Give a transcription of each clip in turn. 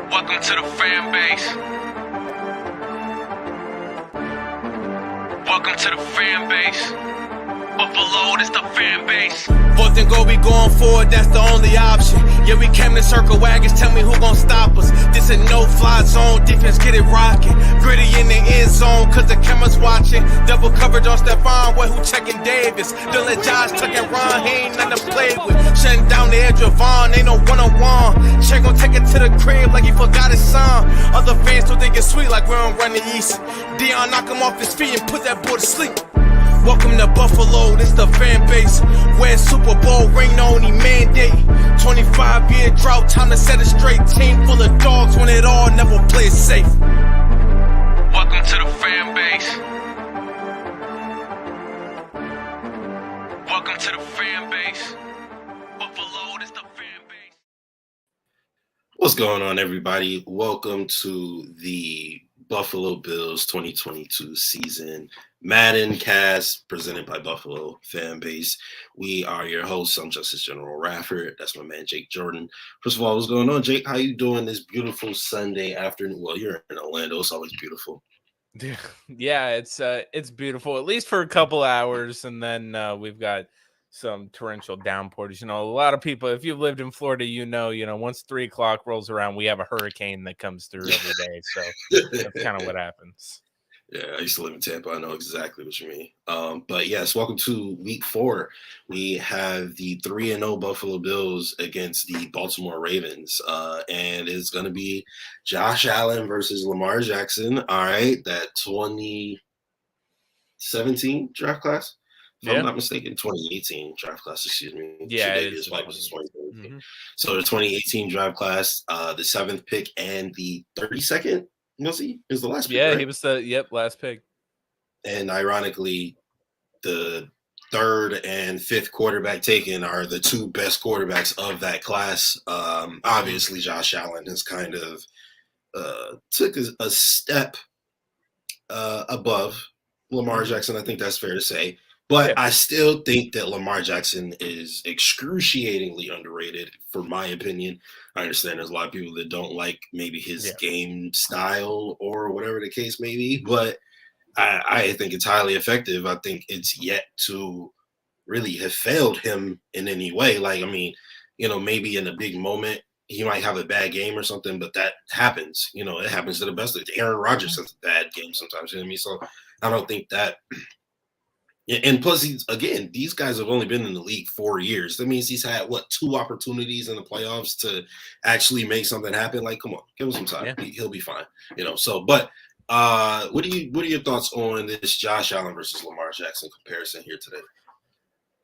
Welcome to the fan base. Welcome to the fan base. Buffalo, this the fan base. Fourth and goal, we going forward, that's the only option. Yeah, we came to circle wagons, tell me who gon' stop us. This a no-fly zone, defense get it rocking. Gritty in the end zone, cause the camera's watching. Double coverage on Stephon, boy, who checking Davis. Dylan Josh tucking Ron, he ain't nothing to play with. Shutting down the edge of Vaughn, ain't no one-on-one. Check gon' take it to the crib like he forgot his son. Other fans still think it's sweet like we don't run the East. Dion knock him off his feet and put that boy to sleep. Welcome to Buffalo, this the fan base. Where Super Bowl ring the only mandate. 25-year drought, time to set it straight. Team full of dogs, win it all, never play it safe. Welcome to the fan base. Welcome to the fan base. Buffalo, this the fan base. What's going on, everybody? Welcome to the Buffalo Bills 2022 season Madden cast presented by Buffalo FAMbase. We are your hosts. I'm Justice General Rafford. That's my man Jake Jordan. First of all, what's going on, Jake? How you doing this beautiful Sunday afternoon? Well, you're in Orlando. It's always beautiful. Yeah, it's beautiful, at least for a couple hours, and then we've got some torrential downpours. You know, a lot of people, if you've lived in Florida, you know, once 3 o'clock rolls around, we have a hurricane that comes through every day. So that's kind of what happens. Yeah, I used to live in Tampa. I know exactly what you mean. But yes, welcome to week 4. We have the 3-0 Buffalo Bills against the Baltimore Ravens. And it's going to be Josh Allen versus Lamar Jackson. All right, that 2017 draft class. If I'm not mistaken, 2018 draft class, excuse me. Yeah, it is. Mm-hmm. So the 2018 draft class, the 7th pick and the 32nd. Was he? Is the last pick? Yeah, right? He was the last pick. And ironically, the 3rd and 5th quarterback taken are the 2 best quarterbacks of that class. Obviously, Josh Allen has kind of took a step above Lamar Jackson. I think that's fair to say. But I still think that Lamar Jackson is excruciatingly underrated, for my opinion. I understand there's a lot of people that don't like maybe his game style or whatever the case may be, but I think it's highly effective. I think it's yet to really have failed him in any way. Like, I mean, maybe in a big moment, he might have a bad game or something, but that happens. It happens to the best. Aaron Rodgers has a bad game sometimes, you know what I mean? So I don't think that. And plus, these guys have only been in the league 4 years. That means he's had 2 opportunities in the playoffs to actually make something happen. Like, come on, give him some time. Yeah. He'll be fine. So, but what are your thoughts on this Josh Allen versus Lamar Jackson comparison here today?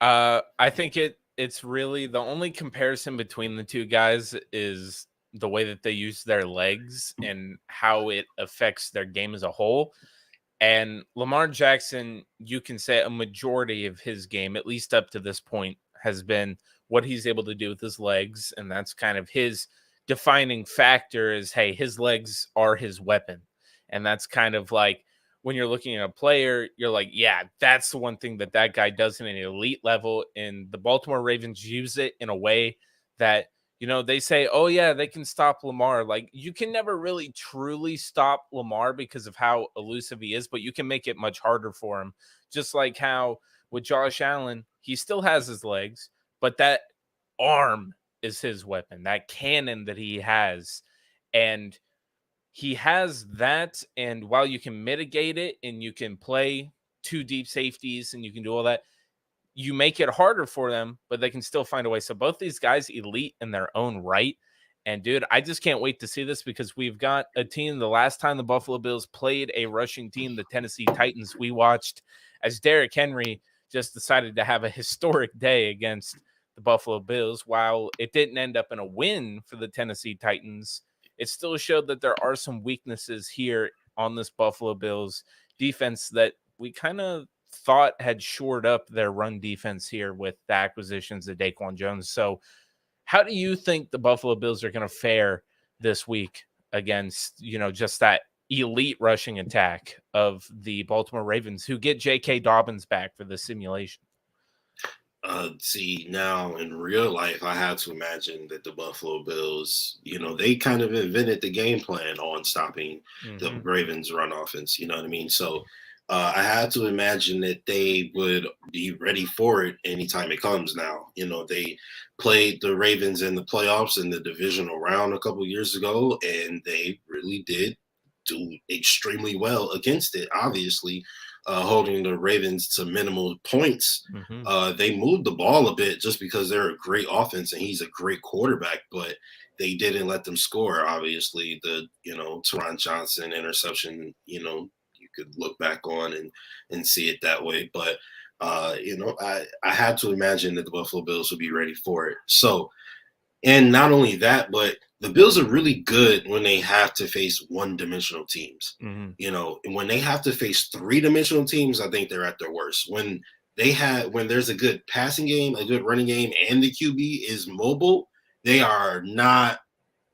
I think it's really the only comparison between the two guys is the way that they use their legs and how it affects their game as a whole. And Lamar Jackson, you can say a majority of his game, at least up to this point, has been what he's able to do with his legs. And that's kind of his defining factor is, hey, his legs are his weapon. And that's kind of like when you're looking at a player, you're like, yeah, that's the one thing that guy does in an elite level. And the Baltimore Ravens use it in a way that, they say, oh, yeah, they can stop Lamar. Like, you can never really truly stop Lamar because of how elusive he is, but you can make it much harder for him. Just like how with Josh Allen, he still has his legs, but that arm is his weapon, that cannon that he has. And he has that. And while you can mitigate it and you can play 2 deep safeties and you can do all that, you make it harder for them, but they can still find a way. So both these guys elite in their own right. And dude, I just can't wait to see this because we've got a team. The last time the Buffalo Bills played a rushing team, the Tennessee Titans, we watched as Derrick Henry just decided to have a historic day against the Buffalo Bills. While it didn't end up in a win for the Tennessee Titans, it still showed that there are some weaknesses here on this Buffalo Bills defense that we kind of thought had shored up their run defense here with the acquisitions of Daquan Jones. So how do you think the Buffalo Bills are going to fare this week against, just that elite rushing attack of the Baltimore Ravens who get J.K. Dobbins back for the simulation? See, now in real life, I have to imagine that the Buffalo Bills, they kind of invented the game plan on stopping the Ravens' run offense. You know what I mean? So I had to imagine that they would be ready for it anytime it comes now. They played the Ravens in the playoffs in the divisional round a couple years ago, and they really did do extremely well against it, obviously. Holding the Ravens to minimal points. They moved the ball a bit just because they're a great offense and he's a great quarterback, but they didn't let them score. Obviously, the Teron Johnson interception, you could look back on and see it that way. But I had to imagine that the Buffalo Bills would be ready for it. So, and not only that, but the Bills are really good when they have to face one-dimensional teams. And when they have to face three-dimensional teams, I think they're at their worst. When there's a good passing game, a good running game, and the QB is mobile, they are not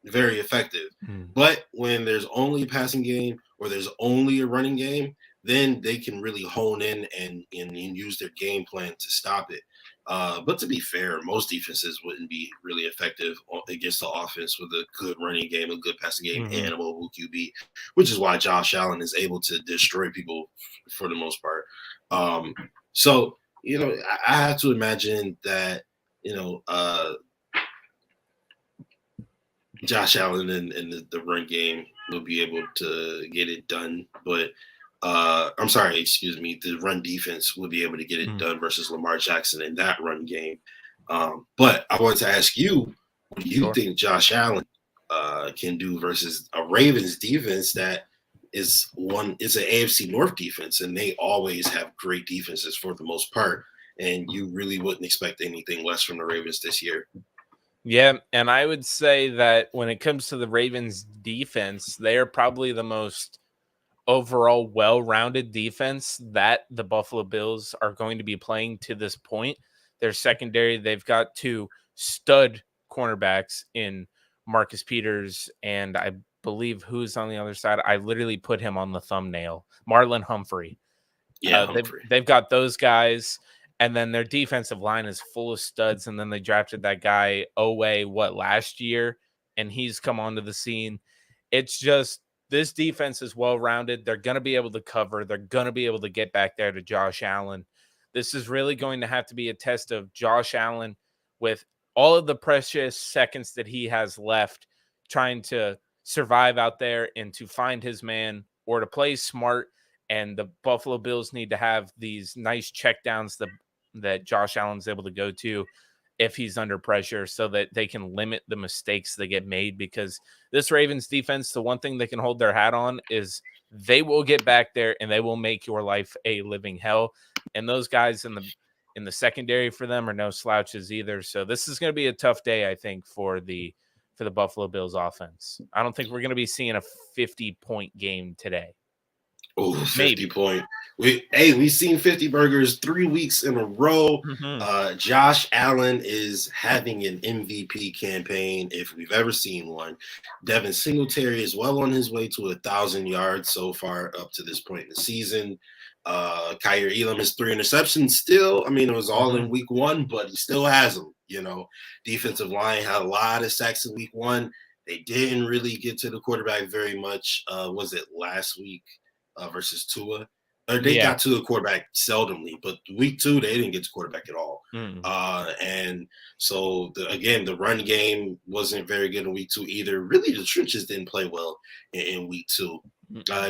very effective. But when there's only a passing game or there's only a running game, then they can really hone in and use their game plan to stop it. But to be fair, most defenses wouldn't be really effective against the offense with a good running game, a good passing game, and a mobile QB, which is why Josh Allen is able to destroy people for the most part. So, I have to imagine that, Josh Allen and the run game will be able to get it done. But I'm sorry, excuse me, the run defense will be able to get it done versus Lamar Jackson in that run game. But I wanted to ask you, what do you think Josh Allen can do versus a Ravens defense that is an AFC North defense, and they always have great defenses for the most part, and you really wouldn't expect anything less from the Ravens this year. Yeah, and I would say that when it comes to the Ravens defense, they are probably the most overall well-rounded defense that the Buffalo Bills are going to be playing to this point. Their secondary, they've got two stud cornerbacks in Marcus Peters, and I believe who's on the other side. I literally put him on the thumbnail, Marlon Humphrey. Yeah, they've got those guys, and then their defensive line is full of studs. And then they drafted that guy Owe last year, and he's come onto the scene. It's just, this defense is well-rounded. They're going to be able to cover. They're going to be able to get back there to Josh Allen. This is really going to have to be a test of Josh Allen with all of the precious seconds that he has left, trying to survive out there and to find his man or to play smart. And the Buffalo Bills need to have these nice checkdowns that Josh Allen's able to go to if he's under pressure, so that they can limit the mistakes that get made. Because this Ravens defense, the one thing they can hold their hat on is they will get back there and they will make your life a living hell. And those guys in the secondary for them are no slouches either. So this is going to be a tough day, I think, for the Buffalo Bills offense. I don't think we're going to be seeing a 50-point game today. Oh, 50 point. We've seen 50 burgers 3 weeks in a row. Josh Allen is having an MVP campaign if we've ever seen one. Devin Singletary is well on his way to 1,000 yards so far up to this point in the season. Kyer Elam has 3 interceptions still. I mean, it was all in week 1, but he still has them. Defensive line had a lot of sacks in week 1. They didn't really get to the quarterback very much. Was it last week? Versus Tua, or they got to the quarterback seldomly, but week 2 they didn't get to quarterback at all. And so the run game wasn't very good in week 2 either. Really, the trenches didn't play well in week 2.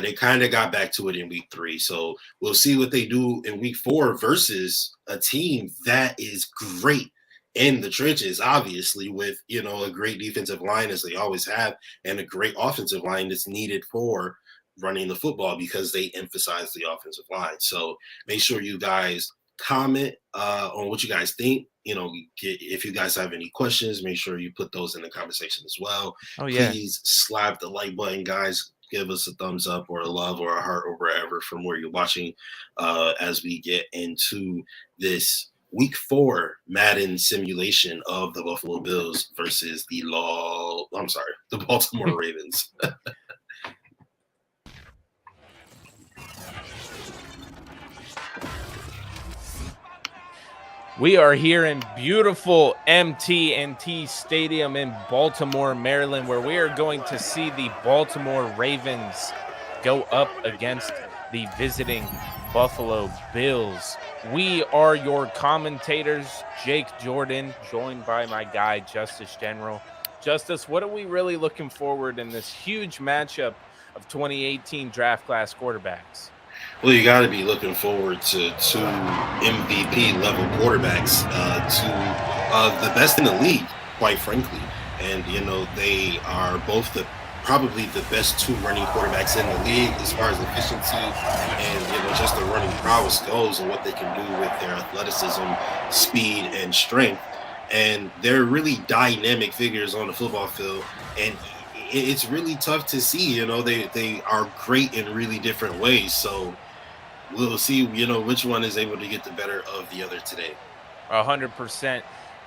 They kind of got back to it in week 3. So we'll see what they do in week 4 versus a team that is great in the trenches, obviously, with a great defensive line as they always have, and a great offensive line that's needed for running the football because they emphasize the offensive line. So make sure you guys comment on what you guys think. If you guys have any questions, make sure you put those in the conversation as well. Please slap the like button, guys. Give us a thumbs up or a love or a heart or wherever from where you're watching as we get into this week 4 Madden simulation of the Buffalo Bills versus the Baltimore Ravens. We are here in beautiful MT&T Stadium in Baltimore, Maryland, where we are going to see the Baltimore Ravens go up against the visiting Buffalo Bills. We are your commentators, Jake Jordan, joined by my guy, Justus General. Justus, what are we really looking forward in this huge matchup of 2018 draft class quarterbacks? Well, you got to be looking forward to two MVP level quarterbacks, to the best in the league, quite frankly. And they are both probably the best two running quarterbacks in the league as far as efficiency and just the running prowess goes and what they can do with their athleticism, speed, and strength. And they're really dynamic figures on the football field, and it's really tough to see. They are great in really different ways. So we'll see, which one is able to get the better of the other today. 100%.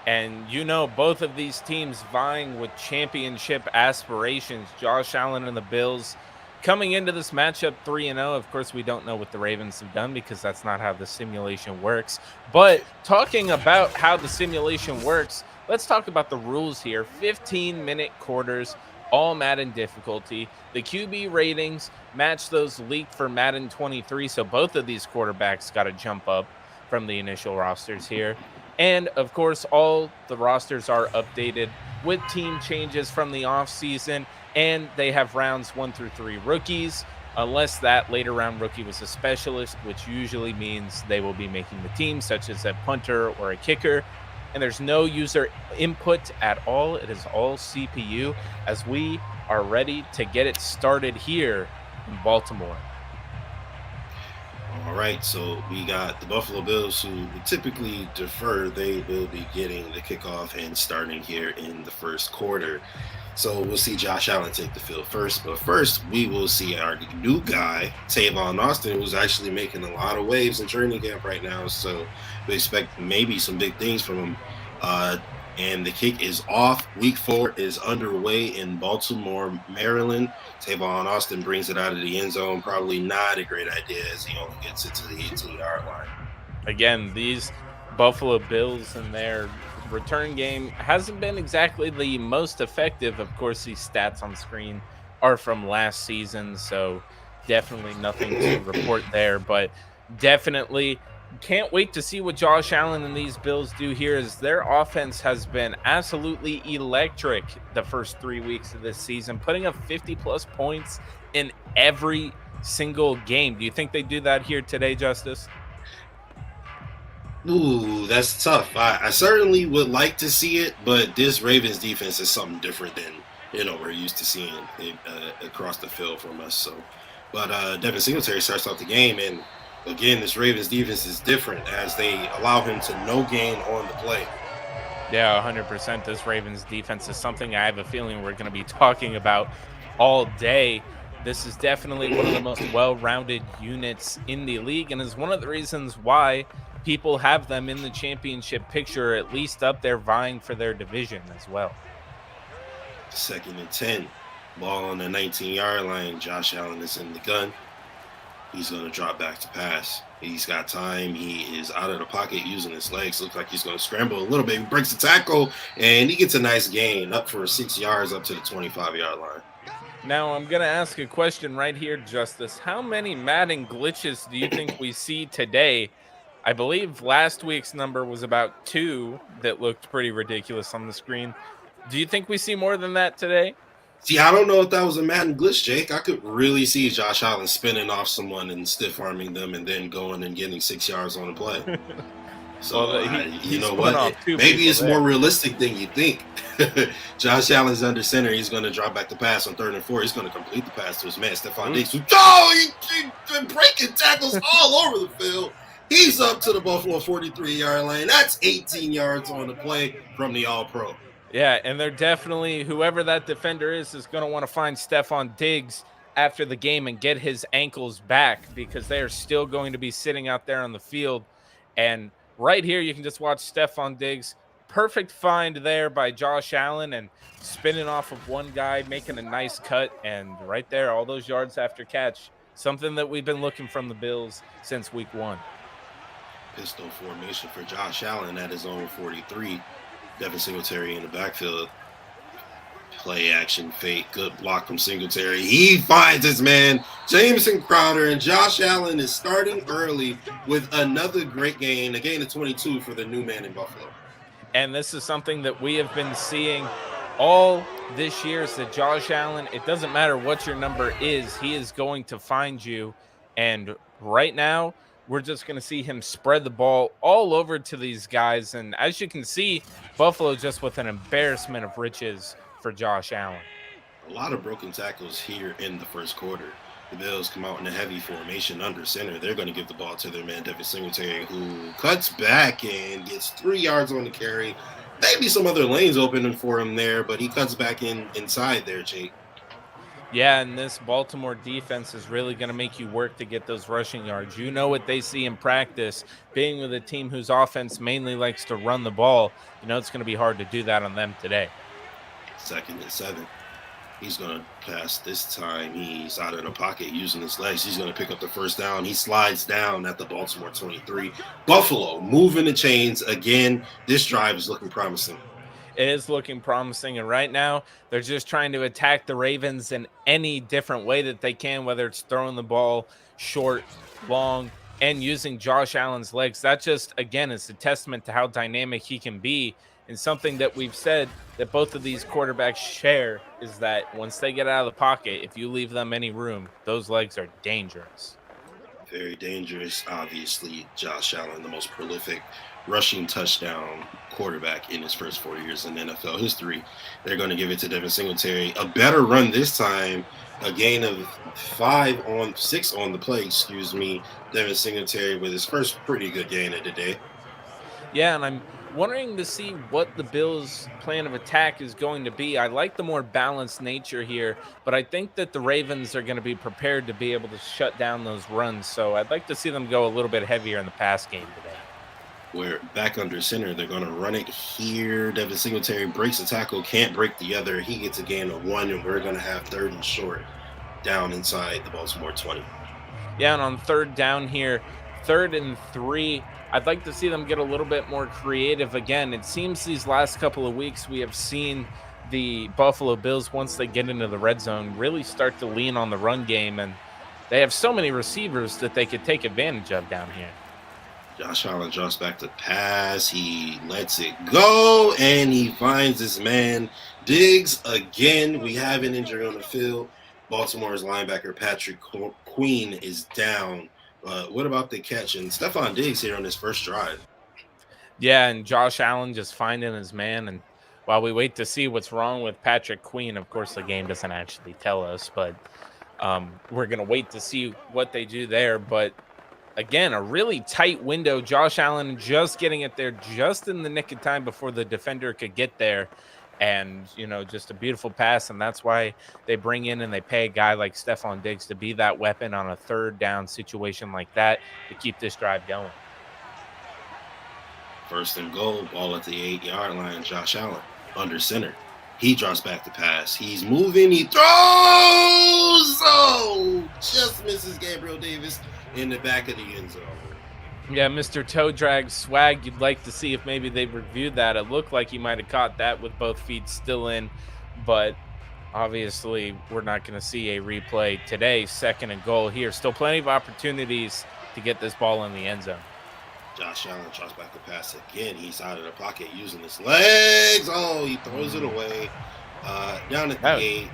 And both of these teams vying with championship aspirations. Josh Allen and the Bills coming into this matchup 3-0. Of course, we don't know what the Ravens have done because that's not how the simulation works. But talking about how the simulation works, let's talk about the rules here. 15-minute quarters, all Madden difficulty. The QB ratings match those leaked for Madden 23. So both of these quarterbacks got to jump up from the initial rosters here. And of course, all the rosters are updated with team changes from the offseason, and they have rounds 1 through 3 rookies, unless that later round rookie was a specialist, which usually means they will be making the team, such as a punter or a kicker. And there's no user input at all. It is all CPU, as we are ready to get it started here in Baltimore. All right, so we got the Buffalo Bills, who typically defer. They will be getting the kickoff and starting here in the first quarter. So we'll see Josh Allen take the field first. But first, we will see our new guy, Tavon Austin, who's actually making a lot of waves in training camp right now. So we expect maybe some big things from him. And the kick is off. Week 4 is underway in Baltimore, Maryland. Tavon Austin brings it out of the end zone. Probably not a great idea as he only gets it to the 18-yard line. Again, these Buffalo Bills and their return game hasn't been exactly the most effective. Of course, these stats on screen are from last season, so definitely nothing to report there. But definitely can't wait to see what Josh Allen and these Bills do here, as their offense has been absolutely electric the first 3 weeks of this season, putting up 50-plus points in every single game. Do you think they do that here today, Justus? Ooh, that's tough. I certainly would like to see it, but this Ravens defense is something different than we're used to seeing across the field from us. So, but Devin Singletary starts off the game, and again, this Ravens defense is different as they allow him to no gain on the play. Yeah, 100%. This Ravens defense is something I have a feeling we're going to be talking about all day. This is definitely one of the most well-rounded units in the league, and is one of the reasons why people have them in the championship picture, at least up there vying for their division as well. 2nd and 10. Ball on the 19-yard line. Josh Allen is in the gun. He's going to drop back to pass. He's got time. He is out of the pocket using his legs. Looks like he's going to scramble a little bit. He breaks the tackle, and he gets a nice gain up for 6 yards up to the 25-yard line. Now, I'm going to ask a question right here, Justus. How many Madden glitches do you think we see today? I believe last week's number was about 2 that looked pretty ridiculous on the screen. Do you think we see more than that today? See, I don't know if that was a Madden glitch, Jake. I could really see Josh Allen spinning off someone and stiff arming them and then going and getting 6 yards on the play. So, well, you know what? Maybe it's more realistic than you think. Josh Allen's under center. He's going to drop back the pass on 3rd and 4. He's going to complete the pass to his man, Stephon Diggs. He's breaking tackles all over the field. He's up to the Buffalo 43-yard line. That's 18 yards on the play from the All-Pro. Yeah, and they're definitely, whoever that defender is going to want to find Stephon Diggs after the game and get his ankles back, because they are still going to be sitting out there on the field. And right here, you can just watch Stephon Diggs. Perfect find there by Josh Allen, and spinning off of one guy, making a nice cut. And right there, all those yards after catch, something that we've been looking from the Bills since week 1. Pistol formation for Josh Allen at his own 43. Devin Singletary in the backfield. Play action fake. Good block from Singletary. He finds his man, Jameson Crowder, and Josh Allen is starting early with another great gain, a gain of 22 for the new man in Buffalo. And this is something that we have been seeing all this year is that Josh Allen, it doesn't matter what your number is, he is going to find you. And right now, we're just going to see him spread the ball all over to these guys. And as you can see, Buffalo just with an embarrassment of riches for Josh Allen. A lot of broken tackles here in the first quarter. The Bills come out in a heavy formation under center. They're going to give the ball to their man, Devin Singletary, who cuts back and gets 3 yards on the carry. Maybe some other lanes opening for him there, but he cuts back inside there, Jake. Yeah, and this Baltimore defense is really going to make you work to get those rushing yards. You know what they see in practice, being with a team whose offense mainly likes to run the ball. You know it's going to be hard to do that on them today. 2nd and 7. He's going to pass this time. He's out of the pocket using his legs. He's going to pick up the first down. He slides down at the Baltimore 23. Buffalo moving the chains again. This drive is looking promising. It is looking promising, and right now they're just trying to attack the Ravens in any different way that they can, whether it's throwing the ball short, long, and using Josh Allen's legs. That just, again, is a testament to how dynamic he can be. And something that we've said that both of these quarterbacks share is that once they get out of the pocket, if you leave them any room, those legs are dangerous. Very dangerous. Obviously, Josh Allen, the most prolific rushing touchdown quarterback in his first 4 years in NFL history. They're going to give it to Devin Singletary. A better run this time. A gain of 6 on the play, Devin Singletary with his first pretty good gain of the day. Yeah, and I'm wondering to see what the Bills' plan of attack is going to be. I like the more balanced nature here, but I think that the Ravens are going to be prepared to be able to shut down those runs. So I'd like to see them go a little bit heavier in the pass game today. We're back under center. They're going to run it here. Devin Singletary breaks a tackle, can't break the other. He gets a gain of 1, and we're going to have 3rd and short down inside the Baltimore 20. Yeah, and on 3rd down here, 3rd and 3, I'd like to see them get a little bit more creative again. It seems these last couple of weeks we have seen the Buffalo Bills, once they get into the red zone, really start to lean on the run game, and they have so many receivers that they could take advantage of down here. Josh Allen drops back to pass. He lets it go, and he finds his man Diggs again. We have an injury on the field. Baltimore's linebacker Patrick Queen is down. What about the catch? And Stephon Diggs here on his first drive. Yeah, and Josh Allen just finding his man. And while we wait to see what's wrong with Patrick Queen, of course, the game doesn't actually tell us, but we're going to wait to see what they do there. But again, a really tight window. Josh Allen just getting it there just in the nick of time before the defender could get there. And, you know, just a beautiful pass. And that's why they bring in and they pay a guy like Stephon Diggs to be that weapon on a 3rd down situation like that to keep this drive going. 1st and goal, ball at the 8-yard line. Josh Allen under center. He drops back to pass. He's moving. He throws. Oh, just misses Gabriel Davis in the back of the end zone. Yeah, Mr. Toe Drag swag, you'd like to see if maybe they reviewed that. It looked like he might have caught that with both feet still in, but obviously we're not going to see a replay today. 2nd and goal here. Still plenty of opportunities to get this ball in the end zone. Josh Allen drops back to pass again. He's out of the pocket using his legs. Oh, he throws it away. Down at the 8.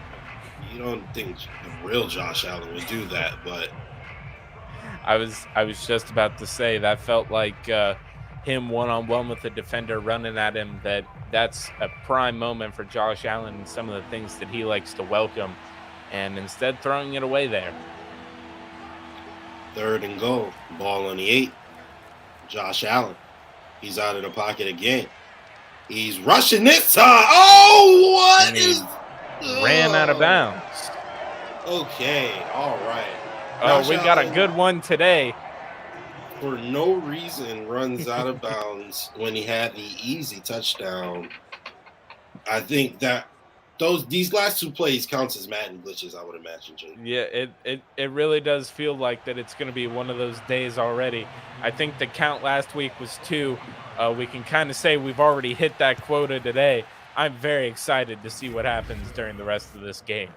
You don't think the real Josh Allen would do that, but I was just about to say that felt like him one-on-one with the defender running at him. That's a prime moment for Josh Allen and some of the things that he likes to welcome, and instead throwing it away there. 3rd and goal, ball on the 8. Josh Allen, he's out of the pocket again. He's rushing this time. Oh, what is? Ran out of bounds. Okay, all right. Oh, we got a good one today. For no reason, runs out of bounds when he had the easy touchdown. I think that these last 2 plays counts as Madden glitches, I would imagine, Jake. Yeah, it really does feel like that it's going to be one of those days already. I think the count last week was 2. We can kind of say we've already hit that quota today. I'm very excited to see what happens during the rest of this game.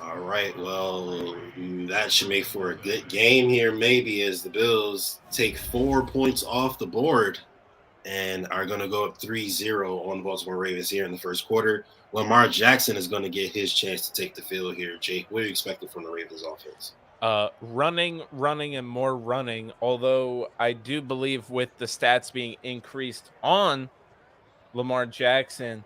All right, well, that should make for a good game here, maybe, as the Bills take 4 points off the board and are going to go up 3-0 on the Baltimore Ravens here in the first quarter. Lamar Jackson is going to get his chance to take the field here. Jake, what are you expecting from the Ravens offense? Running, and more running, although I do believe with the stats being increased on Lamar Jackson,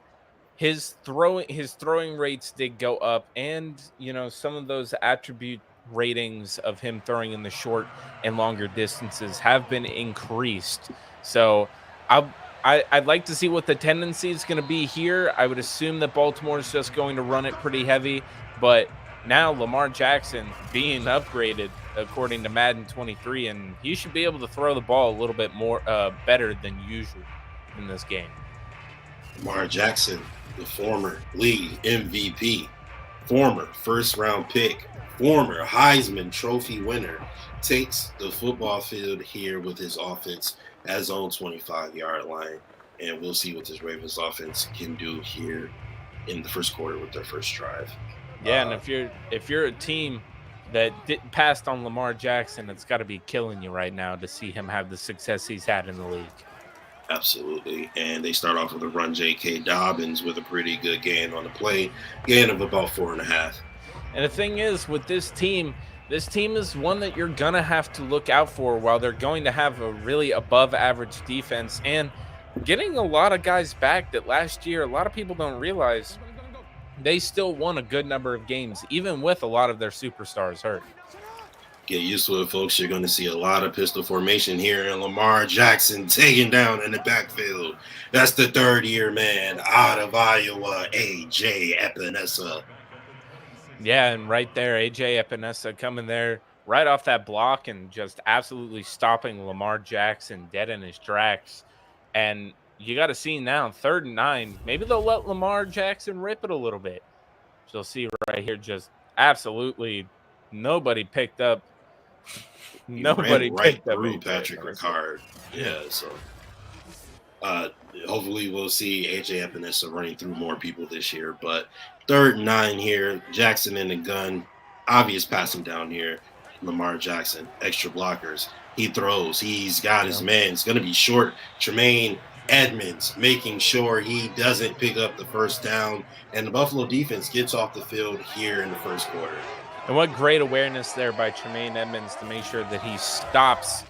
his throwing rates did go up, and some of those attribute ratings of him throwing in the short and longer distances have been increased. So I'd like to see what the tendency is going to be here. I would assume that Baltimore is just going to run it pretty heavy, but now Lamar Jackson being upgraded according to Madden 23, and he should be able to throw the ball a little bit more better than usual in this game. Lamar Jackson, the former league MVP, former first-round pick, former Heisman Trophy winner, takes the football field here with his offense at his own 25-yard line, and we'll see what this Ravens offense can do here in the first quarter with their first drive. Yeah, and if you're a team that passed on Lamar Jackson, it's got to be killing you right now to see him have the success he's had in the league. Absolutely, and they start off with a run. J.K. Dobbins with a pretty good gain on the play, gain of about 4.5. And the thing is, with this team is one that you're going to have to look out for while they're going to have a really above-average defense and getting a lot of guys back that last year a lot of people don't realize they still won a good number of games, even with a lot of their superstars hurt. Get used to it, folks. You're going to see a lot of pistol formation here, and Lamar Jackson taken down in the backfield. That's the third-year man out of Iowa, A.J. Epinesa. Yeah, and right there, A.J. Epinesa coming there right off that block and just absolutely stopping Lamar Jackson dead in his tracks. And you got to see now, 3rd and 9. Maybe they'll let Lamar Jackson rip it a little bit. So you'll see right here, just absolutely nobody picked up. Nobody picked up Patrick Ricard. Yeah, so hopefully we'll see A.J. Epinesa running through more people this year. But 3rd and 9 here, Jackson in the gun, obvious passing down here. Lamar Jackson, extra blockers. He throws. He's got his man. It's going to be short. Tremaine Edmonds making sure he doesn't pick up the first down. And the Buffalo defense gets off the field here in the first quarter. And what great awareness there by Tremaine Edmonds to make sure that he stops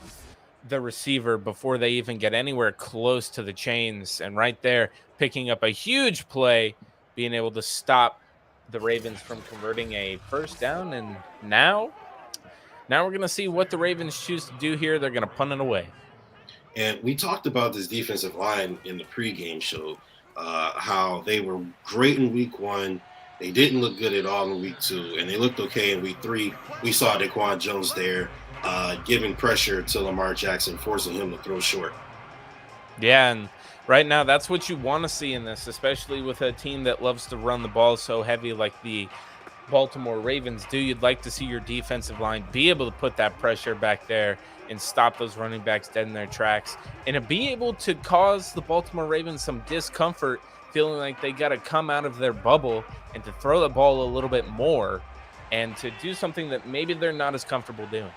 the receiver before they even get anywhere close to the chains. And right there, picking up a huge play, being able to stop the Ravens from converting a first down. And now we're going to see what the Ravens choose to do here. They're going to punt it away. And we talked about this defensive line in the pregame show, how they were great in week 1. They didn't look good at all in week 2, and they looked okay in week 3. We saw Daquan Jones there giving pressure to Lamar Jackson, forcing him to throw short. Yeah, and right now that's what you want to see in this, especially with a team that loves to run the ball so heavy like the Baltimore Ravens do. You'd like to see your defensive line be able to put that pressure back there and stop those running backs dead in their tracks, and to be able to cause the Baltimore Ravens some discomfort, feeling like they got to come out of their bubble and to throw the ball a little bit more and to do something that maybe they're not as comfortable doing.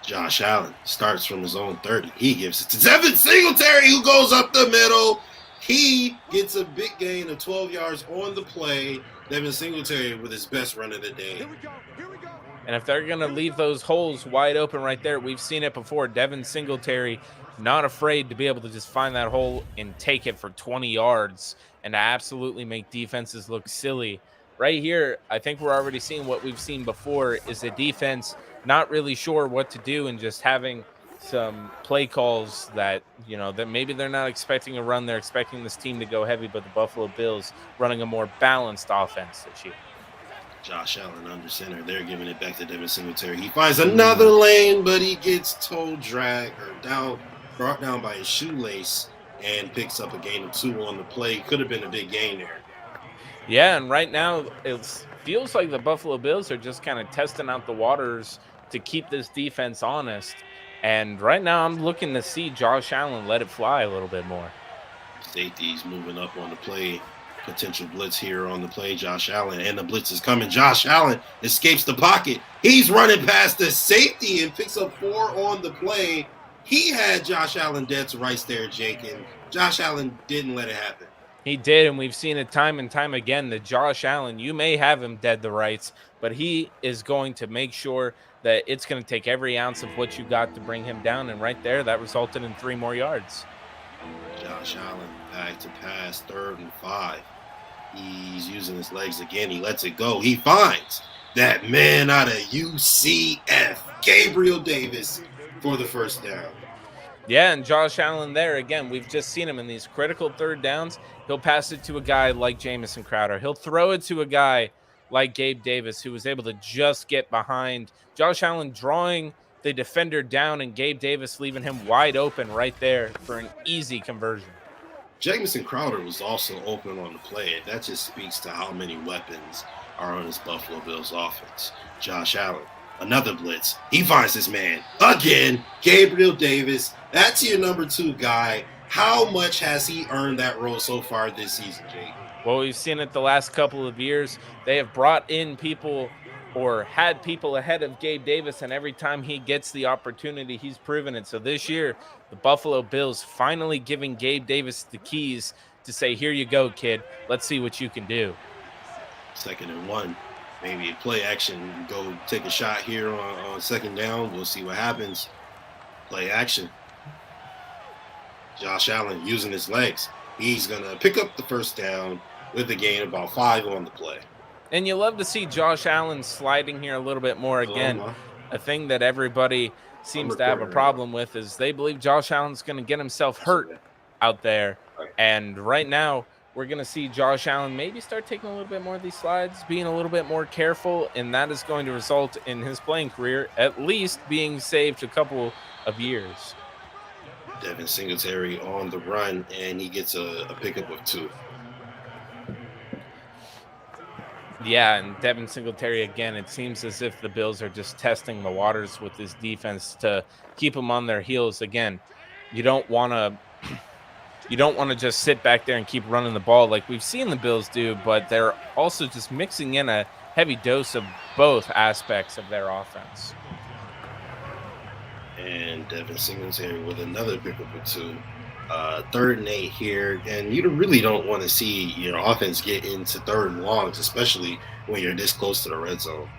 Josh Allen starts from his own 30. He gives it to Devin Singletary, who goes up the middle. He gets a big gain of 12 yards on the play. Devin Singletary with his best run of the day. And if they're going to leave those holes wide open right there, we've seen it before. Devin Singletary not afraid to be able to just find that hole and take it for 20 yards and to absolutely make defenses look silly. Right here, I think we're already seeing what we've seen before is the defense not really sure what to do and just having some play calls that, that maybe they're not expecting a run. They're expecting this team to go heavy, but the Buffalo Bills running a more balanced offense this year. Josh Allen under center. They're giving it back to Devin Singletary. He finds another lane, but he gets brought down by his shoelace and picks up a gain of 2 on the play. Could have been a big gain there. Yeah, and right now it feels like the Buffalo Bills are just kind of testing out the waters to keep this defense honest. And right now I'm looking to see Josh Allen let it fly a little bit more. Safety's moving up on the play. Potential blitz here on the play. Josh Allen, and the blitz is coming. Josh Allen escapes the pocket. He's running past the safety and picks up 4 on the play. He had Josh Allen dead to rights there, Jake, and Josh Allen didn't let it happen. He did, and we've seen it time and time again that Josh Allen, you may have him dead to rights, but he is going to make sure that it's going to take every ounce of what you got to bring him down. And right there, that resulted in 3 more yards. Josh Allen back to pass, 3rd and 5. He's using his legs again. He lets it go. He finds that man out of UCF, Gabriel Davis, for the first down. Yeah, and Josh Allen there, again, we've just seen him in these critical 3rd downs. He'll pass it to a guy like Jamison Crowder. He'll throw it to a guy like Gabe Davis, who was able to just get behind. Josh Allen drawing the defender down and Gabe Davis leaving him wide open right there for an easy conversion. Jamison Crowder was also open on the play, and that just speaks to how many weapons are on this Buffalo Bills offense. Josh Allen, another blitz. He finds this man again, Gabriel Davis. That's your number 2 guy. How much has he earned that role so far this season, Jake? Well, we've seen it the last couple of years. They have brought in people or had people ahead of Gabe Davis, and every time he gets the opportunity, he's proven it. So this year, the Buffalo Bills finally giving Gabe Davis the keys to say, here you go, kid. Let's see what you can do. 2nd and 1. Maybe a play action. Go take a shot here on 2nd down. We'll see what happens. Play action. Josh Allen using his legs. He's going to pick up the 1st down with a gain of about 5 on the play. And you love to see Josh Allen sliding here a little bit more again. A thing that everybody seems to have a problem with is they believe Josh Allen's going to get himself hurt out there. And right now, we're going to see Josh Allen maybe start taking a little bit more of these slides, being a little bit more careful, and that is going to result in his playing career at least being saved a couple of years. Devin Singletary on the run, and he gets a pickup of 2. Yeah, and Devin Singletary, again, it seems as if the Bills are just testing the waters with this defense to keep them on their heels. Again, you don't want to just sit back there and keep running the ball like we've seen the Bills do, but they're also just mixing in a heavy dose of both aspects of their offense. And Devin Singletary with another pickup of 2. 3rd and 8 here, and you really don't want to see your offense get into 3rd and longs, especially when you're this close to the red zone.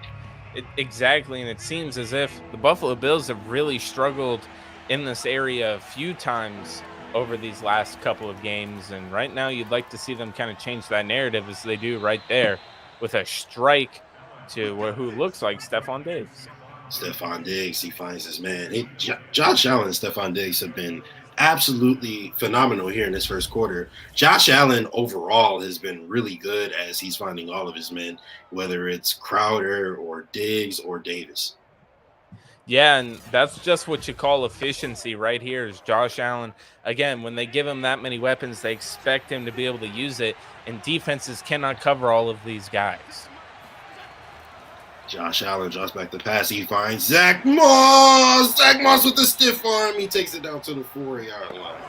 Exactly, and it seems as if the Buffalo Bills have really struggled in this area a few times over these last couple of games, and right now you'd like to see them kind of change that narrative as they do right there with a strike to who looks like Stephon Diggs. Stephon Diggs, he finds his man. Josh Allen and Stephon Diggs have been absolutely phenomenal here in this 1st quarter. Josh Allen overall has been really good as he's finding all of his men, whether it's Crowder or Diggs or Davis. Yeah, and that's just what you call efficiency right here is Josh Allen. Again, when they give him that many weapons, they expect him to be able to use it, and defenses cannot cover all of these guys. Josh Allen drops back the pass. He finds Zach Moss. Zach Moss with the stiff arm. He takes it down to the 4-yard line.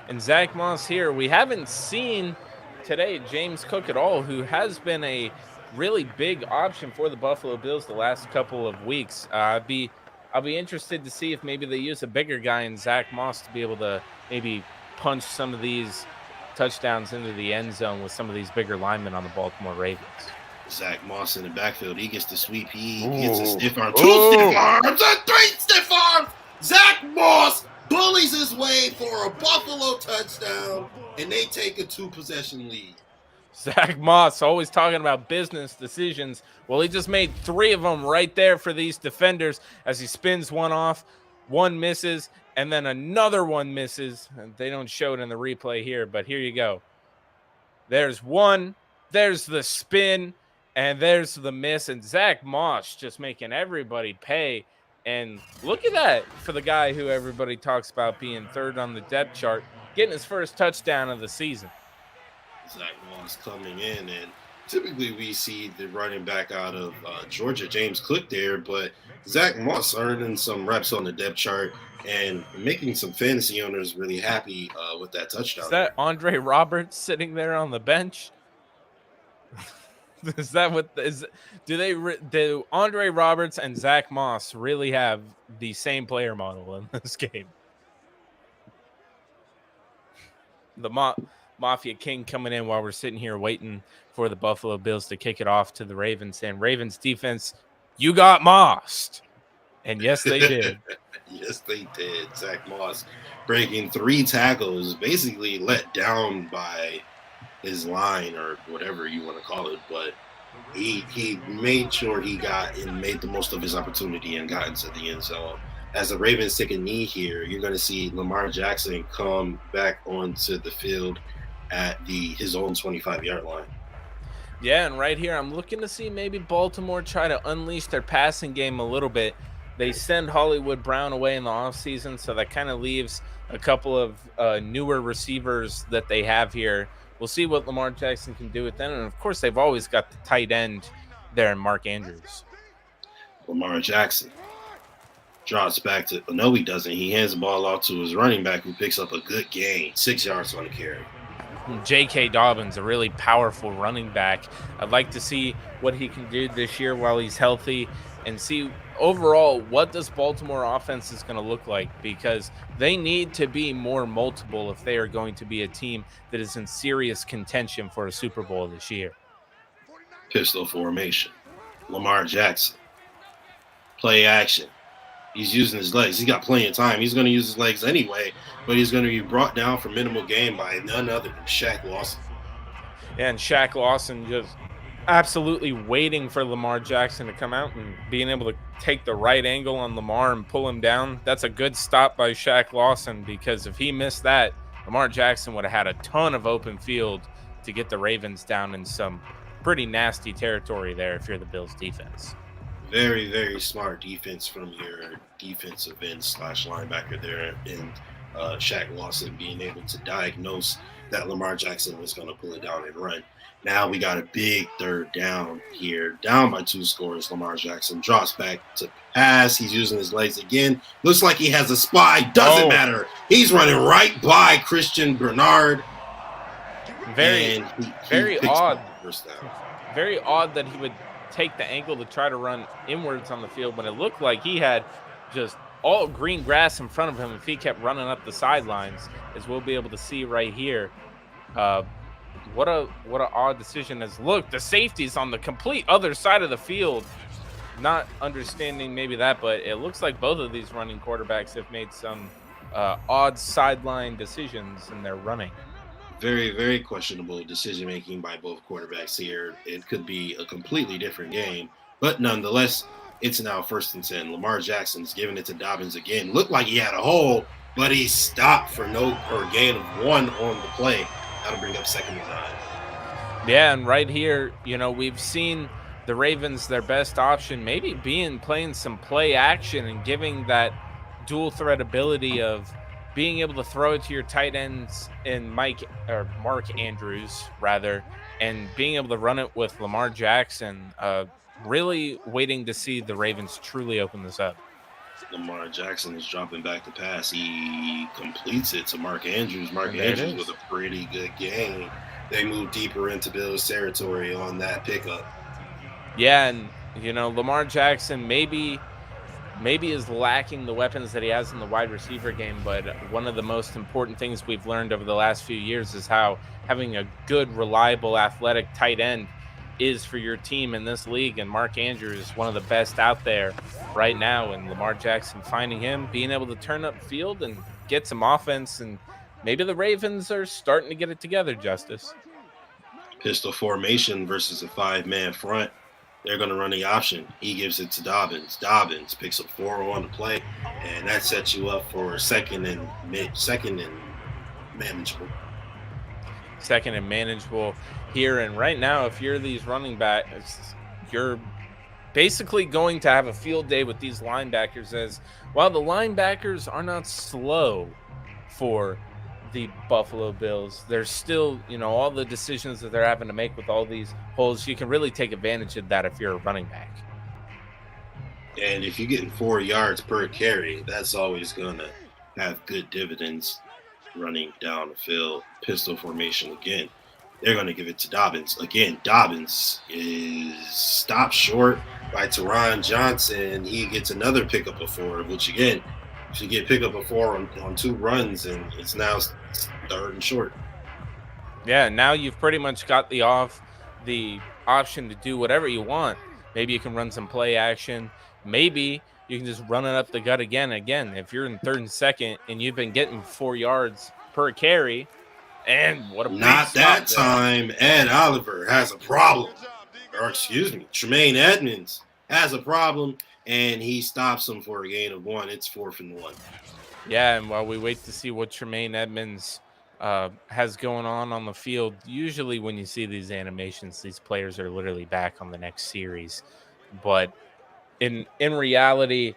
And Zach Moss here, we haven't seen today James Cook at all, who has been a really big option for the Buffalo Bills the last couple of weeks. I'll be interested to see if maybe they use a bigger guy in Zach Moss to be able to maybe punch some of these touchdowns into the end zone with some of these bigger linemen on the Baltimore Ravens. Zach Moss in the backfield. He gets the sweep. He gets a stiff arm. 2 stiff arms. 3 stiff arms. Zach Moss bullies his way for a Buffalo touchdown, and they take a 2-possession lead. Zach Moss always talking about business decisions. Well, he just made 3 of them right there for these defenders as he spins one off, one misses, and then another one misses. And they don't show it in the replay here, but here you go. There's one. There's the spin. And there's the miss, and Zach Moss just making everybody pay. And look at that for the guy who everybody talks about being 3rd on the depth chart, getting his first touchdown of the season. Zach Moss coming in, and typically we see the running back out of Georgia, James Cook, there, but Zach Moss earning some reps on the depth chart and making some fantasy owners really happy with that touchdown. Is that Andre Roberts sitting there on the bench? Is that what is? Do Andre Roberts and Zach Moss really have the same player model in this game? The Mafia King coming in while we're sitting here waiting for the Buffalo Bills to kick it off to the Ravens. And Ravens defense, you got mossed. And yes, they did. Yes, they did. Zach Moss breaking 3 tackles, basically let down by his line or whatever you want to call it. But he made sure he got and made the most of his opportunity and got into the end zone. As the Ravens take a knee here, you're going to see Lamar Jackson come back onto the field at his own 25-yard line. Yeah, and right here, I'm looking to see maybe Baltimore try to unleash their passing game a little bit. They send Hollywood Brown away in the offseason, so that kind of leaves a couple of newer receivers that they have here. We'll see what Lamar Jackson can do with them. And, of course, they've always got the tight end there in Mark Andrews. Lamar Jackson drops back to – no, he doesn't. He hands the ball off to his running back, who picks up a good gain, 6 yards on the carry. J.K. Dobbins, a really powerful running back. I'd like to see what he can do this year while he's healthy and see overall what this Baltimore offense is going to look like, because they need to be more multiple if they are going to be a team that is in serious contention for a Super Bowl this year. Pistol formation. Lamar Jackson. Play action. He's using his legs. He's got plenty of time. He's going to use his legs anyway, but he's going to be brought down for minimal gain by none other than Shaq Lawson. Yeah, and Shaq Lawson just absolutely waiting for Lamar Jackson to come out and being able to take the right angle on Lamar and pull him down. That's a good stop by Shaq Lawson, because if he missed that, Lamar Jackson would have had a ton of open field to get the Ravens down in some pretty nasty territory there if you're the Bills defense. Very, very smart defense from your defensive end / linebacker there, and Shaq Lawson being able to diagnose that Lamar Jackson was going to pull it down and run. Now we got a big third down here, down by 2 scores. Lamar Jackson drops back to pass. He's using his legs again. Looks like he has a spy. Doesn't matter. He's running right by Christian Bernard. Very odd. Very odd that he would take the angle to try to run inwards on the field when it looked like he had just all green grass in front of him if he kept running up the sidelines, as we'll be able to see right here. What a odd decision. As look, the safety's on the complete other side of the field. Not understanding maybe that, but it looks like both of these running quarterbacks have made some odd sideline decisions in their running. Very, very questionable decision-making by both quarterbacks here. It could be a completely different game, but nonetheless, it's now 1st and 10. Lamar Jackson's giving it to Dobbins again. Looked like he had a hole, but he stopped for a gain of 1 on the play. That'll bring up 2nd and 9. Yeah, and right here, we've seen the Ravens, their best option, maybe playing some play action and giving that dual threat ability of being able to throw it to your tight ends in Mark Andrews, rather, and being able to run it with Lamar Jackson. Really waiting to see the Ravens truly open this up. Lamar Jackson is dropping back to pass. He completes it to Mark Andrews. Mark Andrews with a pretty good game. They move deeper into Bills territory on that pickup. Yeah, and, Lamar Jackson maybe is lacking the weapons that he has in the wide receiver game, but one of the most important things we've learned over the last few years is how having a good, reliable, athletic tight end is for your team in this league, and Mark Andrews is one of the best out there right now, and Lamar Jackson finding him, being able to turn up field and get some offense, and maybe the Ravens are starting to get it together, Justus. Pistol formation versus a 5-man front. They're going to run the option. He gives it to Dobbins. Dobbins picks up 4 on the play, and that sets you up for second and manageable. Second and manageable here. And right now, if you're these running backs, you're basically going to have a field day with these linebackers, as while the linebackers are not slow for the Buffalo Bills. There's still, all the decisions that they're having to make with all these holes. You can really take advantage of that if you're a running back. And if you're getting 4 yards per carry, that's always going to have good dividends running down the field. Pistol formation again. They're going to give it to Dobbins. Again, Dobbins is stopped short by Teron Johnson. He gets another pickup of 4, which again, if you get pickup of 4 on 2 runs, and it's now 3rd and short. Yeah, now you've pretty much got the option to do whatever you want. Maybe you can run some play action. Maybe you can just run it up the gut again. If you're in 3rd and 2nd and you've been getting 4 yards per carry, and what a not that time. Ed Oliver has a problem, or excuse me, Tremaine Edmonds has a problem, and he stops him for a gain of 1. It's 4th and 1. Yeah, and while we wait to see what Tremaine Edmonds has going on the field, usually when you see these animations, these players are literally back on the next series. But in reality,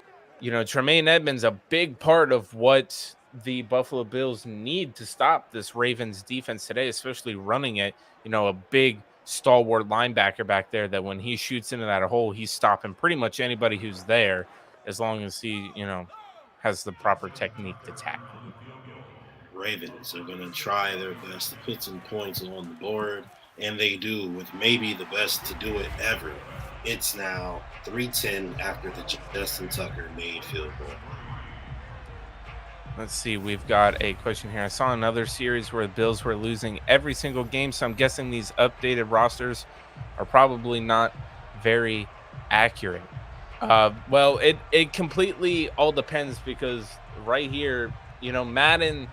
Tremaine Edmonds, a big part of what the Buffalo Bills need to stop this Ravens defense today, especially running it, a big stalwart linebacker back there that when he shoots into that hole, he's stopping pretty much anybody who's there as long as he, has the proper technique to tackle. Ravens are going to try their best to put some points on the board, and they do with maybe the best to do it ever. It's now 3-10 after the Justin Tucker made field goal. Let's see. We've got a question here. I saw another series where the Bills were losing every single game, so I'm guessing these updated rosters are probably not very accurate. Well, it completely all depends because right here, Madden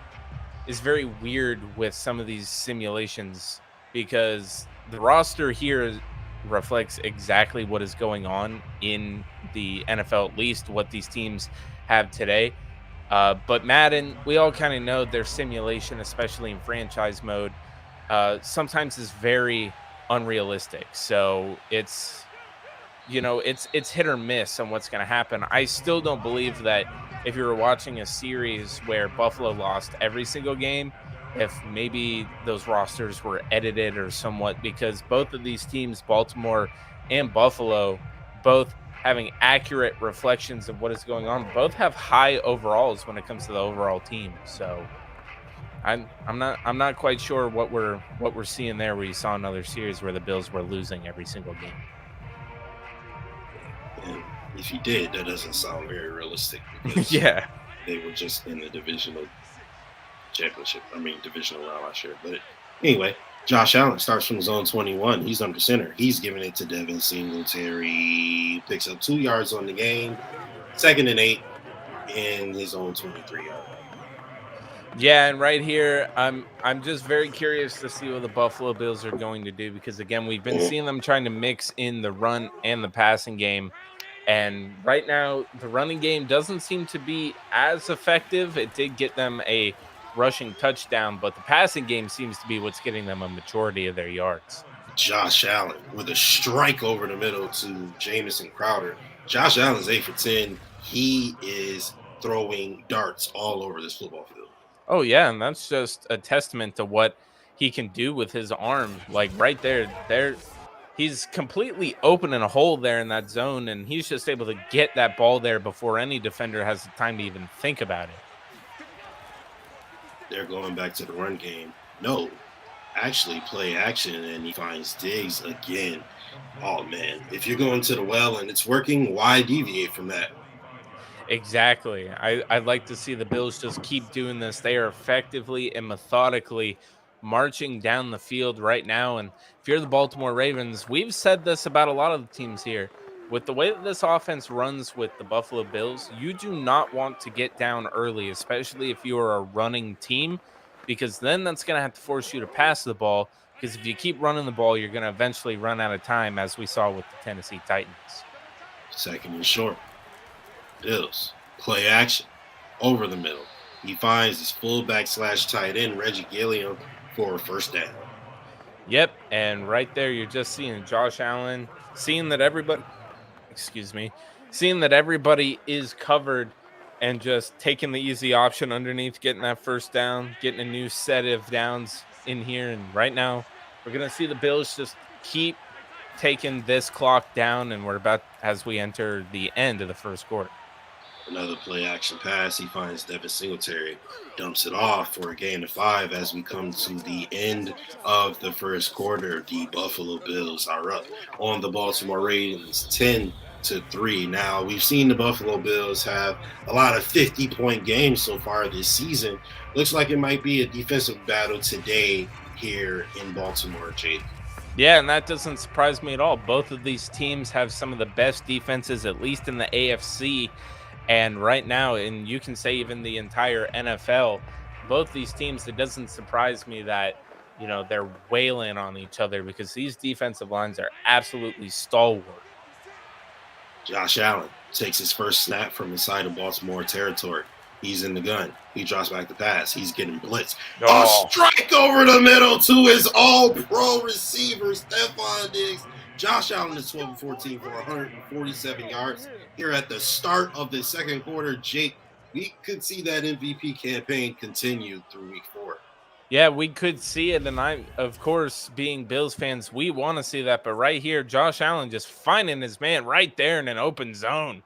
is very weird with some of these simulations because the roster here reflects exactly what is going on in the NFL, at least what these teams have today. But Madden, we all kind of know their simulation, especially in franchise mode, sometimes is very unrealistic. So it's hit or miss on what's going to happen. I still don't believe that if you were watching a series where Buffalo lost every single game, if maybe those rosters were edited or somewhat, because both of these teams, Baltimore and Buffalo, both having accurate reflections of what is going on, both have high overalls when it comes to the overall team. So I'm not quite sure what we're seeing there, where you saw another series where the Bills were losing every single game. And if you did, that doesn't sound very realistic. Because yeah, they were just in the divisional round last year. But anyway, Josh Allen starts from zone 21. He's under center. He's giving it to Devin Singletary. Picks up 2 yards on the game. 2nd and 8 in his own 23-yard. Yeah, and right here, I'm just very curious to see what the Buffalo Bills are going to do because, again, we've been seeing them trying to mix in the run and the passing game. And right now, the running game doesn't seem to be as effective. It did get them a rushing touchdown, but the passing game seems to be what's getting them a majority of their yards. Josh Allen with a strike over the middle to Jamison Crowder. Josh Allen's 8 for 10. He is throwing darts all over this football field. Oh, yeah, and that's just a testament to what he can do with his arm. Like right there, he's completely open in a hole there in that zone, and he's just able to get that ball there before any defender has the time to even think about it. They're going back to the run game. No, actually play action, and he finds Diggs again. Oh, man, if you're going to the well and it's working, why deviate from that? Exactly. I'd like to see the Bills just keep doing this. They are effectively and methodically marching down the field right now. And if you're the Baltimore Ravens, we've said this about a lot of the teams here. With the way that this offense runs with the Buffalo Bills, you do not want to get down early, especially if you are a running team, because then that's going to have to force you to pass the ball. Because if you keep running the ball, you're going to eventually run out of time, as we saw with the Tennessee Titans. 2nd and short. Bills, play action, over the middle. He finds his fullback / tight end, Reggie Gilliam, for a 1st down. Yep, and right there you're just seeing Josh Allen, seeing that everybody is covered and just taking the easy option underneath, getting that first down, getting a new set of downs in here. And right now, we're going to see the Bills just keep taking this clock down, and we're about as we enter the end of the first quarter. Another play action pass. He finds Devin Singletary, dumps it off for a gain of 5 as we come to the end of the first quarter. The Buffalo Bills are up on the Baltimore Ravens 10-3. Now, we've seen the Buffalo Bills have a lot of 50-point games so far this season. Looks like it might be a defensive battle today here in Baltimore, Jake. Yeah, and that doesn't surprise me at all. Both of these teams have some of the best defenses, at least in the AFC. And right now, and you can say even the entire NFL, both these teams, it doesn't surprise me that, you know, they're wailing on each other because these defensive lines are absolutely stalwart. Josh Allen takes his first snap from inside of Baltimore territory. He's in the gun. He drops back the pass. He's getting blitzed. Oh. A strike over the middle to his all-pro receiver, Stephon Diggs. Josh Allen is 12-14 for 147 yards here at the start of the second quarter. Jake, we could see that MVP campaign continue through week 4. Yeah, we could see it, and I, of course, being Bills fans, we want to see that. But right here, Josh Allen just finding his man right there in an open zone.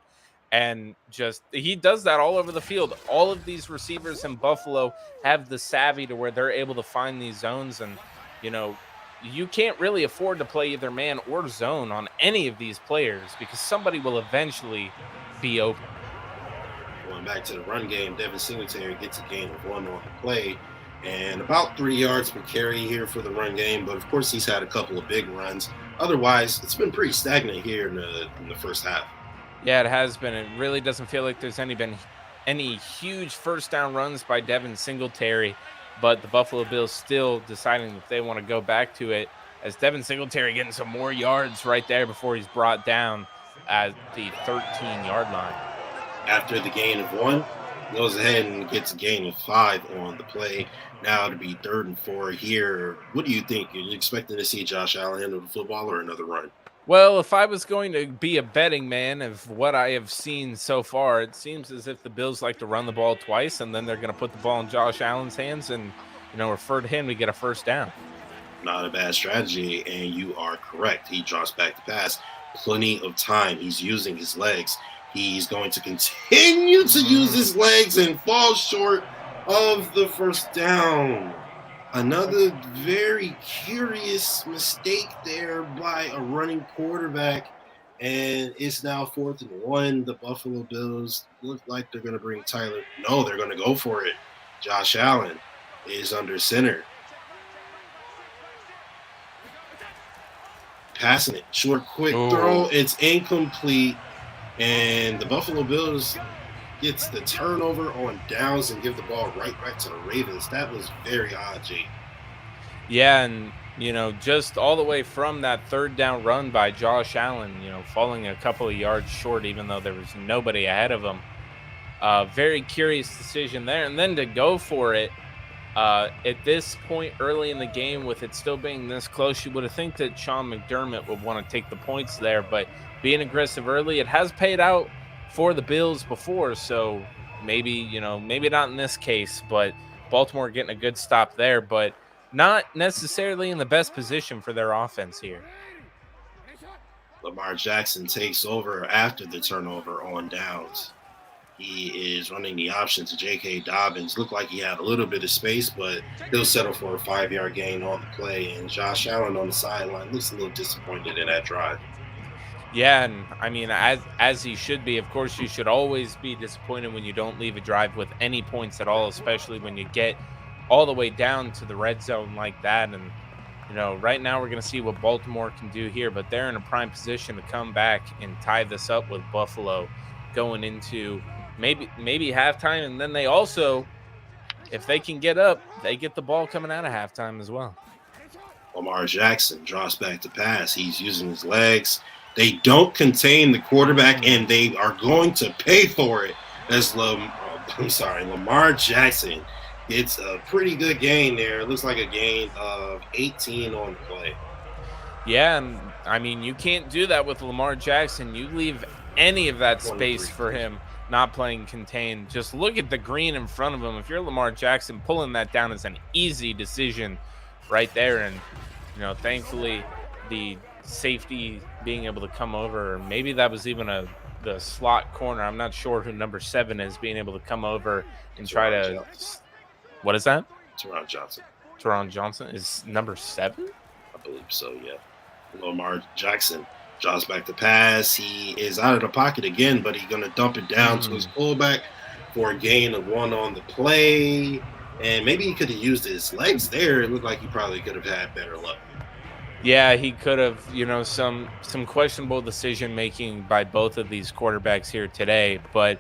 And just he does that all over the field. All of these receivers in Buffalo have the savvy to where they're able to find these zones. And, you know, you can't really afford to play either man or zone on any of these players because somebody will eventually be open. Going back to the run game, Devin Singletary gets a gain of 1 on the play and about 3 yards per carry here for the run game. But, of course, he's had a couple of big runs. Otherwise, it's been pretty stagnant here in the first half. Yeah, it has been. It really doesn't feel like there's been any huge first down runs by Devin Singletary. But the Buffalo Bills still deciding that they want to go back to it as Devin Singletary getting some more yards right there before he's brought down at the 13-yard line. After the gain of 1, goes ahead and gets a gain of 5 on the play. Now to be 3rd and 4 here. What do you think? Are you expecting to see Josh Allen handle the football or another run? Well, if I was going to be a betting man of what I have seen so far, it seems as if the Bills like to run the ball twice, and then they're going to put the ball in Josh Allen's hands and, you know, refer to him to get a first down. Not a bad strategy, and you are correct. He drops back the pass. Plenty of time. He's using his legs. He's going to continue to use his legs and fall short of the first down. Another very curious mistake there by a running quarterback, and it's now 4th and 1. The Buffalo Bills look like they're going to bring Tyler. No, they're going to go for it. Josh Allen is under center. Passing it. Short, quick throw. It's incomplete, and the Buffalo Bills gets the turnover on downs and give the ball right back to the Ravens. That was very odd, Jake. Yeah, and, you know, just all the way from that 3rd down run by Josh Allen, you know, falling a couple of yards short even though there was nobody ahead of him. Very curious decision there. And then to go for it at this point early in the game with it still being this close, you would have think that Sean McDermott would want to take the points there. But being aggressive early, it has paid out for the Bills before, so maybe, you know, maybe not in this case, but Baltimore getting a good stop there, but not necessarily in the best position for their offense here. Lamar Jackson takes over after the turnover on downs. He is running the option to J.K. Dobbins. Looked like he had a little bit of space, but he'll settle for a 5-yard gain on the play, and Josh Allen on the sideline looks a little disappointed in that drive. Yeah, and I mean, as he should be. Of course, you should always be disappointed when you don't leave a drive with any points at all, especially when you get all the way down to the red zone like that. And, you know, right now we're going to see what Baltimore can do here, but they're in a prime position to come back and tie this up with Buffalo going into maybe halftime. And then they also, if they can get up, they get the ball coming out of halftime as well. Lamar Jackson drops back to pass. He's using his legs. They don't contain the quarterback, and they are going to pay for it as Lamar Jackson gets a pretty good gain there. It looks like a gain of 18 on the play. Yeah, and I mean, you can't do that with Lamar Jackson. You leave any of that space for him, not playing contained. Just look at the green in front of him. If you're Lamar Jackson, pulling that down is an easy decision right there. And, thankfully the safety being able to come over, or maybe that was even the slot corner. I'm not sure who number 7 is, being able to come over and try to. What is that? Teron Johnson. Teron Johnson is number 7? I believe so, yeah. Lamar Jackson draws back the pass. He is out of the pocket again, but he's going to dump it down to his fullback for a gain of 1 on the play. And maybe he could have used his legs there. It looked like he probably could have had better luck. Yeah, he could have, some questionable decision making by both of these quarterbacks here today, but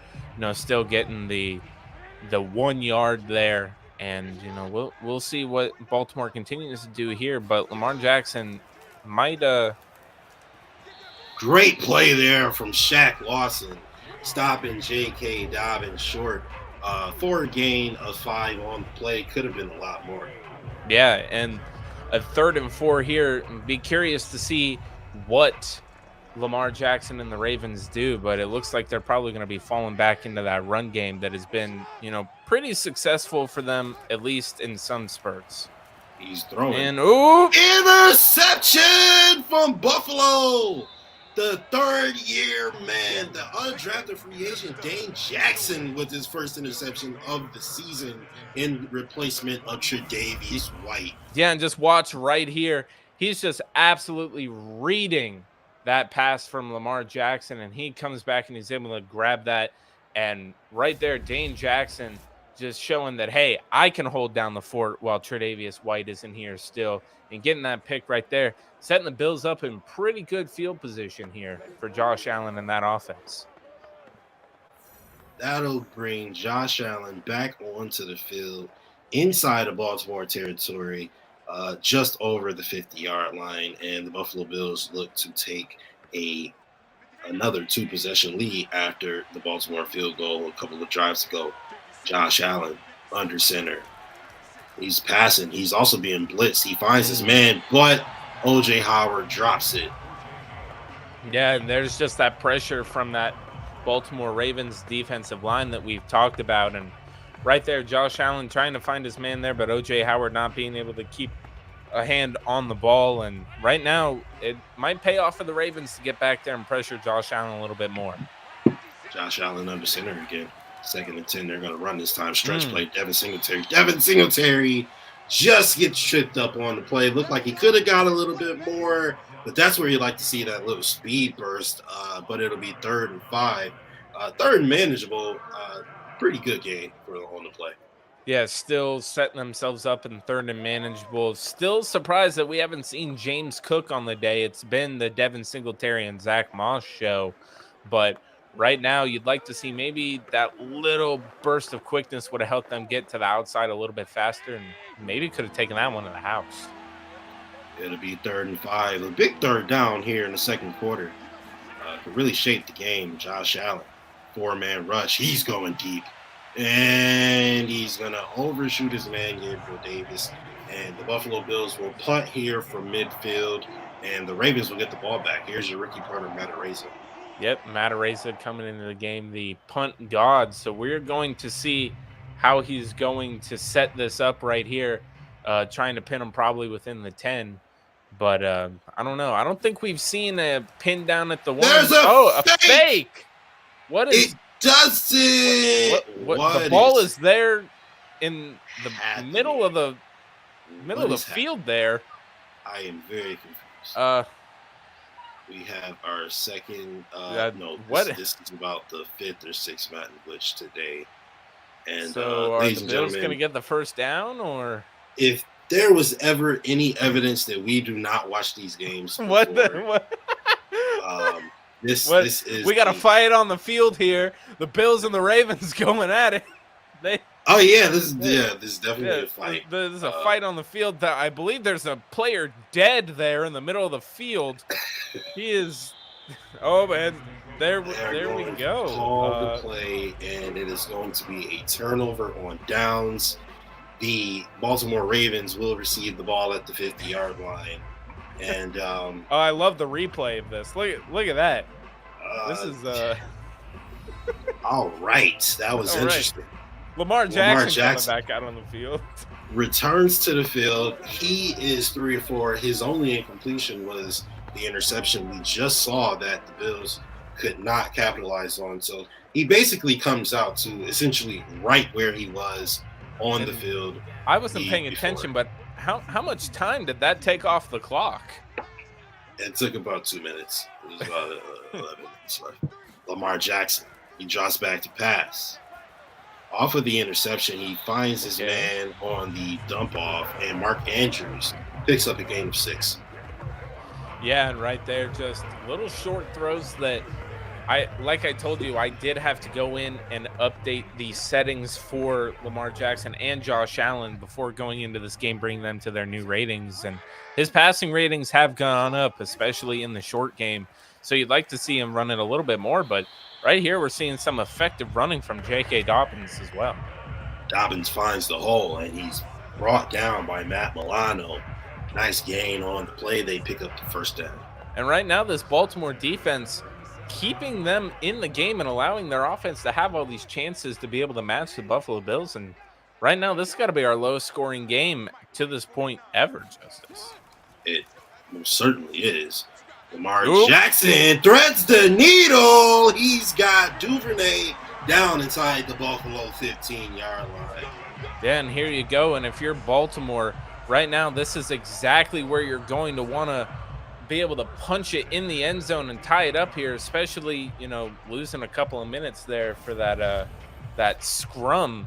still getting the 1 yard there. And we'll see what Baltimore continues to do here, but Lamar Jackson might great play there from Shaq Lawson, stopping J.K. Dobbins short for a gain of 5 on the play. Could have been a lot more. Yeah, and a 3rd and 4 here. Be curious to see what Lamar Jackson and the Ravens do, but it looks like they're probably going to be falling back into that run game that has been, pretty successful for them, at least in some spurts. He's throwing. And interception from Buffalo. The 3rd-year man, the undrafted free agent Dane Jackson, with his first interception of the season in replacement of Tre'Davious White. Yeah, and just watch right here. He's just absolutely reading that pass from Lamar Jackson, and he comes back and he's able to grab that. And right there, Dane Jackson just showing that, hey, I can hold down the fort while Tre'Davious White is in here still, and getting that pick right there, setting the Bills up in pretty good field position here for Josh Allen and that offense. That'll bring Josh Allen back onto the field inside of Baltimore territory, just over the 50-yard line, and the Buffalo Bills look to take another 2-possession lead after the Baltimore field goal a couple of drives ago. Josh Allen under center. He's passing. He's also being blitzed. He finds his man, but O.J. Howard drops it. Yeah, and there's just that pressure from that Baltimore Ravens defensive line that we've talked about. And right there, Josh Allen trying to find his man there, but O.J. Howard not being able to keep a hand on the ball. And right now, it might pay off for the Ravens to get back there and pressure Josh Allen a little bit more. Josh Allen under center again. 2nd and 10. They're going to run this time. Stretch play. Devin Singletary just gets tripped up on the play. Looked like he could have got a little bit more, but that's where you like to see that little speed burst. But it'll be 3rd and 5. 3rd and manageable. Pretty good game on the play. Yeah, still setting themselves up in 3rd and manageable. Still surprised that we haven't seen James Cook on the day. It's been the Devin Singletary and Zach Moss show, but right now, you'd like to see maybe that little burst of quickness would have helped them get to the outside a little bit faster, and maybe could have taken that one to the house. It'll be 3rd and 5. A big 3rd down here in the 2nd quarter. Could really shape the game. Josh Allen, 4-man rush. He's going deep. And he's going to overshoot his man, Gabriel Davis. And the Buffalo Bills will punt here from midfield, and the Ravens will get the ball back. Here's your rookie punter, Matt Araiza. Yep, Matt Araiza coming into the game, the punt god. So we're going to see how he's going to set this up right here, trying to pin him probably within the 10. But I don't know. I don't think we've seen a pin down at the 1. There's a fake. What is it? Doesn't. What the ball is there in the middle of the field there. I am very confused. We have our second. This is about the 5th or 6th Madden glitch today. And so are the Bills going to get the first down, or if there was ever any evidence that we do not watch these games, before, this is. We got a fight on the field here. The Bills and the Ravens going at it. This is definitely a fight. There's a fight on the field. That I believe there's a player dead there in the middle of the field. He is. Oh man, there we go. Call the play, and it is going to be a turnover on downs. The Baltimore Ravens will receive the ball at the 50-yard line, and I love the replay of this. Look at that. This is All right. That was interesting. Lamar Jackson coming back out on the field. Returns to the field. He is 3 or 4. His only incompletion was the interception we just saw that the Bills could not capitalize on. So he basically comes out to essentially right where he was on the field. I wasn't paying attention, but how much time did that take off the clock? It took about 2 minutes. It was about 11 minutes left. Lamar Jackson, he drops back to pass. Off of the interception, he finds his man on the dump off, and Mark Andrews picks up a gain of 6. Yeah, and right there, just little short throws that like I told you, I did have to go in and update the settings for Lamar Jackson and Josh Allen before going into this game, bringing them to their new ratings. And his passing ratings have gone up, especially in the short game. So you'd like to see him run it a little bit more, but right here we're seeing some effective running from J.K. Dobbins as well. Dobbins finds the hole, and he's brought down by Matt Milano. Nice gain on the play. They pick up the first down. And right now this Baltimore defense keeping them in the game and allowing their offense to have all these chances to be able to match the Buffalo Bills. And right now this has got to be our lowest scoring game to this point ever, Justus. It most certainly is. Lamar Jackson threads the needle. He's got Duvernay down inside the Buffalo 15-yard line. Yeah, and here you go. And if you're Baltimore, right now this is exactly where you're going to want to be able to punch it in the end zone and tie it up here, especially, losing a couple of minutes there for that scrum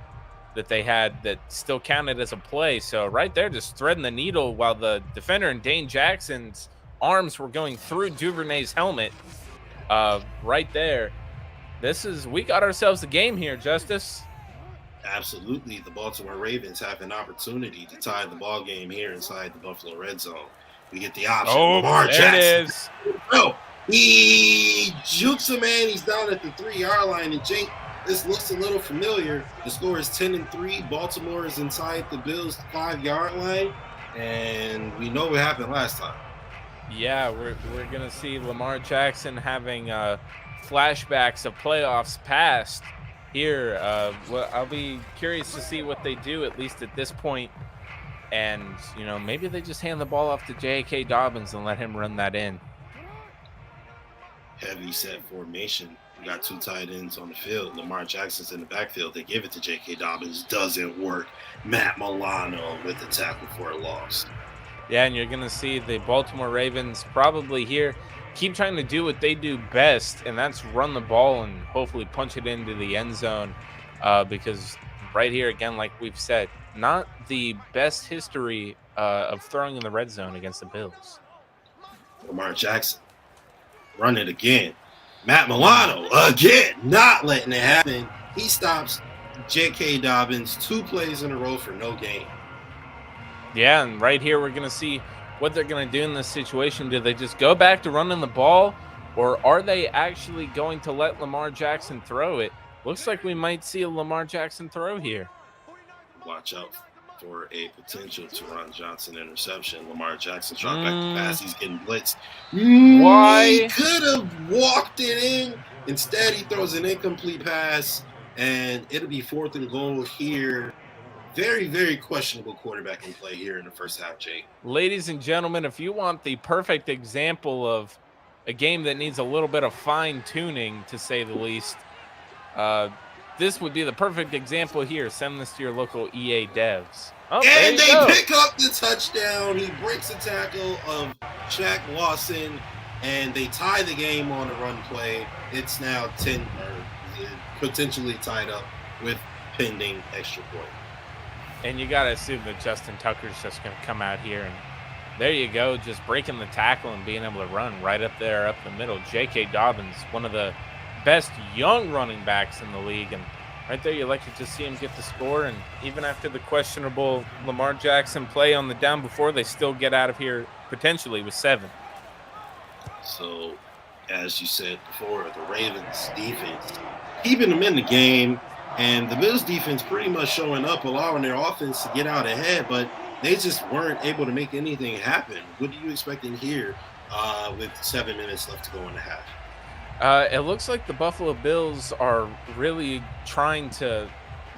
that they had that still counted as a play. So right there, just threading the needle while the defender and Dane Jackson's arms were going through Duvernay's helmet. Right there. We got ourselves a game here, Justus. Absolutely. The Baltimore Ravens have an opportunity to tie the ball game here inside the Buffalo red zone. We get the option. Lamar Jackson. It is. No, he jukes a man. He's down at the 3-yard line. And Jake, this looks a little familiar. The score is 10-3. Baltimore is inside the Bills' 5-yard line. And we know what happened last time. Yeah, we're going to see Lamar Jackson having flashbacks of playoffs past here. I'll be curious to see what they do, at least at this point. And, maybe they just hand the ball off to J.K. Dobbins and let him run that in. Heavy set formation. We got 2 tight ends on the field. Lamar Jackson's in the backfield. They give it to J.K. Dobbins. Doesn't work. Matt Milano with the tackle for a loss. Yeah, and you're going to see the Baltimore Ravens probably here keep trying to do what they do best, and that's run the ball and hopefully punch it into the end zone because right here, again, like we've said, not the best history of throwing in the red zone against the Bills. Lamar Jackson, run it again. Matt Milano, again, not letting it happen. He stops J.K. Dobbins 2 plays in a row for no gain. Yeah, and right here we're going to see what they're going to do in this situation. Do they just go back to running the ball, or are they actually going to let Lamar Jackson throw it? Looks like we might see a Lamar Jackson throw here. Watch out for a potential Teron Johnson interception. Lamar Jackson dropped back to pass. He's getting blitzed. Why? He could have walked it in. Instead, he throws an incomplete pass, and it'll be 4th and goal here. Very, very questionable quarterbacking play here in the first half, Jake. Ladies and gentlemen, if you want the perfect example of a game that needs a little bit of fine-tuning, to say the least, this would be the perfect example here. Send this to your local EA devs. Oh, and they pick up the touchdown. He breaks the tackle of Shaq Lawson, and they tie the game on a run play. It's now 10, or potentially tied up with pending extra point. And you got to assume that Justin Tucker's just going to come out here. And there you go, just breaking the tackle and being able to run right up there, up the middle. J.K. Dobbins, one of the best young running backs in the league. And right there, you like to just see him get the score. And even after the questionable Lamar Jackson play on the down before, they still get out of here potentially with 7. So, as you said before, the Ravens defense keeping them in the game. And the Bills defense pretty much showing up, allowing their offense to get out ahead, but they just weren't able to make anything happen. What are you expecting here with 7 minutes left to go in the half? It looks like the Buffalo Bills are really trying to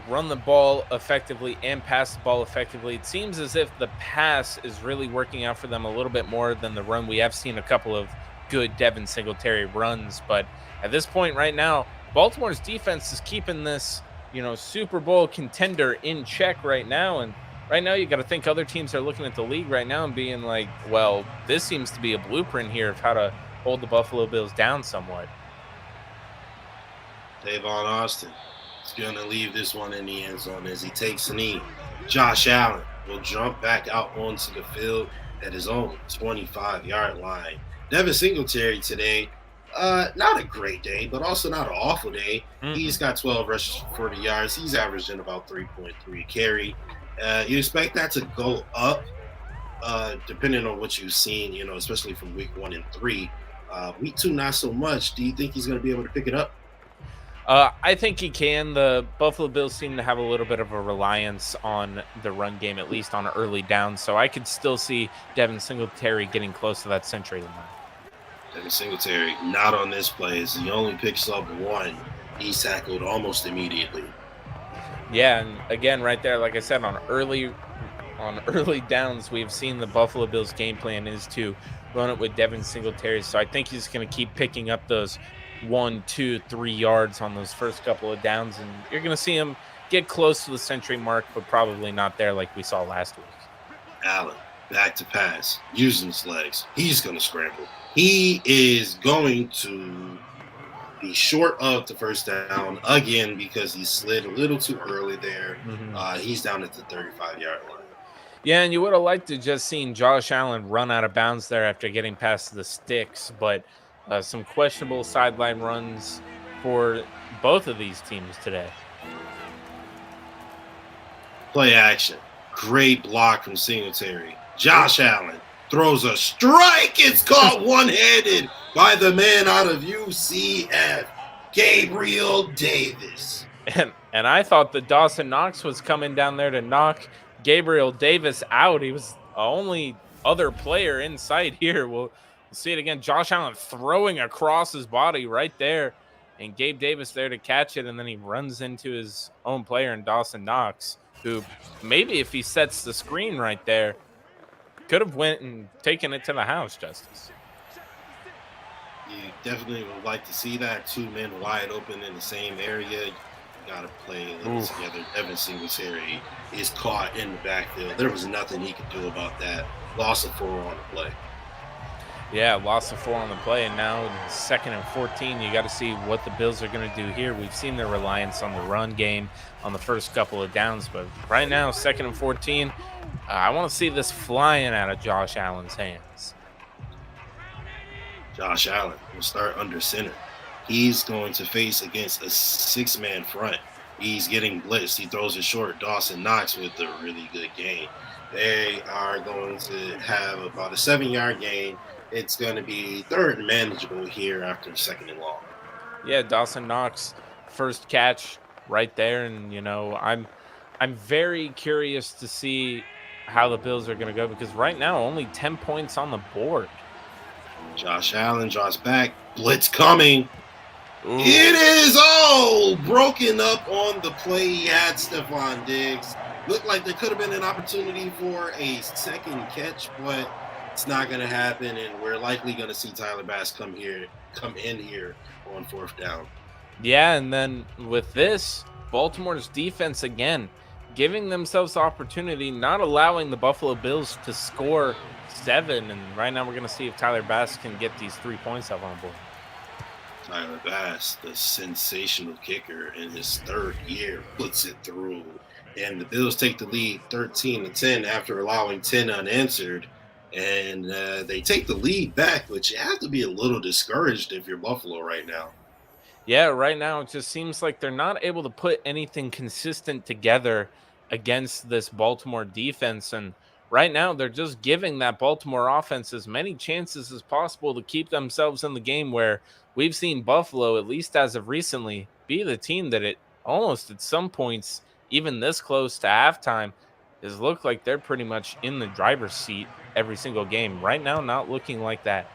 run the ball effectively and pass the ball effectively. It seems as if the pass is really working out for them a little bit more than the run. We have seen a couple of good Devin Singletary runs, but at this point right now, Baltimore's defense is keeping this, Super Bowl contender in check right now. And right now, you got to think other teams are looking at the league right now and being like, well, this seems to be a blueprint here of how to hold the Buffalo Bills down somewhat. Tavon Austin is going to leave this one in the end zone as he takes a knee. Josh Allen will jump back out onto the field at his own 25-yard line. Devin Singletary today, not a great day, but also not an awful day. Mm-hmm. He's got 12 rushes for 40 yards. He's averaging about 3.3 carry. You expect that to go up depending on what you've seen, especially from week 1 and 3. Week 2, not so much. Do you think he's going to be able to pick it up? I think he can. The Buffalo Bills seem to have a little bit of a reliance on the run game, at least on early downs. So I could still see Devin Singletary getting close to that century line. Devin Singletary, not on this play, as he only picks up 1. He's tackled almost immediately. Yeah, and again, right there, like I said, on early downs, we've seen the Buffalo Bills game plan is to run it with Devin Singletary. So I think he's going to keep picking up those 1, 2, 3 yards on those first couple of downs, and you're going to see him get close to the century mark, but probably not there like we saw last week. Allen, back to pass, using his legs. He's going to scramble. He is going to be short of the first down again because he slid a little too early there. Mm-hmm. He's down at the 35-yard line. Yeah, and you would have liked to just seen Josh Allen run out of bounds there after getting past the sticks, but some questionable sideline runs for both of these teams today. Play action. Great block from Singletary. Josh Allen throws a strike. It's caught one-handed by the man out of UCF, Gabriel Davis. And I thought that Dawson Knox was coming down there to knock Gabriel Davis out. He was the only other player in sight here. We'll see it again. Josh Allen throwing across his body right there, and Gabe Davis there to catch it, and then he runs into his own player in Dawson Knox, who maybe if he sets the screen right there, could have went and taken it to the house, Justus. You definitely would like to see that. 2 men wide open in the same area. You got to play a little together. Devin Singletary is caught in the backfield. There was nothing he could do about that. Loss of 4 on the play. Yeah, loss of 4 on the play, and now in 2nd and 14, you got to see what the Bills are going to do here. We've seen their reliance on the run game on the first couple of downs, but right now, 2nd and 14, I want to see this flying out of Josh Allen's hands. Josh Allen will start under center. He's going to face against a 6-man front. He's getting blitzed. He throws it short. Dawson Knox with a really good gain. They are going to have about a 7-yard gain. It's going to be 3rd and manageable here after 2nd and long. Yeah, Dawson Knox, first catch right there. And, I'm very curious to see how the Bills are going to go because right now only 10 points on the board. Josh Allen drops back. Blitz coming. Ooh. It is all broken up on the play. He had Stephon Diggs. Looked like there could have been an opportunity for a second catch, but it's not going to happen, and we're likely going to see Tyler Bass come in here on 4th down. Yeah, and then with this, Baltimore's defense again giving themselves opportunity, not allowing the Buffalo Bills to score 7, and right now we're going to see if Tyler Bass can get these 3 points up on the board. Tyler Bass, the sensational kicker in his 3rd year, puts it through, and the Bills take the lead 13-10 after allowing 10 unanswered. And they take the lead back, but you have to be a little discouraged if you're Buffalo right now. Yeah, right now it just seems like they're not able to put anything consistent together against this Baltimore defense. And right now they're just giving that Baltimore offense as many chances as possible to keep themselves in the game, where we've seen Buffalo, at least as of recently, be the team that it almost at some points, even this close to halftime, has looked like they're pretty much in the driver's seat every single game. Right now, not looking like that.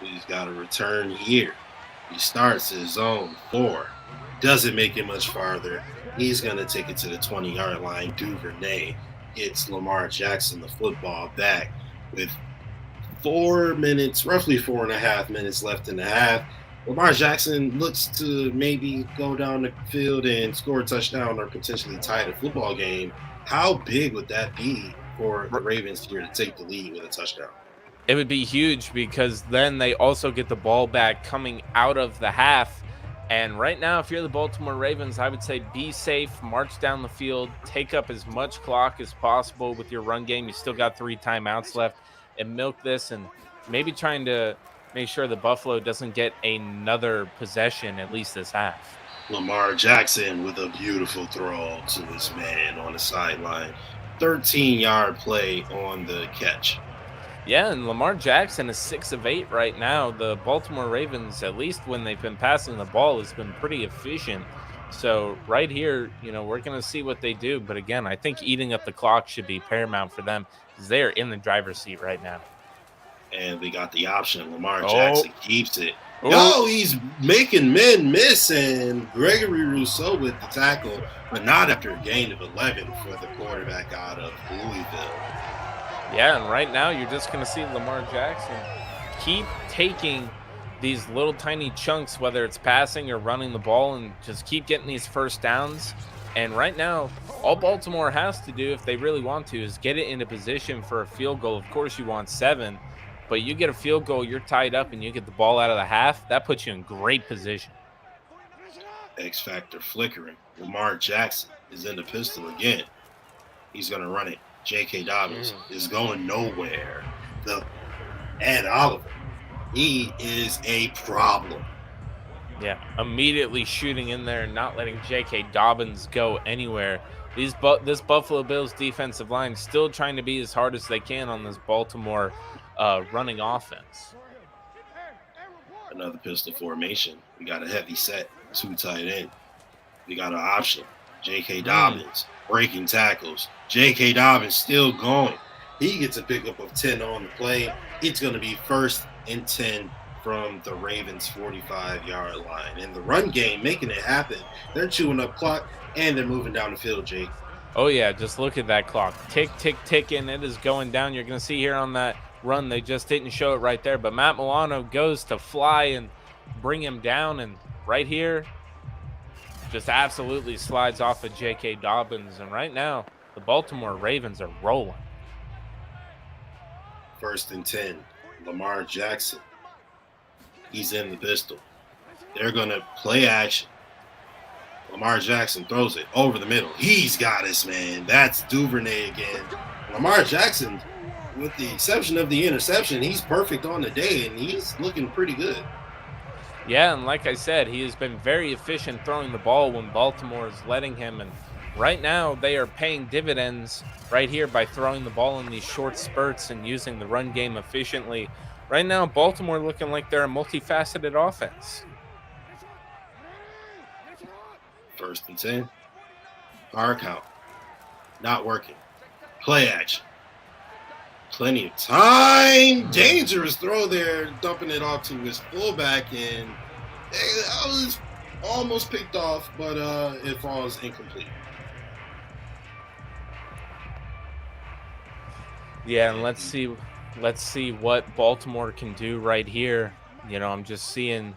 He's got a return here. He starts his zone 4. Doesn't make it much farther. He's going to take it to the 20-yard line. Duvernay gets Lamar Jackson the football back with 4 minutes, roughly 4.5 minutes left in the half. Lamar Jackson looks to maybe go down the field and score a touchdown or potentially tie the football game. How big would that be for the Ravens here to take the lead with a touchdown? It would be huge because then they also get the ball back coming out of the half. And right now, if you're the Baltimore Ravens, I would say be safe, march down the field, take up as much clock as possible with your run game. You still got 3 timeouts left, and milk this, and maybe trying to make sure the Buffalo doesn't get another possession, at least this half. Lamar Jackson with a beautiful throw to this man on the sideline. 13-yard play on the catch. Yeah, and Lamar Jackson is 6 of 8 right now. The Baltimore Ravens, at least when they've been passing the ball, has been pretty efficient. So right here, we're going to see what they do. But again, I think eating up the clock should be paramount for them because they're in the driver's seat right now. And we got the option. Lamar Jackson keeps it. Oh. No, he's making men miss, and Gregory Rousseau with the tackle, but not after a gain of 11 for the quarterback out of Louisville. Yeah, and right now you're just going to see Lamar Jackson keep taking these little tiny chunks, whether it's passing or running the ball, and just keep getting these first downs. And right now, all Baltimore has to do, if they really want to, is get it into position for a field goal. Of course, you want 7, but you get a field goal, you're tied up, and you get the ball out of the half. That puts you in great position. X factor flickering. Lamar Jackson is in the pistol again. He's going to run it. J.K. Dobbins is going nowhere. Ed Oliver, he is a problem. Yeah, immediately shooting in there and not letting J.K. Dobbins go anywhere. This Buffalo Bills defensive line still trying to be as hard as they can on this Baltimore running offense. Another pistol formation. We got a heavy set, 2 tight end. We got an option. J.K. Dobbins breaking tackles. J.K. Dobbins still going. He gets a pickup of 10 on the play. It's going to be 1st and 10 from the Ravens' 45-yard line. And the run game making it happen. They're chewing up clock, and they're moving down the field, Jake. Oh, yeah, just look at that clock. Tick, tick, ticking. It is going down. You're going to see here on that run, they just didn't show it right there. But Matt Milano goes to fly and bring him down. And right here, just absolutely slides off of J.K. Dobbins. And right now, the Baltimore Ravens are rolling. 1st and 10. Lamar Jackson. He's in the pistol. They're going to play action. Lamar Jackson throws it over the middle. He's got us, man. That's Duvernay again. Lamar Jackson, with the exception of the interception, he's perfect on the day, and he's looking pretty good. Yeah, and like I said, he has been very efficient throwing the ball when Baltimore is letting him. And right now, they are paying dividends right here by throwing the ball in these short spurts and using the run game efficiently. Right now, Baltimore looking like they're a multifaceted offense. 1st and 10. Hard count. Not working. Play action. Plenty of time. Dangerous throw there, dumping it off to his fullback, and that was almost picked off, but it falls incomplete. Yeah, and let's see what Baltimore can do right here. I'm just seeing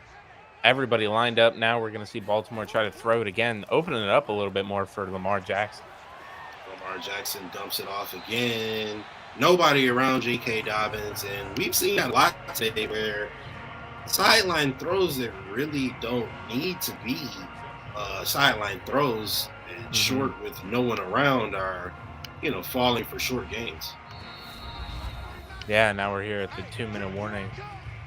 everybody lined up now. We're going to see Baltimore try to throw it again, opening it up a little bit more for Lamar Jackson. Lamar Jackson dumps it off again. Nobody around J.K. Dobbins, and we've seen a lot today where sideline throws that really don't need to be sideline throws and short with no one around are, falling for short gains. Yeah, now we're here at the 2-minute warning.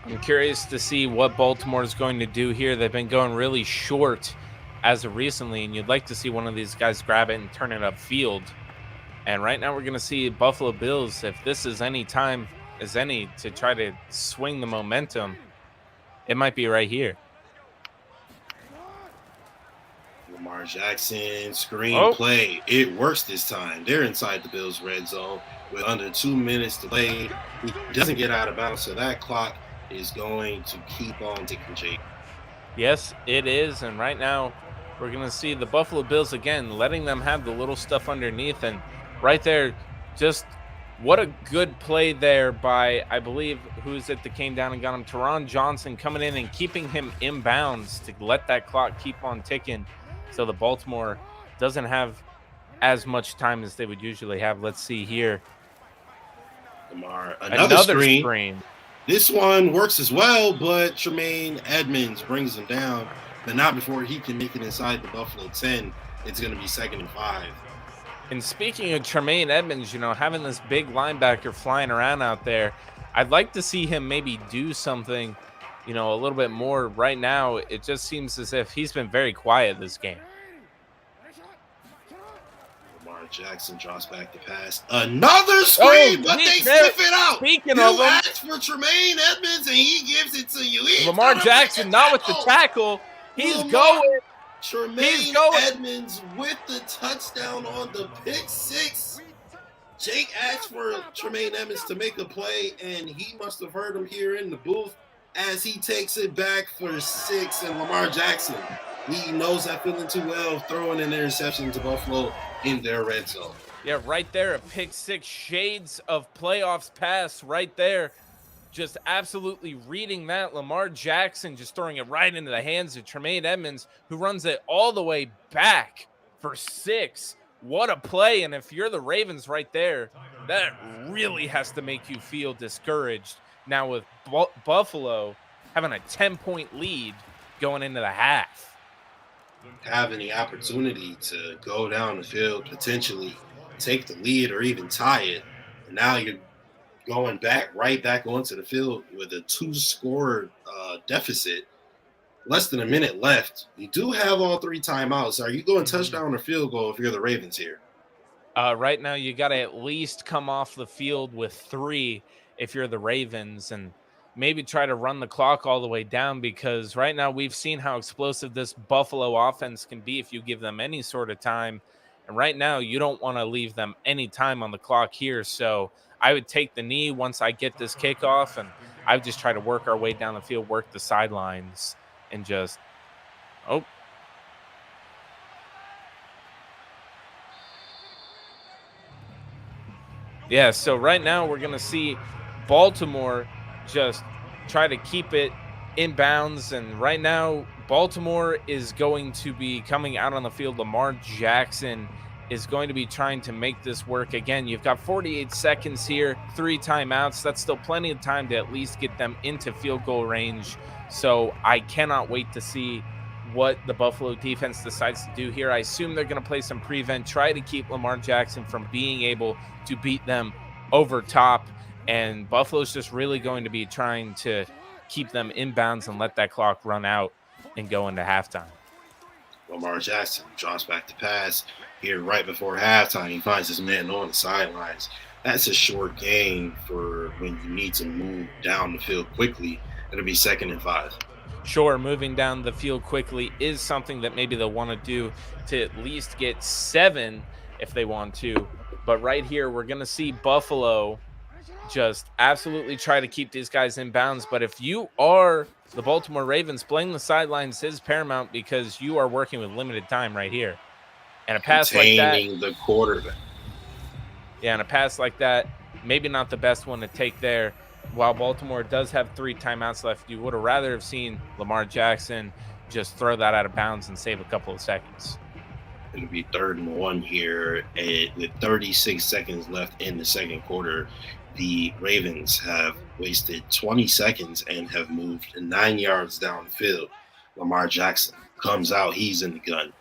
I'm curious to see what Baltimore is going to do here. They've been going really short as of recently, and you'd like to see one of these guys grab it and turn it upfield. And right now we're going to see Buffalo Bills, if this is any time as any to try to swing the momentum, it might be right here. Lamar Jackson, screen play. It works this time. They're inside the Bills' red zone with under 2 minutes to play. He doesn't get out of bounds, so that clock is going to keep on ticking, Jake. Yes, it is. And right now, we're going to see the Buffalo Bills again, letting them have the little stuff underneath. And right there, just what a good play there by, I believe, who's it that came down and got him? Teron Johnson coming in and keeping him inbounds to let that clock keep on ticking. So the Baltimore doesn't have as much time as they would usually have. Let's see here. Lamar, another screen. This one works as well, but Tremaine Edmonds brings him down, but not before he can make it inside the Buffalo 10. It's going to be 2nd and 5. And speaking of Tremaine Edmonds, you know, having this big linebacker flying around out there, I'd like to see him maybe do something, you know, a little bit more. Right now, it just seems as if he's been very quiet this game. Jackson drops back to pass. Another screen, but they sniff it out. Speaking of you asked for Tremaine Edmonds, and he gives it to you. Lamar Jackson, not with the tackle. He's going. Tremaine Edmonds with the touchdown on the pick 6. Jake asked for Tremaine Edmonds to make a play, and he must have heard him here in the booth as he takes it back for 6. And Lamar Jackson, he knows that feeling too well, throwing an interception to Buffalo in their red zone. Yeah, right there, a pick 6, shades of playoffs pass right there. Just absolutely reading that. Lamar Jackson just throwing it right into the hands of Tremaine Edmonds, who runs it all the way back for 6. What a play. And if you're the Ravens right there, that really has to make you feel discouraged. Now with Buffalo having a 10-point lead going into the half. Having the opportunity to go down the field, potentially take the lead or even tie it. And now you're going right back onto the field with a 2-score deficit. Less than a minute left. You do have all 3 timeouts. Are you going touchdown or field goal if you're the Ravens here? Right now, you got to at least come off the field with 3 if you're the Ravens, and maybe try to run the clock all the way down, because right now we've seen how explosive this Buffalo offense can be if you give them any sort of time. And right now you don't want to leave them any time on the clock here. So I would take the knee once I get this kickoff, and I would just try to work our way down the field, work the sidelines, and just, yeah. So right now we're going to see Baltimore just try to keep it in bounds. And right now, Baltimore is going to be coming out on the field. Lamar Jackson is going to be trying to make this work. Again, you've got 48 seconds here, 3 timeouts. That's still plenty of time to at least get them into field goal range. So I cannot wait to see what the Buffalo defense decides to do here. I assume they're going to play some prevent, try to keep Lamar Jackson from being able to beat them over top. And Buffalo's just really going to be trying to keep them inbounds and let that clock run out and go into halftime. Lamar Jackson drops back to pass here right before halftime. He finds his man on the sidelines. That's a short gain for when you need to move down the field quickly. It'll be 2nd and 5. Sure, moving down the field quickly is something that maybe they'll want to do to at least get 7 if they want to. But right here, we're going to see Buffalo just absolutely try to keep these guys in bounds. But if you are the Baltimore Ravens, playing the sidelines is paramount, because you are working with limited time right here. And a pass like that, the quarterback. Yeah, and a pass like that, maybe not the best one to take there. While Baltimore does have 3 timeouts left, you would have rather have seen Lamar Jackson just throw that out of bounds and save a couple of seconds. It'll be 3rd and 1 here with 36 seconds left in the second quarter. The Ravens have wasted 20 seconds and have moved 9 yards downfield. Lamar Jackson comes out. He's in the gun.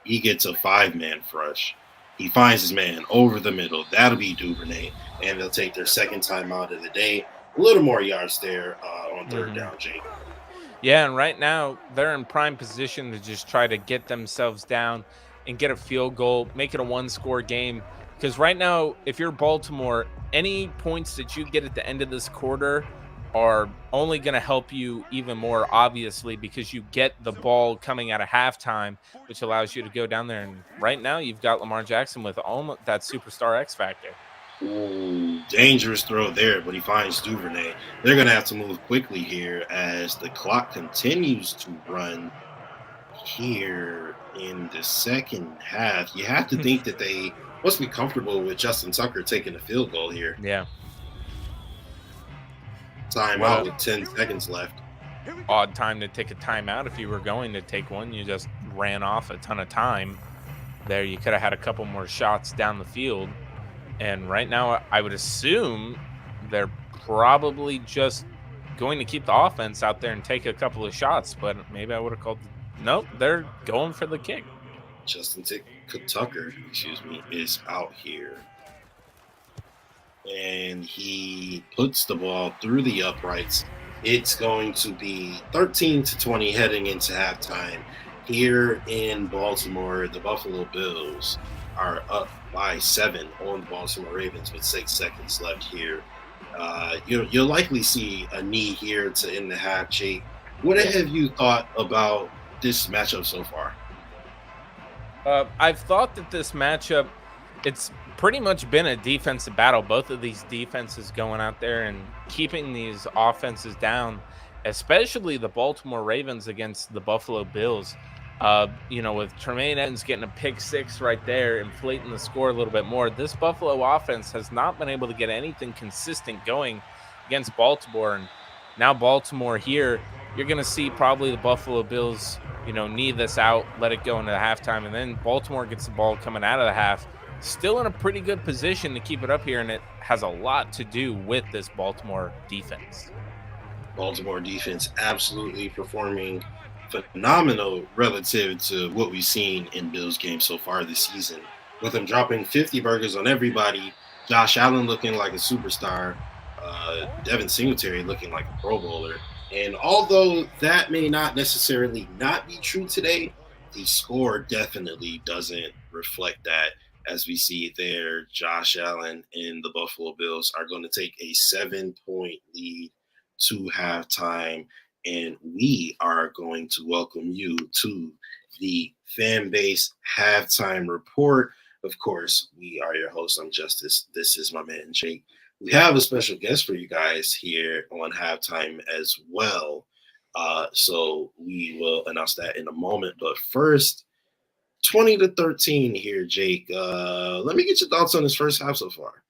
He gets a 5-man rush. He finds his man over the middle. That'll be Duvernay. And they'll take their 2nd timeout of the day. A little more yards there on 3rd down, Jake. Yeah, and right now they're in prime position to just try to get themselves down and get a field goal, make it a 1-score game. Because right now, if you're Baltimore, any points that you get at the end of this quarter are only going to help you even more, obviously, because you get the ball coming out of halftime, which allows you to go down there. And right now, you've got Lamar Jackson with almost that superstar X factor. Ooh, dangerous throw there, but he finds Duvernay. They're going to have to move quickly here as the clock continues to run here in the second half. You have to think that they must be comfortable with Justin Tucker taking a field goal here. Yeah. What Timeout a with 10 seconds left. odd time to take a timeout. If you were going to take one, you just ran off a ton of time there. You could have had a couple more shots down the field. And right now, I would assume they're probably just going to keep the offense out there and take a couple of shots. But maybe I would have called. Nope, they're going for the kick. Justin Tucker, is out here. And he puts the ball through the uprights. It's going to be 13-20 heading into halftime. Here in Baltimore, the Buffalo Bills are up by 7 on the Baltimore Ravens with 6 seconds left here. You'll likely see a knee here to end the half, Jake. What have you thought about this matchup so far? I've thought that this matchup, it's pretty much been a defensive battle. Both of these defenses going out there and keeping these offenses down, especially the Baltimore Ravens against the Buffalo Bills. With Tremaine Edmonds getting a pick 6 right there, inflating the score a little bit more. This Buffalo offense has not been able to get anything consistent going against Baltimore. And now Baltimore here, you're going to see probably the Buffalo Bills, knee this out, let it go into the halftime. And then Baltimore gets the ball coming out of the half. Still in a pretty good position to keep it up here, and it has a lot to do with this Baltimore defense. Baltimore defense absolutely performing phenomenal relative to what we've seen in Bills games so far this season. With them dropping 50 burgers on everybody, Josh Allen looking like a superstar, Devin Singletary looking like a Pro Bowler. And although that may not necessarily not be true today, the score definitely doesn't reflect that. As we see there, Josh Allen and the Buffalo Bills are going to take a 7-point lead to halftime. And we are going to welcome you to the FAMbase halftime report. Of course, we are your hosts. I'm Justus. This is my man, Jake. We have a special guest for you guys here on halftime as well. So we will announce that in a moment. But first, 20-13 here, Jake. Let me get your thoughts on this first half so far.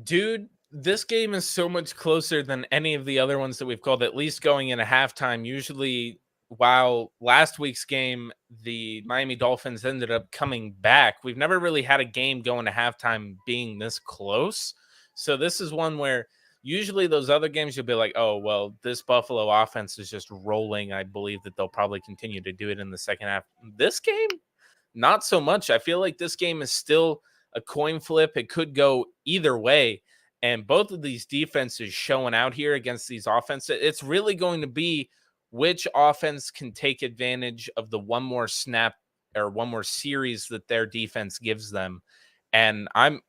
Dude, this game is so much closer than any of the other ones that we've called, at least going into halftime. Usually, while last week's game, the Miami Dolphins ended up coming back, we've never really had a game going to halftime being this close. So this is one where usually those other games you'll be like, oh, well, this Buffalo offense is just rolling. I believe that they'll probably continue to do it in the second half. This game, not so much. I feel like this game is still a coin flip. It could go either way. And both of these defenses showing out here against these offenses, it's really going to be which offense can take advantage of the one more snap or one more series that their defense gives them. And I'm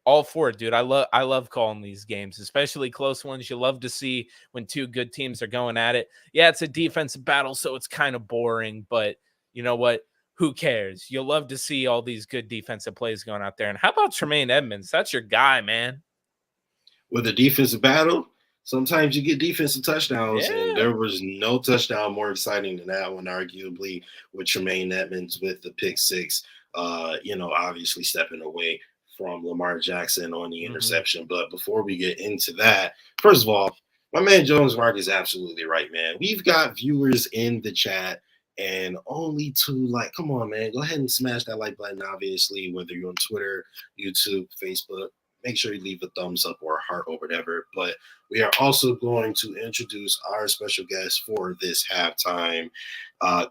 all for it, dude. I love calling these games, especially close ones. You love to see when two good teams are going at it. Yeah, it's a defensive battle, so it's kind of boring, but you know what? Who cares? You'll love to see all these good defensive plays going out there. And how about Tremaine Edmonds? That's your guy, man. With a defensive battle, sometimes you get defensive touchdowns, and there was no touchdown more exciting than that one, arguably, with Tremaine Edmonds with the pick 6, obviously stepping away from Lamar Jackson on the interception. But before we get into that, first of all, my man Jones Mark is absolutely right, man. We've got viewers in the chat and only 2 come on, man. Go ahead and smash that like button, obviously, whether you're on Twitter, YouTube, Facebook. Make sure you leave a thumbs up or a heart or whatever. But we are also going to introduce our special guest for this halftime,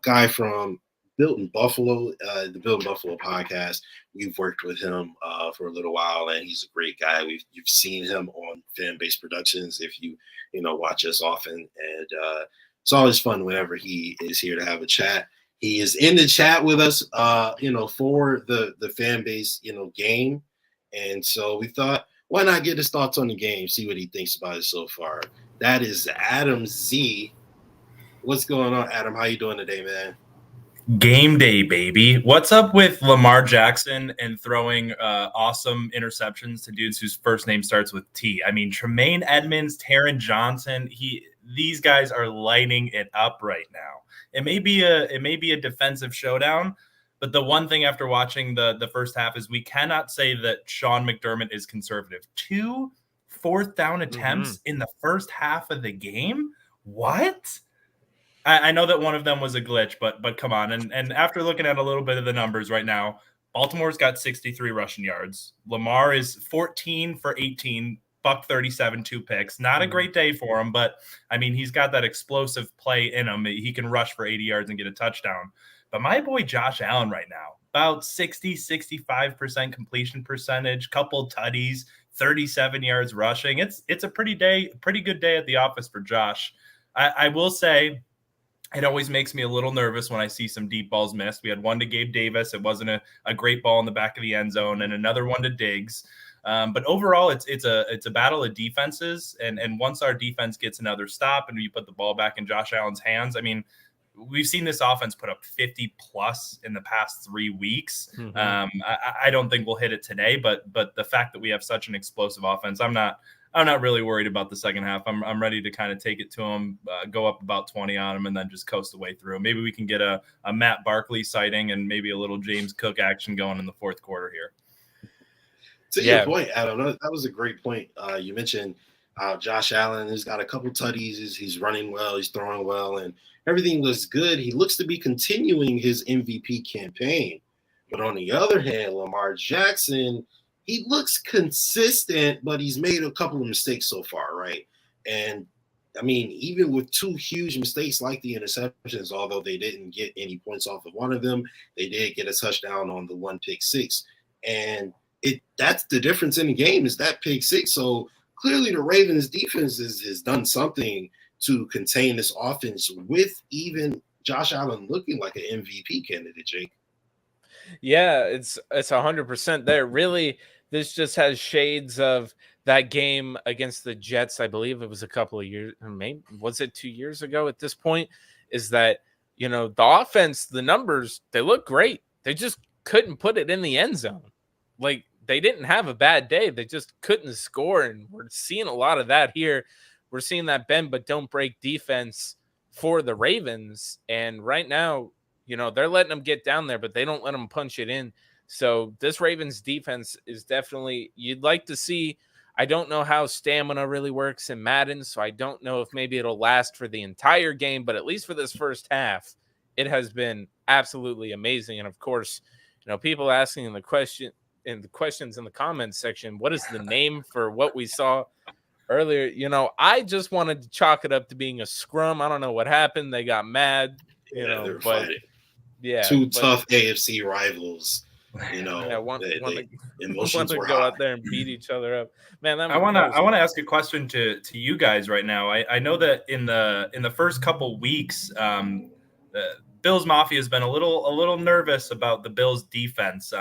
guy from Built in Buffalo, the Built in Buffalo podcast. We've worked with him for a little while, and he's a great guy. You've seen him on FAMbase Productions if you watch us often, and it's always fun whenever he is here to have a chat. He is in the chat with us, for the FAMbase, game. And so we thought, why not get his thoughts on the game, see what he thinks about it so far. That is Adam Z. What's going on, Adam? How you doing today, man? Game day, baby. What's up with Lamar Jackson and throwing awesome interceptions to dudes whose first name starts with T? I mean, Tremaine Edmonds, Taron Johnson, these guys are lighting it up right now. It may be a defensive showdown, but the one thing after watching the first half is we cannot say that Sean McDermott is conservative. 2 fourth down attempts in the first half of the game? What? I know that one of them was a glitch, but come on. And after looking at a little bit of the numbers right now, Baltimore's got 63 rushing yards. Lamar is 14 for 18, buck 37, 2 picks. Not a great day for him, but I mean, he's got that explosive play in him. He can rush for 80 yards and get a touchdown. But my boy Josh Allen right now, about 65% completion percentage, couple tutties, 37 yards rushing. It's a pretty good day at the office for Josh. I will say, it always makes me a little nervous when I see some deep balls missed. We had one to Gabe Davis. It wasn't a great ball in the back of the end zone, and another one to Diggs. But overall, it's a battle of defenses. And once our defense gets another stop and we put the ball back in Josh Allen's hands, I mean, we've seen this offense put up 50 plus in the past 3 weeks. I don't think we'll hit it today, but the fact that we have such an explosive offense, I'm not really worried about the second half. I'm ready to kind of take it to them, go up about 20 on them, and then just coast the way through. Maybe we can get a Matt Barkley sighting and maybe a little James Cook action going in the fourth quarter here. To your point, Adam, that was a great point. You mentioned Josh Allen has got a couple tutties. He's running well. He's throwing well, and everything looks good. He looks to be continuing his MVP campaign. But on the other hand, Lamar Jackson, he looks consistent, but he's made a couple of mistakes so far, right? And, I mean, even with 2 huge mistakes like the interceptions, although they didn't get any points off of one of them, they did get a touchdown on the 1 pick six. And that's the difference in the game is that pick six. So clearly the Ravens defense has done something to contain this offense with even Josh Allen looking like an MVP candidate, Jake. Yeah, it's 100% there. Really, this just has shades of that game against the Jets. I believe it was a couple of years, maybe was it 2 years ago at this point, is that, the offense, the numbers, they look great. They just couldn't put it in the end zone. Like, they didn't have a bad day. They just couldn't score. And we're seeing a lot of that here. We're seeing that bend but don't break defense for the Ravens. And right now, they're letting them get down there, but they don't let them punch it in. So this Ravens defense is definitely, you'd like to see. I don't know how stamina really works in Madden, so I don't know if maybe it'll last for the entire game, but at least for this first half, it has been absolutely amazing. And of course, people asking in the questions in the comments section, what is the name for what we saw earlier? I just wanted to chalk it up to being a scrum. I don't know what happened. They got mad, they're but fighting. Yeah, two tough AFC rivals. Want emotions to were go high. out there and beat each other up. Man, I want to ask a question to you guys right now. I know that in the first couple weeks, Bills Mafia has been a little nervous about the Bills defense.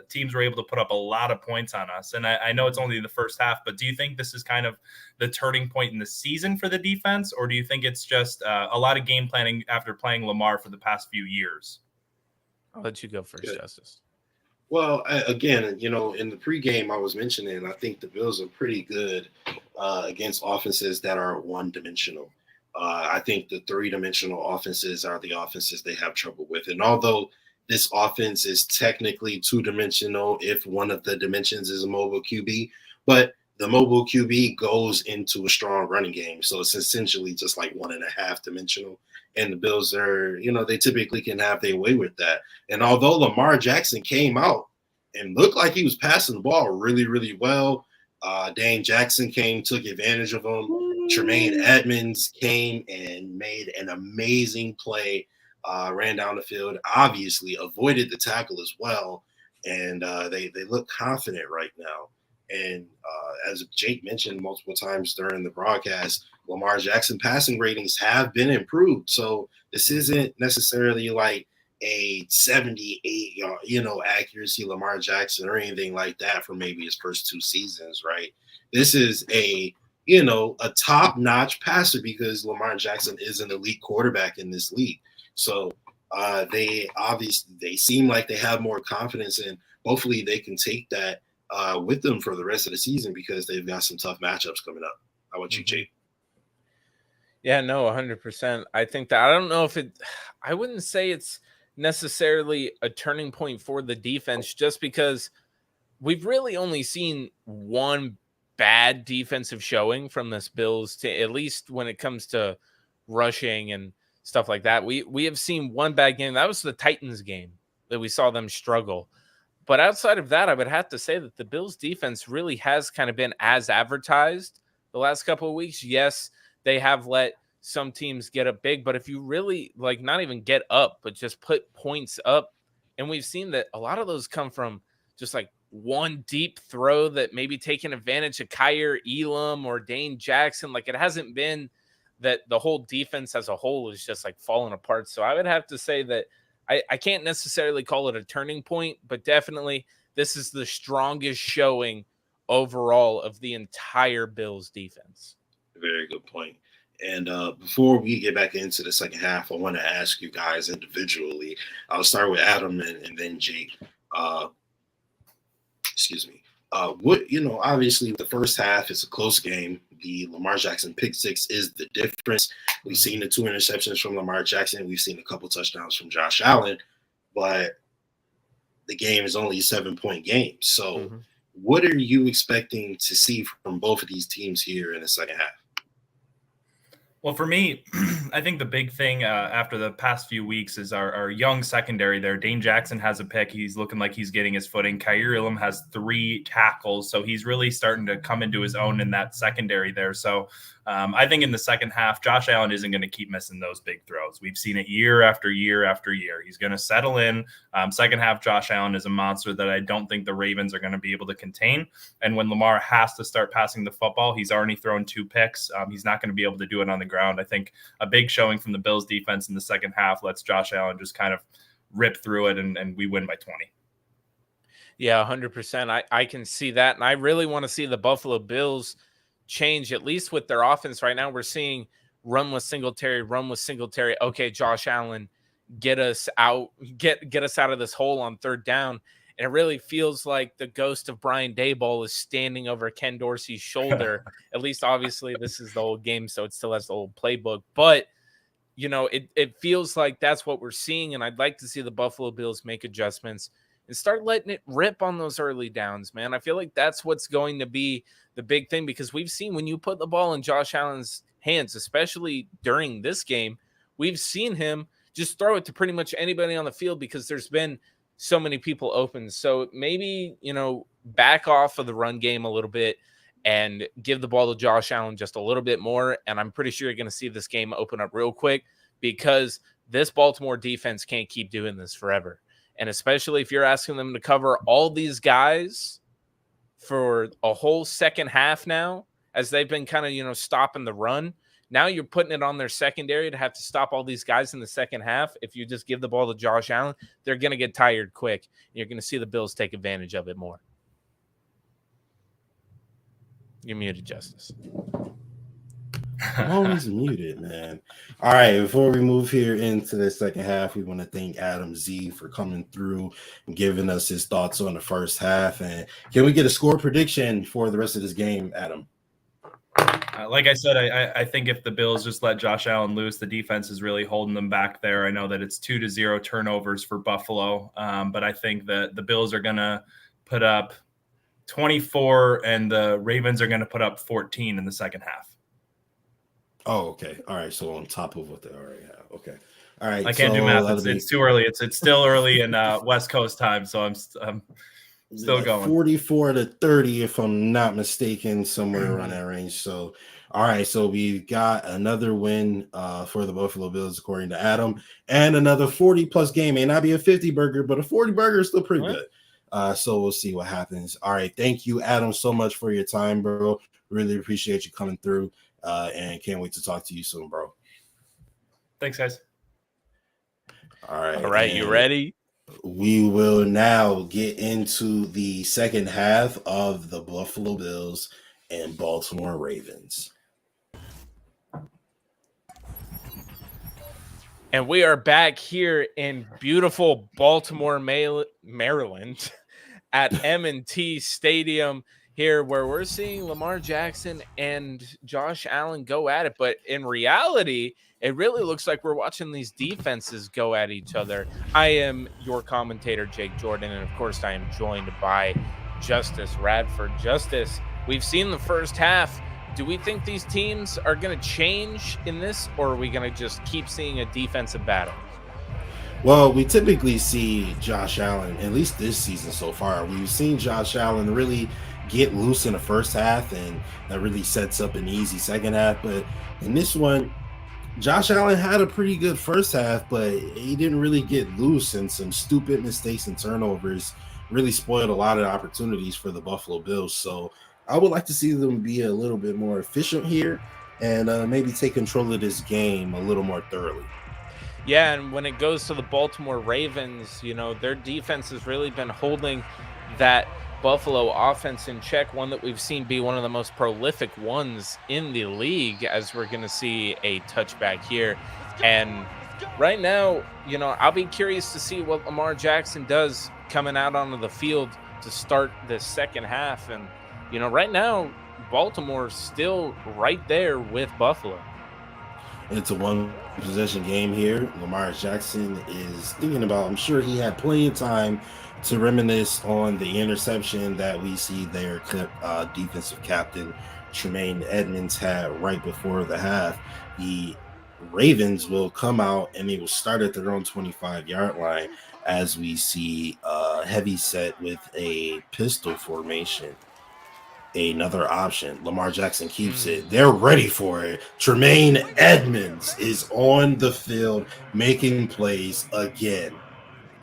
Teams were able to put up a lot of points on us, and I know it's only the first half, but do you think this is kind of the turning point in the season for the defense, or do you think it's just a lot of game planning after playing Lamar for the past few years? I'll let you go first, Good. Justus. Well, again, in the pregame, I was mentioning, I think the Bills are pretty good against offenses that are one-dimensional. I think the three-dimensional offenses are the offenses they have trouble with. And although this offense is technically two-dimensional if one of the dimensions is a mobile QB, but the mobile QB goes into a strong running game. So it's essentially just like 1.5 dimensional. And the Bills are, they typically can have their way with that. And although Lamar Jackson came out and looked like he was passing the ball really, really well, Dane Jackson took advantage of him. Tremaine Edmonds came and made an amazing play, ran down the field, obviously avoided the tackle as well. And they look confident right now. And as Jake mentioned multiple times during the broadcast, Lamar Jackson passing ratings have been improved. So this isn't necessarily like a 78 accuracy Lamar Jackson or anything like that for maybe his first 2 seasons, right? This is a top-notch passer because Lamar Jackson is an elite quarterback in this league. So They seem like they have more confidence, and hopefully they can take that with them for the rest of the season because they've got some tough matchups coming up. How about you, Jake? Yeah, no, 100%. I think that I don't know if I wouldn't say it's necessarily a turning point for the defense just because we've really only seen one bad defensive showing from this Bills to at least when it comes to rushing and stuff like that. We have seen one bad game. That was the Titans game that we saw them struggle. But outside of that, I would have to say that the Bills defense really has kind of been as advertised the last couple of weeks. Yes, they have let some teams get up big, but if you really like not even get up, but just put points up, and we've seen that a lot of those come from just like one deep throw that maybe taking advantage of Kyer Elam or Dane Jackson. Like it hasn't been that the whole defense as a whole is just like falling apart. So I would have to say that I can't necessarily call it a turning point, but definitely this is the strongest showing overall of the entire Bills defense. Very good point. And before we get back into the second half, I want to ask you guys individually. I'll start with Adam and then Jake. Excuse me. Obviously the first half is a close game. The Lamar Jackson pick six is the difference. We've seen the 2 interceptions from Lamar Jackson. We've seen a couple touchdowns from Josh Allen, but the game is only a 7-point game. So what are you expecting to see from both of these teams here in the second half? Well, for me, I think the big thing after the past few weeks is our young secondary there. Dane Jackson has a pick. He's looking like he's getting his footing. Kyer Elam has 3 tackles, so he's really starting to come into his own in that secondary there. So I think in the second half, Josh Allen isn't going to keep missing those big throws. We've seen it year after year after year. He's going to settle in. Second half, Josh Allen is a monster that I don't think the Ravens are going to be able to contain. And when Lamar has to start passing the football, he's already thrown 2 picks. He's not going to be able to do it on the ground. I think a big showing from the Bills defense in the second half lets Josh Allen just kind of rip through it, and we win by 20. Yeah, 100%. I can see that. And I really want to see the Buffalo Bills change, at least with their offense right now. We're seeing run with Singletary. Okay, Josh Allen, get us out of this hole on third down. And it really feels like the ghost of Brian Daboll is standing over Ken Dorsey's shoulder. At least, obviously, this is the old game, so it still has the old playbook. But, it feels like that's what we're seeing, and I'd like to see the Buffalo Bills make adjustments and start letting it rip on those early downs, man. I feel like that's what's going to be the big thing, because we've seen when you put the ball in Josh Allen's hands, especially during this game, we've seen him just throw it to pretty much anybody on the field because there's been so many people open. So maybe, back off of the run game a little bit and give the ball to Josh Allen just a little bit more. And I'm pretty sure you're going to see this game open up real quick, because this Baltimore defense can't keep doing this forever. And especially if you're asking them to cover all these guys for a whole second half now, as they've been kind of, stopping the run. Now you're putting it on their secondary to have to stop all these guys in the second half. If you just give the ball to Josh Allen, they're going to get tired quick. You're going to see the Bills take advantage of it more. You're muted, Justus. I'm always muted, man. All right, before we move here into the second half, we want to thank Adam Z for coming through and giving us his thoughts on the first half. And can we get a score prediction for the rest of this game, Adam? Like I said, I think if the Bills just let Josh Allen loose, the defense is really holding them back there. I know that it's 2-0 turnovers for Buffalo, but I think that the Bills are going to put up 24 and the Ravens are going to put up 14 in the second half. Oh, okay. All right. So on top of what they already have. Okay. All right. I can't do math. It's too early. It's still early in West Coast time, so I'm still going. 44-30, if I'm not mistaken, somewhere around that range. So, all right. So we've got another win for the Buffalo Bills, according to Adam, and another 40-plus game. May not be a 50 burger, but a 40 burger is still pretty good. So we'll see what happens. All right. Thank you, Adam, so much for your time, bro. Really appreciate you coming through, and can't wait to talk to you soon, bro. Thanks, guys. All right. All right. You ready? We will now get into the second half of the Buffalo Bills and Baltimore Ravens. And we are back here in beautiful Baltimore, Maryland at M&T Stadium here, where we're seeing Lamar Jackson and Josh Allen go at it. But in reality, it really looks like we're watching these defenses go at each other. I am your commentator, Jake Jordan, and of course I am joined by Justus Radford. Justus, we've seen the first half. Do we think these teams are going to change in this, or are we going to just keep seeing a defensive battle? Well, we typically see Josh Allen, at least this season so far, we've seen Josh Allen really get loose in the first half, and that really sets up an easy second half. But in this one, Josh Allen had a pretty good first half, but he didn't really get loose, and some stupid mistakes and turnovers really spoiled a lot of opportunities for the Buffalo Bills. So I would like to see them be a little bit more efficient here and maybe take control of this game a little more thoroughly. Yeah, and when it goes to the Baltimore Ravens, their defense has really been holding that Buffalo offense in check, one that we've seen be one of the most prolific ones in the league, as we're going to see a touchback here. And right now, I'll be curious to see what Lamar Jackson does coming out onto the field to start the second half. And right now, Baltimore's still right there with Buffalo. It's a one-possession game here. Lamar Jackson is thinking about, I'm sure he had plenty of time to reminisce on the interception that we see their defensive captain, Tremaine Edmonds, had right before the half. The Ravens will come out and they will start at their own 25-yard line as we see heavy set with a pistol formation. Another option. Lamar Jackson keeps it. They're ready for it. Tremaine Edmonds is on the field making plays again.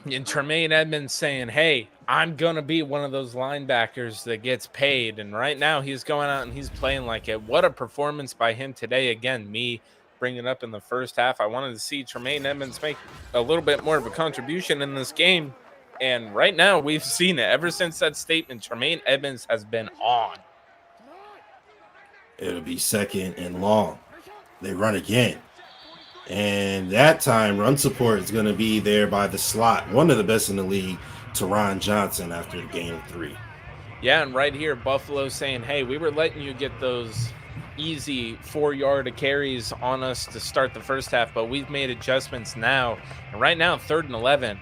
And Tremaine Edmonds saying, hey, I'm going to be one of those linebackers that gets paid. And right now he's going out and he's playing like it. What a performance by him today. Again, me bringing it up in the first half. I wanted to see Tremaine Edmonds make a little bit more of a contribution in this game. And right now we've seen it. Ever since that statement, Tremaine Edmonds has been on. It'll be second and long. They run again. And that time, run support is going to be there by the slot. One of the best in the league, Teron Johnson, after the gain of 3. Yeah, and right here, Buffalo saying, hey, we were letting you get those easy 4-yard carries on us to start the first half, but we've made adjustments now. And right now, 3rd and 11,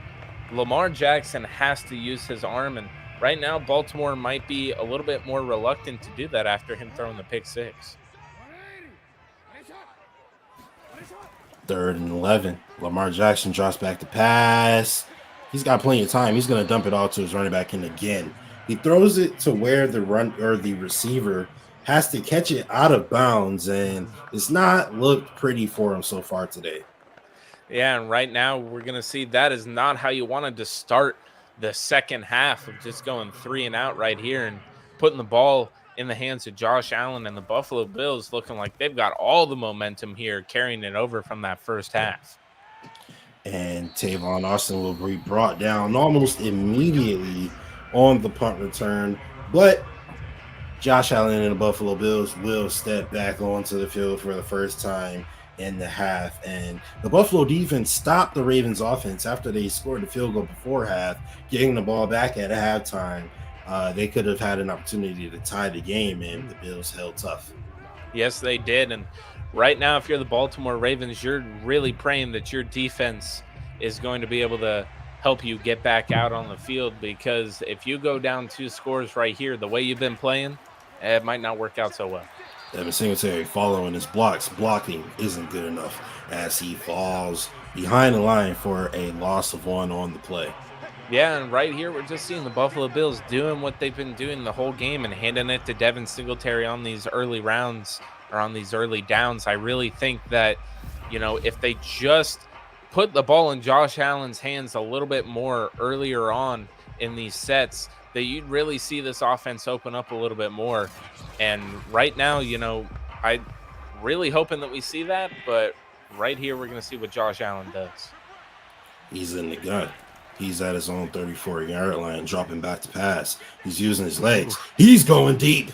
Lamar Jackson has to use his arm. And right now, Baltimore might be a little bit more reluctant to do that after him throwing the pick 6. 3rd and 11. Lamar Jackson drops back to pass. He's got plenty of time. He's going to dump it all to his running back in again. He throws it to where the receiver has to catch it out of bounds, and it's not looked pretty for him so far today. Yeah, and right now we're going to see that is not how you wanted to start the second half, of just going 3 and out right here and putting the ball in the hands of Josh Allen and the Buffalo Bills, looking like they've got all the momentum here, carrying it over from that first half. And Tavon Austin will be brought down almost immediately on the punt return, but Josh Allen and the Buffalo Bills will step back onto the field for the first time in the half. And the Buffalo defense stopped the Ravens offense after they scored the field goal before half, getting the ball back at halftime. They could have had an opportunity to tie the game, and the Bills held tough. Yes, they did. And right now, if you're the Baltimore Ravens, you're really praying that your defense is going to be able to help you get back out on the field, because if you go down 2 scores right here, the way you've been playing, it might not work out so well. Devin Singletary following his blocks. Blocking isn't good enough as he falls behind the line for a loss of 1 on the play. Yeah, and right here, we're just seeing the Buffalo Bills doing what they've been doing the whole game and handing it to Devin Singletary on these early rounds, or on these early downs. I really think that, if they just put the ball in Josh Allen's hands a little bit more earlier on in these sets, that you'd really see this offense open up a little bit more. And right now, I'm really hoping that we see that, but right here, we're going to see what Josh Allen does. He's in the gun. He's at his own 34-yard line, dropping back to pass. He's using his legs. He's going deep.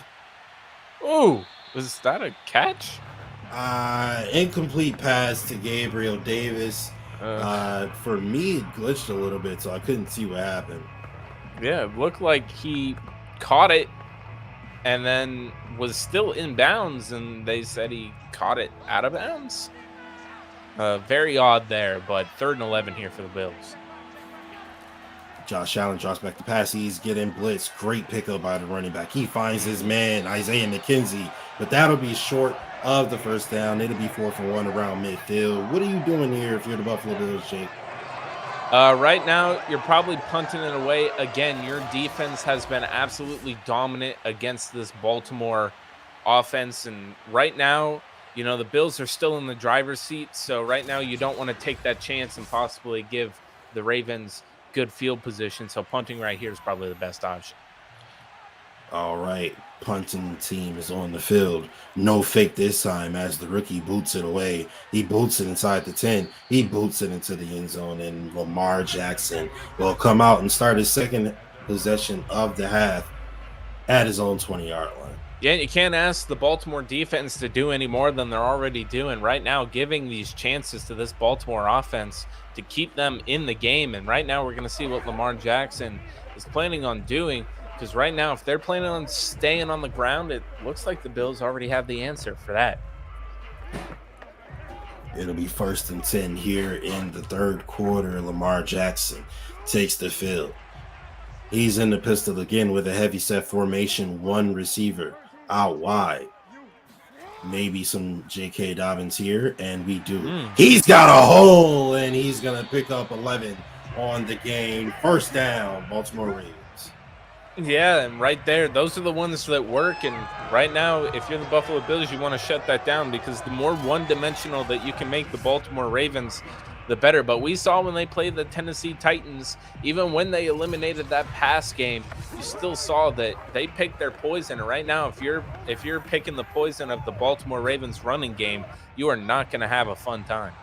Ooh, was that a catch? Incomplete pass to Gabriel Davis. For me, it glitched a little bit, so I couldn't see what happened. Yeah, it looked like he caught it and then was still in bounds, and they said he caught it out of bounds. Very odd there, but 3rd and 11 here for the Bills. Josh Allen drops back to pass. He's getting blitzed. Great pickup by the running back. He finds his man, Isaiah McKenzie, but that'll be short of the first down. It'll be 4th and 1 around midfield. What are you doing here if you're the Buffalo Bills, Jake? Right now, you're probably punting it away. Again, your defense has been absolutely dominant against this Baltimore offense. And right now, you know, the Bills are still in the driver's seat. So right now, you don't want to take that chance and possibly give the Ravens good field position. So punting right here is probably the best option. All right, punting team is on the field. No fake this time as the rookie boots it away. He boots it inside the 10. He boots it into the end zone, and Lamar Jackson will come out and start his second possession of the half at his own 20-yard line. Yeah, you can't ask the Baltimore defense to do any more than they're already doing right now, giving these chances to this Baltimore offense to keep them in the game. And right now we're going to see what Lamar Jackson is planning on doing. Because right now, if they're planning on staying on the ground, it looks like the Bills already have the answer for that. It'll be 1st and 10 here in the 3rd quarter. Lamar Jackson takes the field. He's in the pistol again with a heavy set formation. 1 receiver out wide. Maybe some J.K. Dobbins here, and we do. He's got a hole, and he's going to pick up 11 on the game. 1st down, Baltimore Ravens. Yeah, and right there, those are the ones that work. And right now, if you're the Buffalo Bills, you want to shut that down, because the more one-dimensional that you can make the Baltimore Ravens, the better. But we saw when they played the Tennessee Titans, even when they eliminated that pass game, you still saw that they picked their poison. And right now, if you're picking the poison of the Baltimore Ravens running game, you are not going to have a fun time.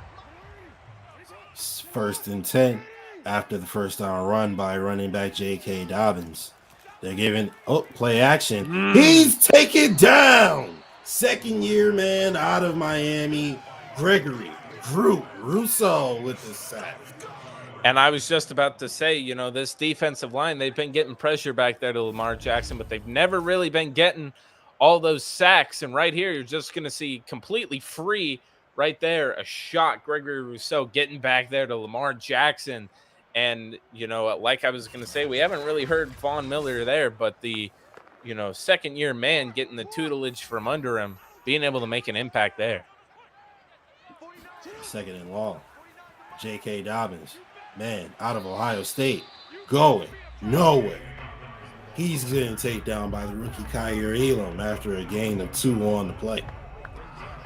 1st and 10 after the first down run by running back J.K. Dobbins. They're giving play action. He's taken down. 2nd-year man out of Miami, Gregory Rousseau with the sack. And I was just about to say, you know, this defensive line, they've been getting pressure back there to Lamar Jackson, but they've never really been getting all those sacks. And right here, you're just going to see completely free right there, a shot. Gregory Rousseau getting back there to Lamar Jackson. And, you know, like I was going to say, we haven't really heard Von Miller there, but the, you know, 2nd-year man getting the tutelage from under him, being able to make an impact there. 2nd and long. J.K. Dobbins, man, out of Ohio State, going nowhere. He's getting taken down by the rookie Kyer Elam after a gain of 2 on the play.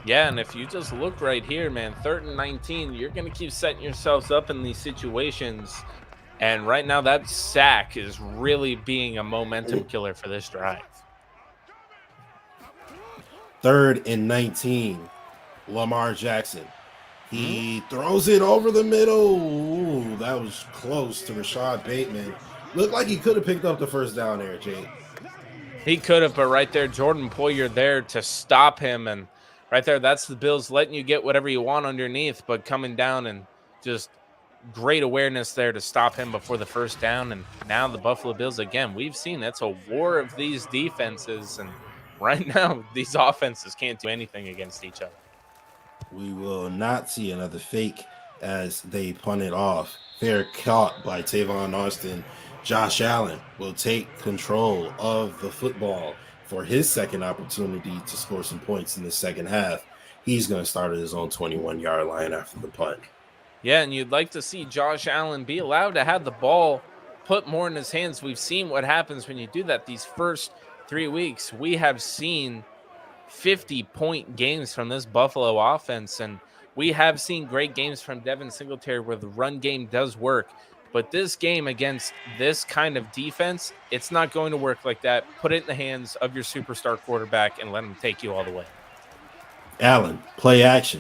Yeah, and if you just look right here, man, 3rd and 19, you're going to keep setting yourselves up in these situations. And right now, that sack is really being a momentum killer for this drive. 3rd and 19, Lamar Jackson. He throws it over the middle. Ooh, that was close to Rashad Bateman. Looked like he could have picked up the 1st down there, Jake. He could have, but right there, Jordan Poyer there to stop him. And right there, that's the Bills letting you get whatever you want underneath, but coming down and just great awareness there to stop him before the 1st down. And now the Buffalo Bills, again, we've seen it's a war of these defenses. And right now, these offenses can't do anything against each other. We will not see another fake as they punt it off. Fair caught by Tavon Austin. Josh Allen will take control of the football for his 2nd opportunity to score some points in the 2nd half. He's going to start at his own 21-yard line after the punt. Yeah, and you'd like to see Josh Allen be allowed to have the ball put more in his hands. We've seen what happens when you do that. These first 3 weeks, we have seen 50-point games from this Buffalo offense, and we have seen great games from Devin Singletary where the run game does work. But this game against this kind of defense, it's not going to work like that. Put it in the hands of your superstar quarterback and let him take you all the way. Allen, play action.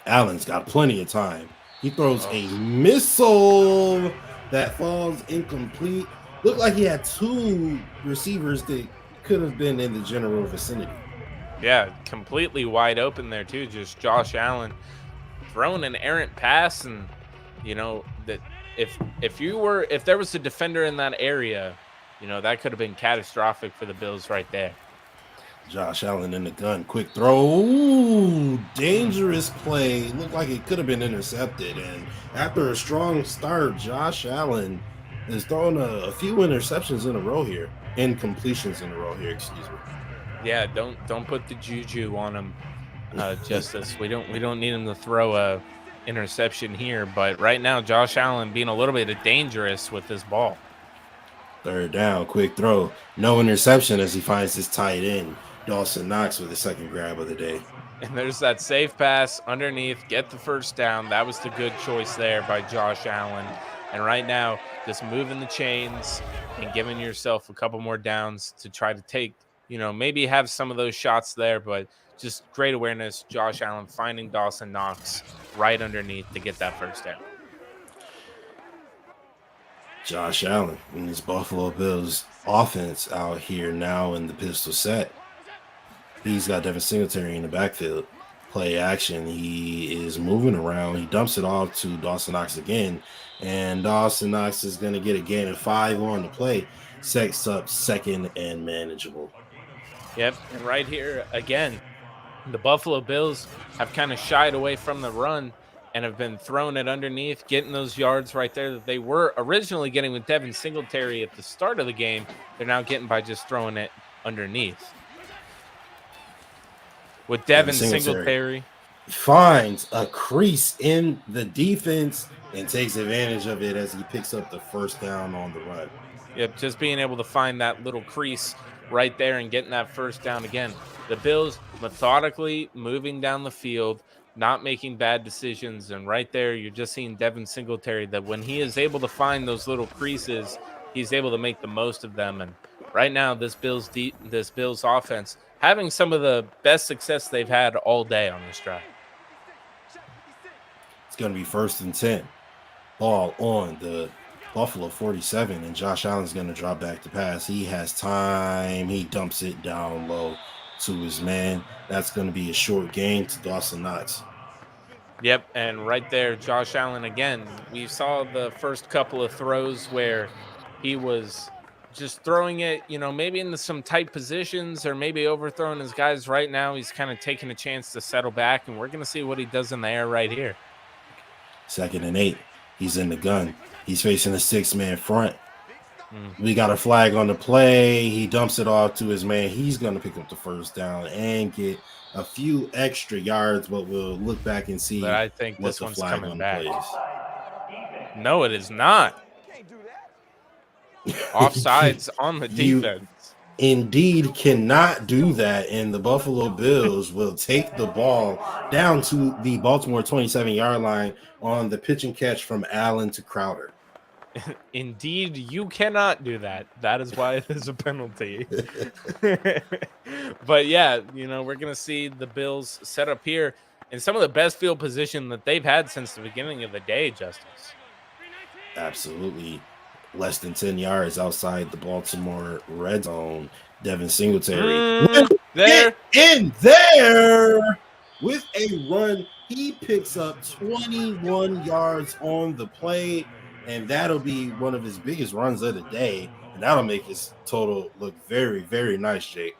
Allen's got plenty of time. He throws a missile that falls incomplete. Looked like he had 2 receivers that could have been in the general vicinity. Yeah, completely wide open there too. Just Josh Allen throwing an errant pass, and that if there was a defender in that area, that could have been catastrophic for the Bills right there. Josh Allen in the gun, quick throw, ooh, dangerous play. Looked like it could have been intercepted. And after a strong start, Josh Allen is throwing a few interceptions in a row here, incompletions in a row here. Excuse me. Yeah, don't put the juju on him, Justus. We don't need him to throw a interception here. But right now, Josh Allen being a little bit dangerous with this ball. Third down, quick throw, no interception as he finds his tight end. Dawson Knox with the second grab of the day. And there's that safe pass underneath, get the first down. That was the good choice there by Josh Allen. And right now, just moving the chains and giving yourself a couple more downs to try to take, maybe have some of those shots there, but just great awareness. Josh Allen finding Dawson Knox right underneath to get that first down. Josh Allen and his Buffalo Bills offense out here now in the pistol set. He's got Devin Singletary in the backfield. Play action. He is moving around. He dumps it off to Dawson Knox again. And Dawson Knox is going to get a gain of 5 on the play. Sets up second and manageable. Yep. And right here, again, the Buffalo Bills have kind of shied away from the run and have been throwing it underneath, getting those yards right there that they were originally getting with Devin Singletary at the start of the game. They're now getting by just throwing it underneath. With Devin Singletary finds a crease in the defense and takes advantage of it as he picks up the first down on the run. Yep, just being able to find that little crease right there and getting that first down again. The Bills methodically moving down the field, not making bad decisions, and right there you're just seeing Devin Singletary that when he is able to find those little creases, he's able to make the most of them. And right now, this Bills offense having some of the best success they've had all day on this drive. It's going to be 1st and 10. Ball on the Buffalo 47, and Josh Allen's going to drop back to pass. He has time. He dumps it down low to his man. That's going to be a short gain to Dawson Knox. Yep, and right there, Josh Allen again. We saw the first couple of throws where he was just throwing it, maybe into some tight positions or maybe overthrowing his guys. Right now, he's kind of taking a chance to settle back, and we're going to see what he does in the air right here. 2nd and 8. He's in the gun. He's facing a 6-man front. We got a flag on the play. He dumps it off to his man. He's going to pick up the first down and get a few extra yards, but we'll look back and see. But I think what this the one's flag coming on back. the play is. No, it is not. Offsides on the defense. Indeed cannot do that, and the Buffalo Bills will take the ball down to the Baltimore 27-yard line on the pitch and catch from Allen to Crowder. Indeed, you cannot do that. That is why it is a penalty. But yeah, we're going to see the Bills set up here in some of the best field position that they've had since the beginning of the day, Justus. Absolutely. Less than 10 yards outside the Baltimore red zone. Devin Singletary there in there with a run. He picks up 21 yards on the play, and that'll be one of his biggest runs of the day, and that'll make his total look very, very nice, Jake.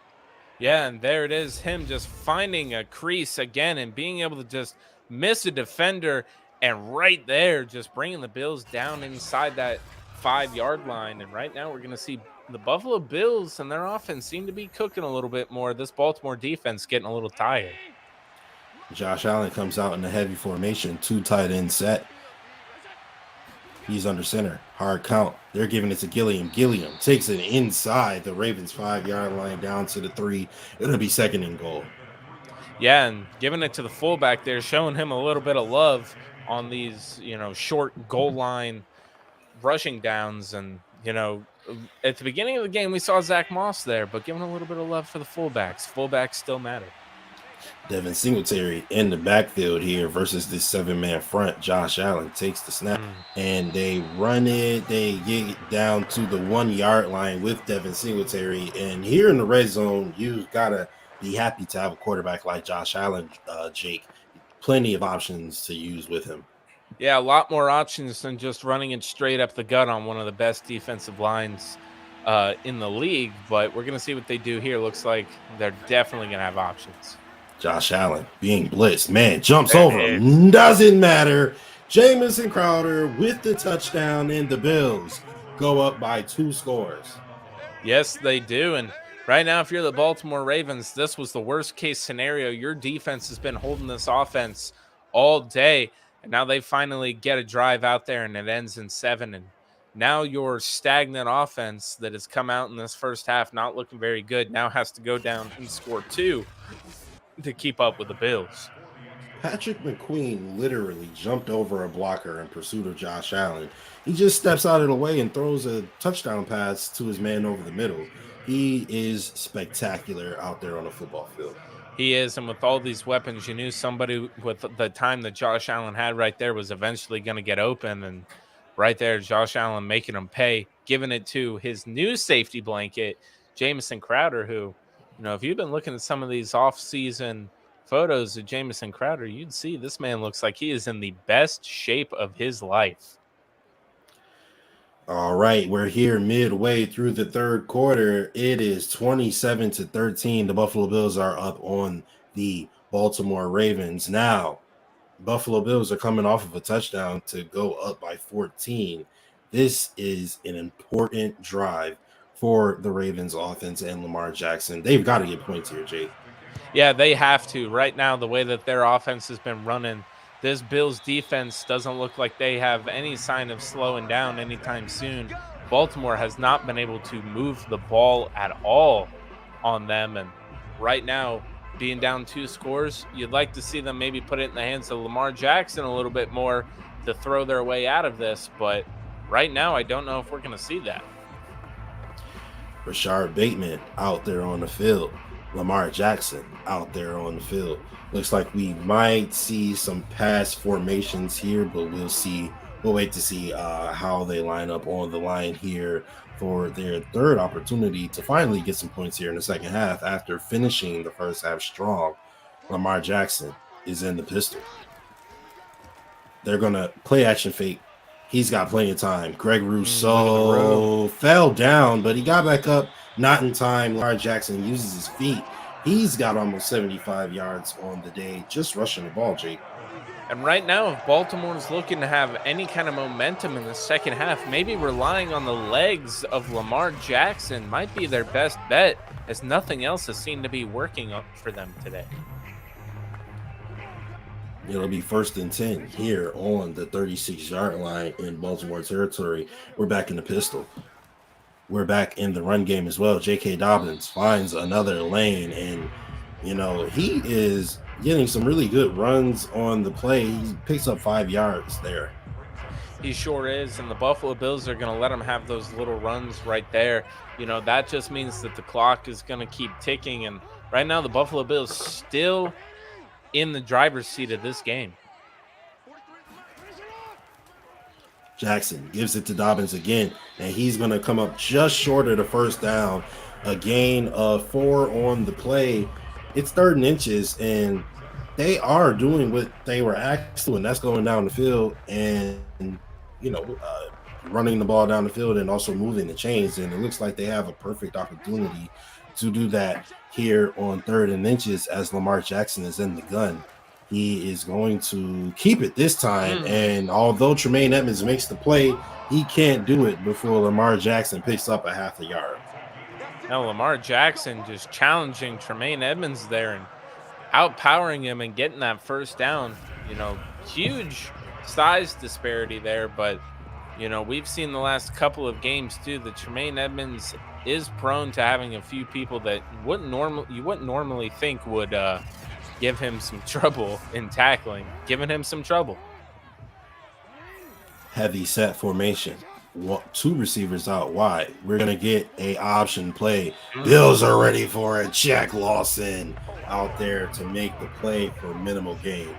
Yeah, and there it is, him just finding a crease again and being able to just miss a defender, and right there just bringing the Bills down inside that 5-yard line. And right now we're going to see the Buffalo Bills and their offense seem to be cooking a little bit more. This Baltimore defense getting a little tired. Josh Allen comes out in a heavy formation, 2 tight end set. He's under center, hard count. They're giving it to Gilliam. Gilliam takes it inside the Ravens 5-yard line down to the 3. It'll be 2nd and goal. Yeah, and giving it to the fullback there, showing him a little bit of love on these, short goal line rushing downs. And, at the beginning of the game, we saw Zach Moss there, but giving a little bit of love for the fullbacks. Fullbacks still matter. Devin Singletary in the backfield here versus this 7-man front. Josh Allen takes the snap and they run it. They get it down to the 1-yard line with Devin Singletary. And here in the red zone, you got to be happy to have a quarterback like Josh Allen, Jake. plenty of options to use with him. Yeah, a lot more options than just running it straight up the gut on one of the best defensive lines in the league. But we're going to see what they do here. Looks like they're definitely going to have options. Josh Allen being blitzed. Man, jumps There over it him. Doesn't matter. Jamison Crowder with the touchdown, and the Bills go up by 2 scores. Yes, they do. And right now, if you're the Baltimore Ravens, this was the worst case scenario. Your defense has been holding this offense all day. And now they finally get a drive out there and it ends in 7. And now your stagnant offense that has come out in this first half, not looking very good, now has to go down and score 2 to keep up with the Bills. Patrick McQueen literally jumped over a blocker in pursuit of Josh Allen. He just steps out of the way and throws a touchdown pass to his man over the middle. He is spectacular out there on the football field. He is, and with all these weapons, you knew somebody with the time that Josh Allen had right there was eventually going to get open, and right there, Josh Allen making him pay, giving it to his new safety blanket, Jamison Crowder, who, if you've been looking at some of these off-season photos of Jamison Crowder, you'd see this man looks like he is in the best shape of his life. All right, we're here midway through the third quarter. It is 27-13. The Buffalo Bills are up on the Baltimore Ravens. Now, Buffalo Bills are coming off of a touchdown to go up by 14. This is an important drive for the Ravens offense and Lamar Jackson. They've got to get points here, Jake. Yeah, they have to. Right now, the way that their offense has been running, this Bills defense doesn't look like they have any sign of slowing down anytime soon. Baltimore has not been able to move the ball at all on them. And right now, being down 2 scores, you'd like to see them maybe put it in the hands of Lamar Jackson a little bit more to throw their way out of this. But right now, I don't know if we're going to see that. Rashard Bateman out there on the field. Lamar Jackson out there on the field. Looks like we might see some pass formations here, but we'll see. We'll wait to see how they line up on the line here for their third opportunity to finally get some points here in the second half after finishing the first half strong. Lamar Jackson is in the pistol. They're going to play action fake. He's got plenty of time. Greg Rousseau fell down, but he got back up, not in time. Lamar Jackson uses his feet. He's got almost 75 yards on the day, just rushing the ball, Jake. And right now, if Baltimore's looking to have any kind of momentum in the second half, maybe relying on the legs of Lamar Jackson might be their best bet, as nothing else has seemed to be working up for them today. It'll be 1st and 10 here on the 36-yard line in Baltimore territory. We're back in the pistol. We're back in the run game as well. J.K. Dobbins finds another lane, and, he is getting some really good runs on the play. He picks up 5 yards there. He sure is, and the Buffalo Bills are going to let him have those little runs right there. That just means that the clock is going to keep ticking, and right now the Buffalo Bills still in the driver's seat of this game. Jackson gives it to Dobbins again, and he's going to come up just short of the first down. A gain of 4 on the play. It's 3rd and inches, and they are doing what they were asked to, and that's going down the field and, running the ball down the field and also moving the chains. And it looks like they have a perfect opportunity to do that here on 3rd and inches as Lamar Jackson is in the gun. He is going to keep it this time, and although Tremaine Edmonds makes the play, he can't do it before Lamar Jackson picks up a half a yard. Now Lamar Jackson just challenging Tremaine Edmonds there and outpowering him and getting that first down. Huge size disparity there, but we've seen the last couple of games too that Tremaine Edmonds is prone to having a few people that you wouldn't normally think would give him some trouble in tackling, giving him some trouble. Heavy set formation. 2 receivers out wide. We're going to get a option play. Bills are ready for it. Jack Lawson out there to make the play for minimal gain.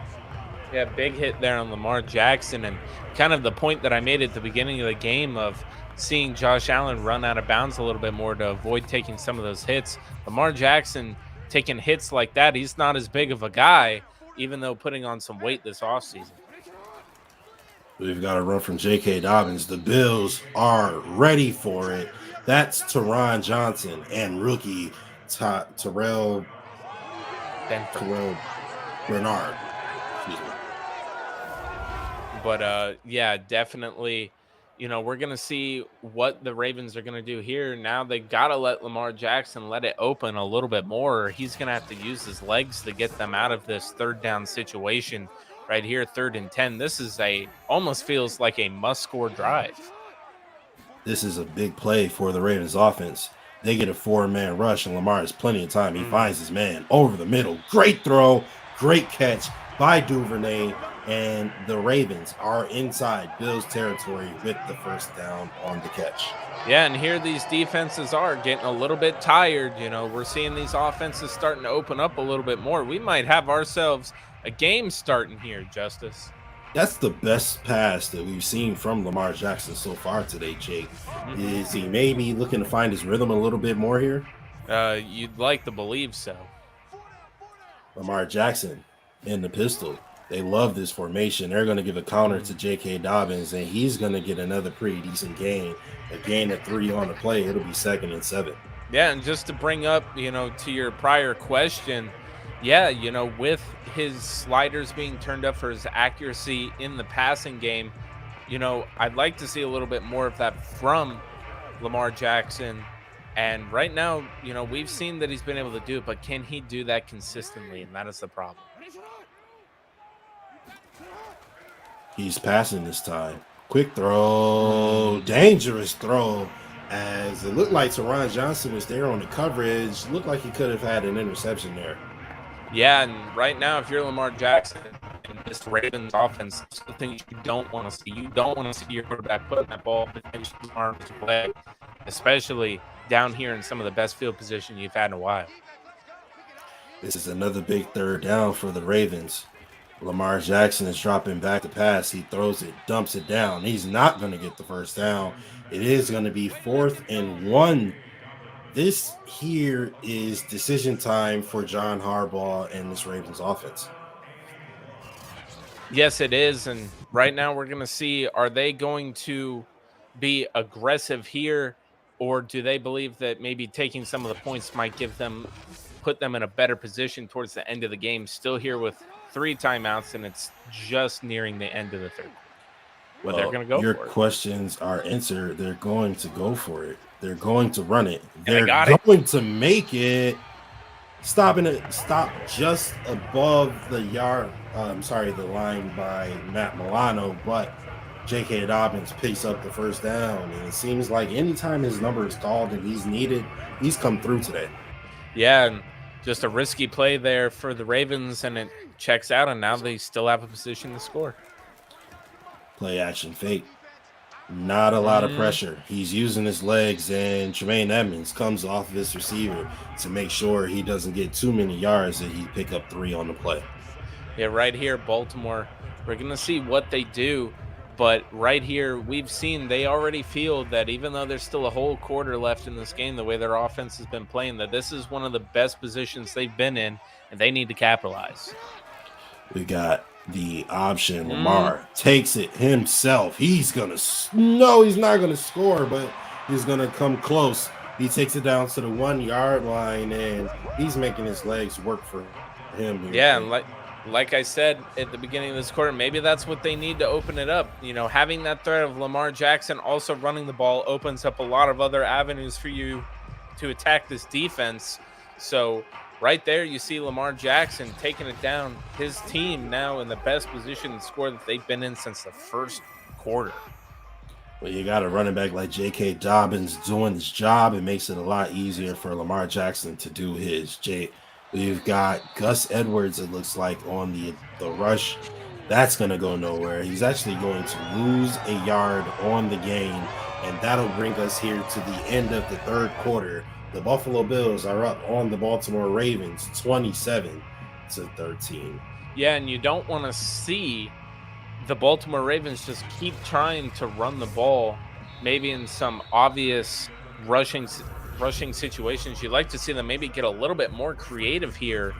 Yeah, big hit there on Lamar Jackson, and kind of the point that I made at the beginning of the game of seeing Josh Allen run out of bounds a little bit more to avoid taking some of those hits. Lamar Jackson taking hits like that, he's not as big of a guy. even though putting on some weight this offseason. We've got a run from J.K. Dobbins. The Bills are ready for it. That's Teron Johnson and rookie Terrell Bernard. Excuse me. But yeah, definitely, we're going to see what the Ravens are going to do here. Now they got to let Lamar Jackson let it open a little bit more, or he's going to have to use his legs to get them out of this third down situation right here, 3rd and 10. This is almost feels like a must-score drive. This is a big play for the Ravens offense. They get a 4-man rush, and Lamar has plenty of time. He finds his man over the middle. Great throw, great catch by Duvernay. And the Ravens are inside Bills territory with the first down on the catch. Yeah, and here these defenses are getting a little bit tired. We're seeing these offenses starting to open up a little bit more. We might have ourselves a game starting here, Justus. That's the best pass that we've seen from Lamar Jackson so far today, Jake. Is he maybe looking to find his rhythm a little bit more here? You'd like to believe so. Lamar Jackson in the pistol. They love this formation. They're going to give a counter to J.K. Dobbins, and he's going to get another pretty decent gain. A gain of 3 on the play. It'll be 2nd and 7. Yeah, and just to bring up, to your prior question, yeah, with his sliders being turned up for his accuracy in the passing game, I'd like to see a little bit more of that from Lamar Jackson. And right now, we've seen that he's been able to do it, but can he do that consistently? And that is the problem. He's passing this time. Quick throw. Dangerous throw. As it looked like Teron Johnson was there on the coverage. Looked like he could have had an interception there. Yeah, and right now, if you're Lamar Jackson in this Ravens offense, something you don't want to see. You don't want to see your quarterback putting that ball between his arms and leg, especially down here in some of the best field position you've had in a while. This is another big 3rd down for the Ravens. Lamar Jackson is dropping back to pass. He throws it, dumps it down. He's not going to get the first down. It is going to be 4th and 1. This here is decision time for John Harbaugh and this Ravens offense. Yes, it is. And right now we're going to see, are they going to be aggressive here, or do they believe that maybe taking some of the points might put them in a better position towards the end of the game? Still here with 3 timeouts, and it's just nearing the end of the 3rd. Well, they're going to go your for it. questions are answered. They're going to go for it. They're going to run it. They're going to make it. Stop just above the the line by Matt Milano, but J.K. Dobbins picks up the first down, and it seems like anytime his number is called and he's needed, he's come through today. Yeah, and just a risky play there for the Ravens, and it checks out, and now they still have a position to score. Play action fake. Not a lot of pressure. He's using his legs, and Tremaine Edmonds comes off of his receiver to make sure he doesn't get too many yards and he pick up 3 on the play. Yeah, right here, Baltimore, we're going to see what they do. But right here, we've seen they already feel that even though there's still a whole quarter left in this game, the way their offense has been playing, that this is one of the best positions they've been in, and they need to capitalize. We got the option. Lamar takes it himself. He's not going to score, but he's going to come close. He takes it down to the 1-yard line, and he's making his legs work for him. Yeah, and like I said at the beginning of this quarter, maybe that's what they need to open it up. Having that threat of Lamar Jackson also running the ball opens up a lot of other avenues for you to attack this defense. So right there, you see Lamar Jackson taking it down. His team now in the best position to score that they've been in since the first quarter. Well, you got a running back like J.K. Dobbins doing his job. It makes it a lot easier for Lamar Jackson to do his. We've got Gus Edwards, it looks like, on the rush. That's going to go nowhere. He's actually going to lose a yard on the game, and that'll bring us here to the end of the 3rd quarter. The Buffalo Bills are up on the Baltimore Ravens 27-13. Yeah, and you don't want to see the Baltimore Ravens just keep trying to run the ball, maybe in some obvious rushing situations. You'd like to see them maybe get a little bit more creative here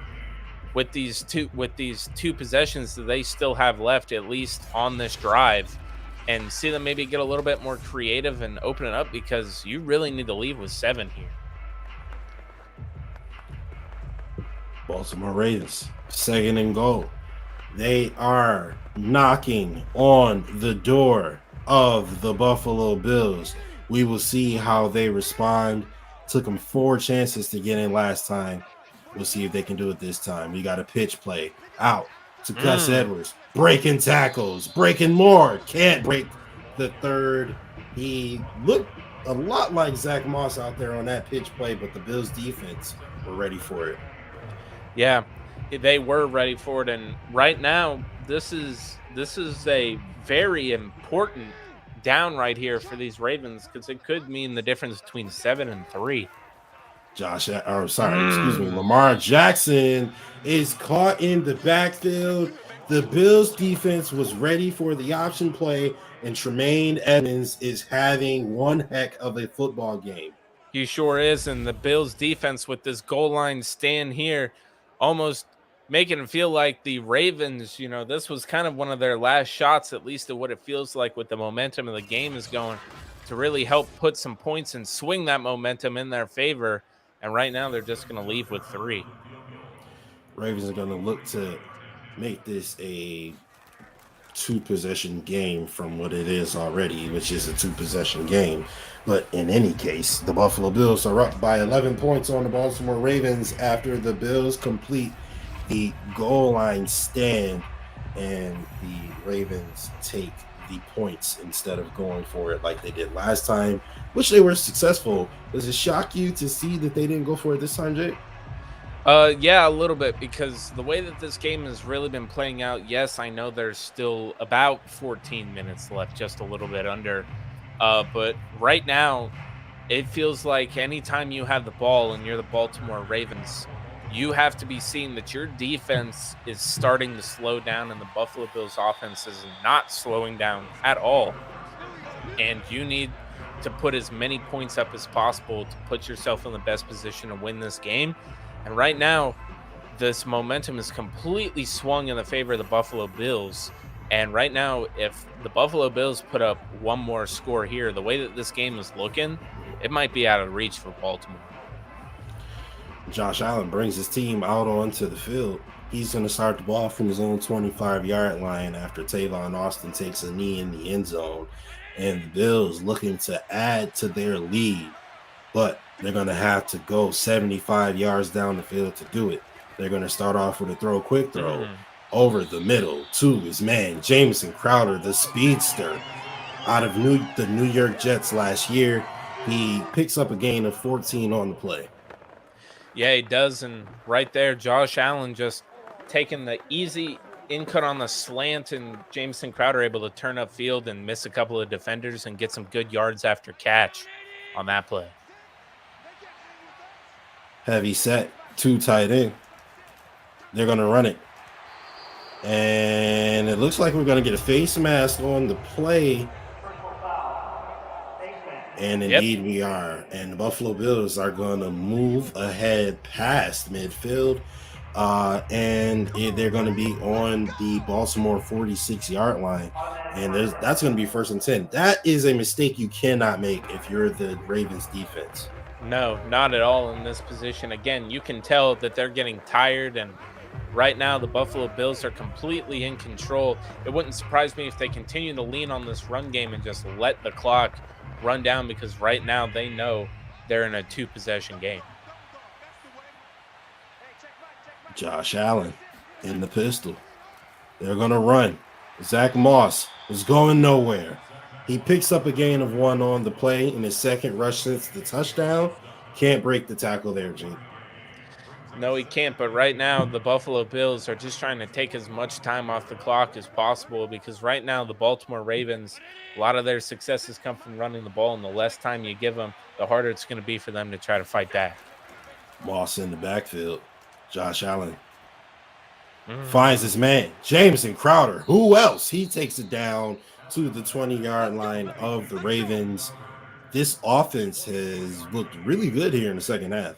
with these two possessions that they still have left, at least on this drive, and see them maybe get a little bit more creative and open it up, because you really need to leave with 7 here. Baltimore Ravens, 2nd and goal. They are knocking on the door of the Buffalo Bills. We will see how they respond. Took them 4 chances to get in last time. We'll see if they can do it this time. We got a pitch play out to Gus Edwards. Breaking tackles, breaking more. Can't break the third. He looked a lot like Zach Moss out there on that pitch play, but the Bills defense were ready for it. Yeah, they were ready for it, and right now this is a very important down right here for these Ravens, because it could mean the difference between 7 and 3. Lamar Jackson is caught in the backfield. The Bills defense was ready for the option play, and Tremaine Edmonds is having one heck of a football game. He sure is, and the Bills defense with this goal line stand here, almost making it feel like the Ravens, this was kind of one of their last shots, at least of what it feels like with the momentum of the game is going, to really help put some points and swing that momentum in their favor. And right now they're just going to leave with 3. Ravens are going to look to make this a 2-possession game from what it is already, which is a 2-possession game. But in any case, the Buffalo Bills are up by 11 points on the Baltimore Ravens after the Bills complete the goal line stand, and the Ravens take the points instead of going for it like they did last time, which they were successful. Does it shock you to see that they didn't go for it this time, Jake? Yeah, a little bit, because the way that this game has really been playing out, yes, I know there's still about 14 minutes left, just a little bit under. But right now, it feels like anytime you have the ball and you're the Baltimore Ravens, you have to be seeing that your defense is starting to slow down and the Buffalo Bills offense is not slowing down at all. And you need to put as many points up as possible to put yourself in the best position to win this game. And right now, this momentum is completely swung in the favor of the Buffalo Bills. And right now, if the Buffalo Bills put up one more score here, the way that this game is looking, it might be out of reach for Baltimore. Josh Allen brings his team out onto the field. He's going to start the ball from his own 25-yard line after Tavon Austin takes a knee in the end zone. And the Bills looking to add to their lead, but they're going to have to go 75 yards down the field to do it. They're going to start off with a quick throw over the middle to his man, Jamison Crowder, the speedster out of the New York Jets last year. He picks up a gain of 14 on the play. Yeah, he does. And right there, Josh Allen just taking the easy in cut on the slant, and Jamison Crowder able to turn upfield and miss a couple of defenders and get some good yards after catch on that play. Heavy set, 2 tight end. They're going to run it. And it looks like we're going to get a face mask on the play. And indeed we are. And the Buffalo Bills are going to move ahead past midfield. And they're going to be on the Baltimore 46-yard line. And that's going to be 1st and 10. That is a mistake you cannot make if you're the Ravens defense. No, not at all in this position. Again, you can tell that they're getting tired, and right now the Buffalo Bills are completely in control. It wouldn't surprise me if they continue to lean on this run game and just let the clock run down, because right now they know they're in a 2-possession game. Josh Allen in the pistol. They're going to run. Zach Moss is going nowhere. He picks up a gain of 1 on the play in his second rush since the touchdown. Can't break the tackle there, Gene. No, he can't. But right now, the Buffalo Bills are just trying to take as much time off the clock as possible, because right now the Baltimore Ravens, a lot of their successes come from running the ball, and the less time you give them, the harder it's going to be for them to try to fight back. Moss in the backfield. Josh Allen finds his man, Jamison Crowder. Who else? He takes it down to the 20-yard line of the Ravens. This offense has looked really good here in the second half.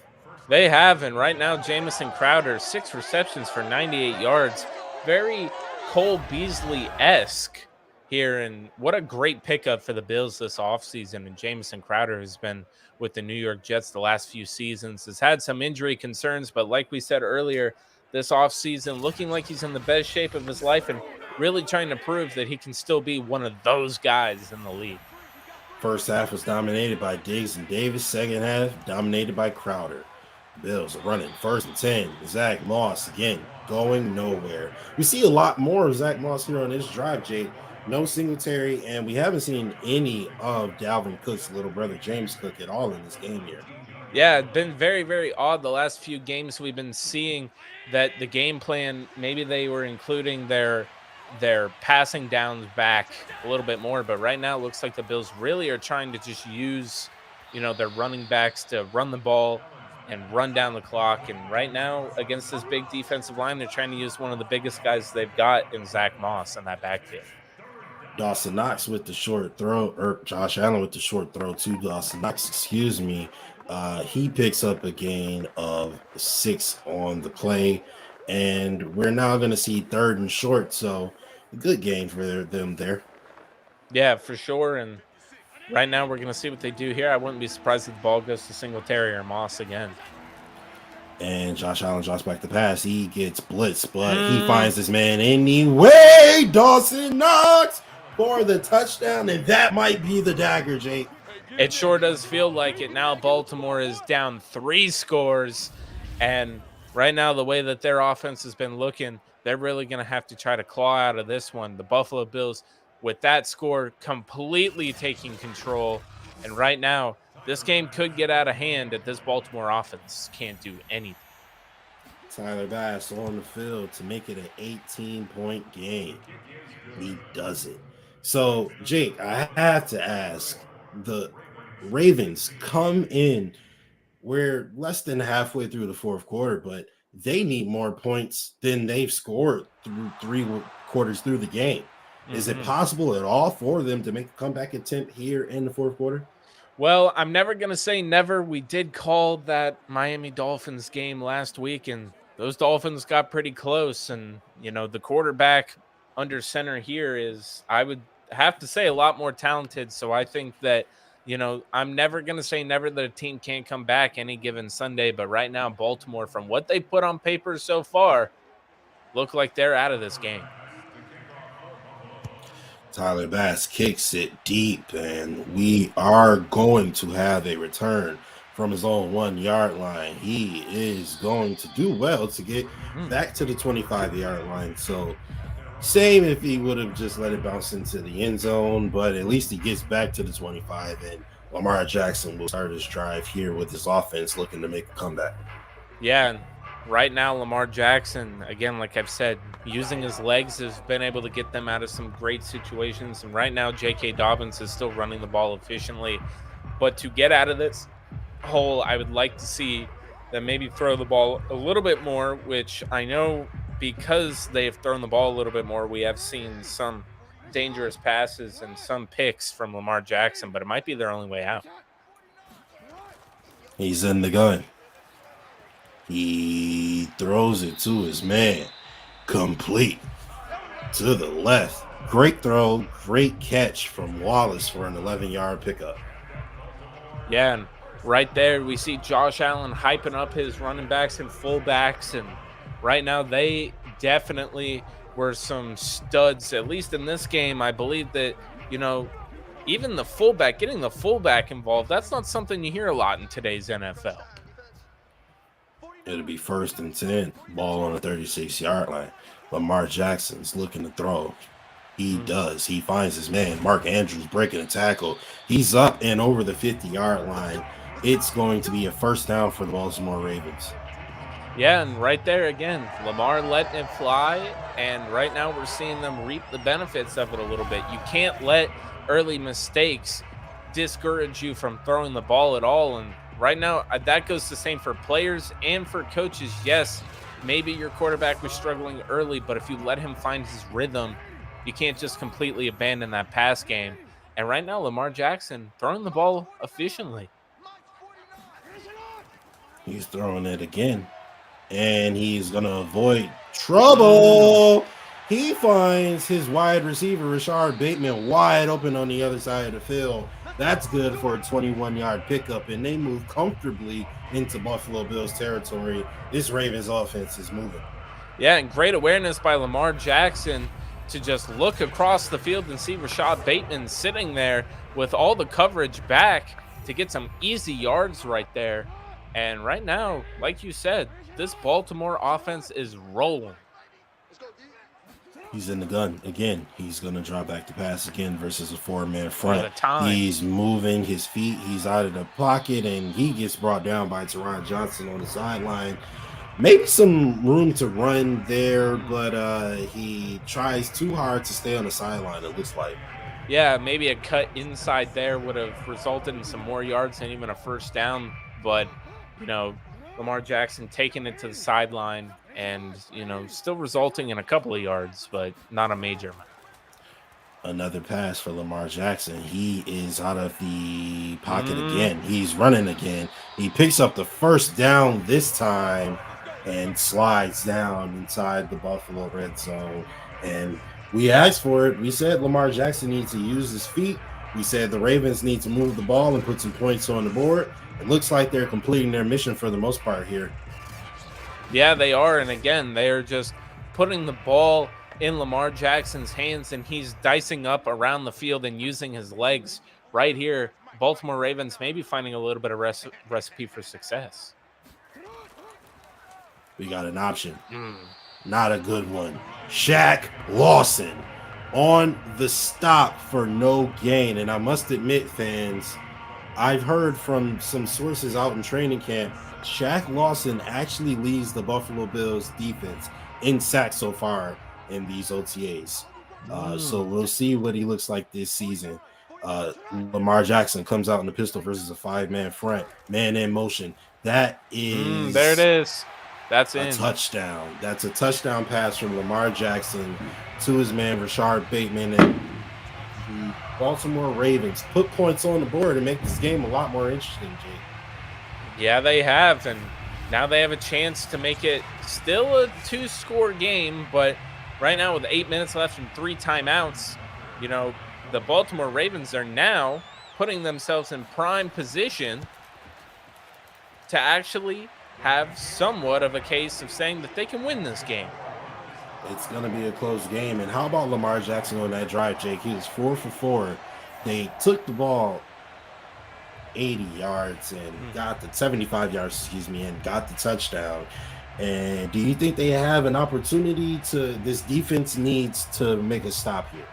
They have, and right now, Jamison Crowder, 6 receptions for 98 yards. Very Cole Beasley-esque here, and what a great pickup for the Bills this offseason. And Jamison Crowder has been with the New York Jets the last few seasons, has had some injury concerns, but like we said earlier, this offseason looking like he's in the best shape of his life and really trying to prove that he can still be one of those guys in the league. First half was dominated by Diggs and Davis. Second half dominated by Crowder. Bills are running 1st and 10. Zach Moss again going nowhere. We see a lot more of Zach Moss here on this drive, Jake. No Singletary, and we haven't seen any of Dalvin Cook's little brother James Cook at all in this game here. Yeah, it's been very, very odd the last few games. We've been seeing that the game plan, maybe they were including their passing downs back a little bit more, but right now it looks like the Bills really are trying to just use, their running backs to run the ball and run down the clock. And right now, against this big defensive line, they're trying to use one of the biggest guys they've got in Zach Moss in that backfield. Dawson Knox with the short throw, or Josh Allen with the short throw to Dawson Knox, excuse me. He picks up a gain of 6 on the play, and we're now going to see 3rd and short, so a good gain for them there. Yeah, for sure, and right now we're going to see what they do here. I wouldn't be surprised if the ball goes to Singletary or Moss again. And Josh Allen drops back the pass. He gets blitzed, but he finds this man anyway. Dawson Knox for the touchdown, and that might be the dagger, Jake. It sure does feel like it. Now Baltimore is down 3 scores, and right now the way that their offense has been looking, they're really going to have to try to claw out of this one. The Buffalo Bills, with that score, completely taking control, and right now this game could get out of hand if this Baltimore offense can't do anything. Tyler Bass on the field to make it an 18-point game. He does it. So, Jake, I have to ask, the Ravens come in, we're less than halfway through the 4th quarter, but they need more points than they've scored through 3 quarters through the game. Is it possible at all for them to make a comeback attempt here in the 4th quarter? Well, I'm never going to say never. We did call that Miami Dolphins game last week, and those Dolphins got pretty close. And, the quarterback under center here is, I would have to say, a lot more talented. So I think that, I'm never going to say never that a team can't come back any given Sunday. But right now, Baltimore, from what they put on paper so far, look like they're out of this game. Tyler Bass kicks it deep, and we are going to have a return from his own 1-yard line. He is going to do well to get back to the 25-yard line. So same if he would have just let it bounce into the end zone, but at least he gets back to the 25, and Lamar Jackson will start his drive here with his offense looking to make a comeback. Yeah, and right now Lamar Jackson, again, like I've said, using his legs has been able to get them out of some great situations. And right now J.K. Dobbins is still running the ball efficiently. But to get out of this hole, I would like to see them maybe throw the ball a little bit more, which I know because they've thrown the ball a little bit more, we have seen some dangerous passes and some picks from Lamar Jackson, but it might be their only way out. He's in the gun. He throws it to his man. Complete. To the left. Great throw. Great catch from Wallace for an 11-yard pickup. Yeah, and right there we see Josh Allen hyping up his running backs and fullbacks, and right now they definitely were some studs, at least in this game. I believe that, even the fullback, getting the fullback involved, that's not something you hear a lot in today's NFL. It'll be 1st and 10. Ball on the 36-yard line. Lamar Jackson's looking to throw. He does. He finds his man. Mark Andrews breaking a tackle. He's up and over the 50-yard line. It's going to be a 1st down for the Baltimore Ravens. Yeah, and right there again, Lamar letting it fly, and right now we're seeing them reap the benefits of it a little bit. You can't let early mistakes discourage you from throwing the ball at all, and right now that goes the same for players and for coaches. Yes, maybe your quarterback was struggling early, but if you let him find his rhythm, you can't just completely abandon that pass game. And right now, Lamar Jackson throwing the ball efficiently. He's throwing it again. And he's going to avoid trouble. He finds his wide receiver, Rashard Bateman, wide open on the other side of the field. That's good for a 21-yard pickup, and they move comfortably into Buffalo Bills territory. This Ravens offense is moving. Yeah, and great awareness by Lamar Jackson to just look across the field and see Rashad Bateman sitting there with all the coverage back to get some easy yards right there. And right now, like you said, this Baltimore offense is rolling. He's in the gun again. He's going to drop back to pass again versus a 4-man front. Time. He's moving his feet. He's out of the pocket, and he gets brought down by Teron Johnson on the sideline. Maybe some room to run there, but he tries too hard to stay on the sideline, it looks like. Yeah, maybe a cut inside there would have resulted in some more yards and even a first down. But, you know, Lamar Jackson taking it to the sideline and, you know, still resulting in a couple of yards, but not a major amount. Another pass for Lamar Jackson. He is out of the pocket again. He's running again. He picks up the first down this time and slides down inside the Buffalo red zone. And we asked for it. We said Lamar Jackson needs to use his feet. We said the Ravens need to move the ball and put some points on the board. It looks like they're completing their mission for the most part here. Yeah, they are. And again, they're just putting the ball in Lamar Jackson's hands, and he's dicing up around the field and using his legs right here. Baltimore Ravens maybe finding a little bit of recipe for success. We got an option. Not a good one. Shaq Lawson on the stop for no gain. And I must admit, fans, I've heard from some sources out in training camp, Shaq Lawson actually leads the Buffalo Bills defense in sacks so far in these OTAs. So we'll see what he looks like this season. Lamar Jackson comes out in the pistol versus a 5-man front, man in motion. That is there it is. That's a touchdown. That's a touchdown pass from Lamar Jackson to his man Rashard Bateman, and the Baltimore Ravens put points on the board and make this game a lot more interesting, Jake. Yeah, they have, and now they have a chance to make it still a 2-score game, but right now with 8 minutes left and 3 timeouts, you know, the Baltimore Ravens are now putting themselves in prime position to actually have somewhat of a case of saying that they can win this game. It's going to be a close game. And how about Lamar Jackson on that drive, Jake? He was 4 for 4. They took the ball 80 yards and got the 75 yards, and got the touchdown. And do you think they have an opportunity to, this defense needs to make a stop here?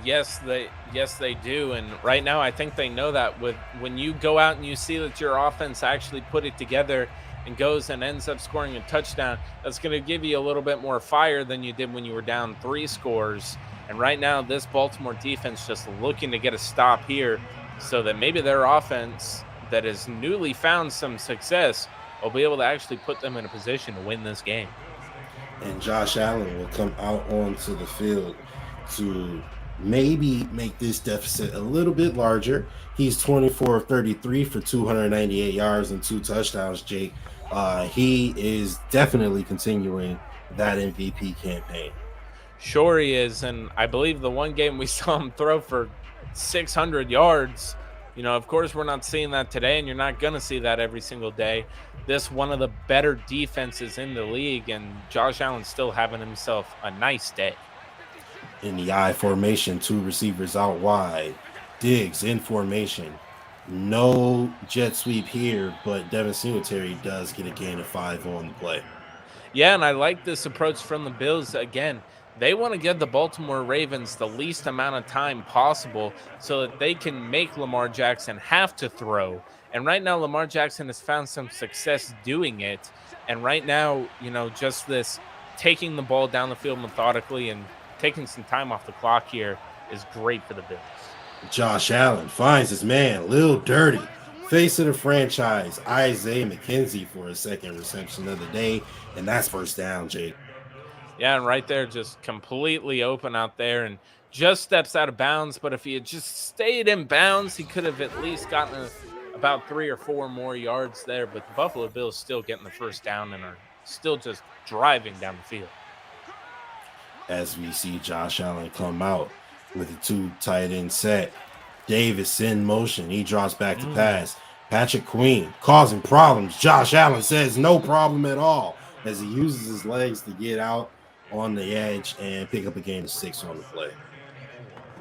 Yes, they do. And right now, I think they know that when you go out and you see that your offense actually put it together and goes and ends up scoring a touchdown, that's going to give you a little bit more fire than you did when you were down 3 scores. And right now, this Baltimore defense just looking to get a stop here so that maybe their offense that has newly found some success will be able to actually put them in a position to win this game. And Josh Allen will come out onto the field to maybe make this deficit a little bit larger. He's 24 of 33 for 298 yards and 2 touchdowns, Jake. He is definitely continuing that MVP campaign. Sure he is, and I believe the one game we saw him throw for 600 yards. You know, of course, we're not seeing that today, and you're not going to see that every single day. This one of the better defenses in the league, and Josh Allen's still having himself a nice day. In the I formation, 2 receivers out wide. Diggs in formation. No jet sweep here, but Devin Singletary does get a gain of 5 on the play. Yeah, and I like this approach from the Bills. Again, they want to give the Baltimore Ravens the least amount of time possible so that they can make Lamar Jackson have to throw. And right now, Lamar Jackson has found some success doing it. And right now, you know, just this taking the ball down the field methodically and taking some time off the clock here is great for the Bills. Josh Allen finds his man, Lil Dirty, face of the franchise, Isaiah McKenzie, for his 2nd reception of the day, and that's first down, Jake. Yeah, and right there, just completely open out there and just steps out of bounds. But if he had just stayed in bounds, he could have at least gotten about 3 or 4 more yards there, but the Buffalo Bills still getting the first down and are still just driving down the field. As we see Josh Allen come out with a 2 tight end set. Davis in motion. He drops back to pass. Patrick Queen causing problems. Josh Allen says no problem at all as he uses his legs to get out on the edge and pick up a gain of 6 on the play.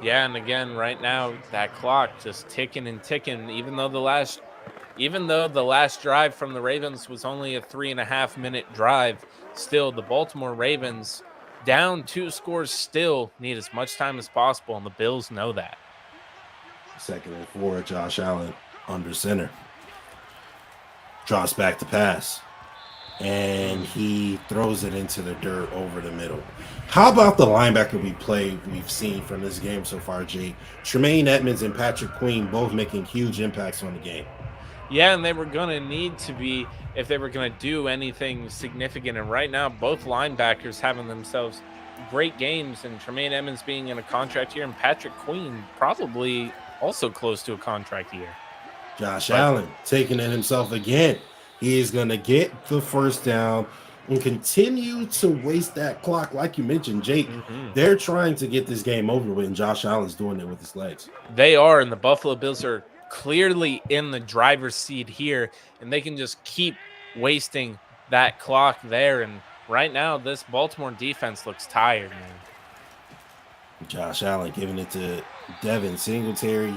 Yeah, and again, right now that clock just ticking and ticking. Even though the last drive from the Ravens was only a 3.5-minute drive, still the Baltimore Ravens down 2 scores still need as much time as possible, and the Bills know that. 2nd and 4, Josh Allen under center. Drops back to pass. And he throws it into the dirt over the middle. How about the linebacker we've seen from this game so far, Jake? Tremaine Edmonds and Patrick Queen both making huge impacts on the game. Yeah, and they were going to need to be if they were going to do anything significant. And right now, both linebackers having themselves great games, and Tremaine Edmonds being in a contract year, and Patrick Queen probably also close to a contract year. Josh Allen taking it himself again. He is going to get the first down and continue to waste that clock. Like you mentioned, Jake, they're trying to get this game over with, and Josh Allen's doing it with his legs. They are, and the Buffalo Bills are clearly in the driver's seat here, and they can just keep wasting that clock there. And right now, this Baltimore defense looks tired, man. Josh Allen giving it to Devin Singletary.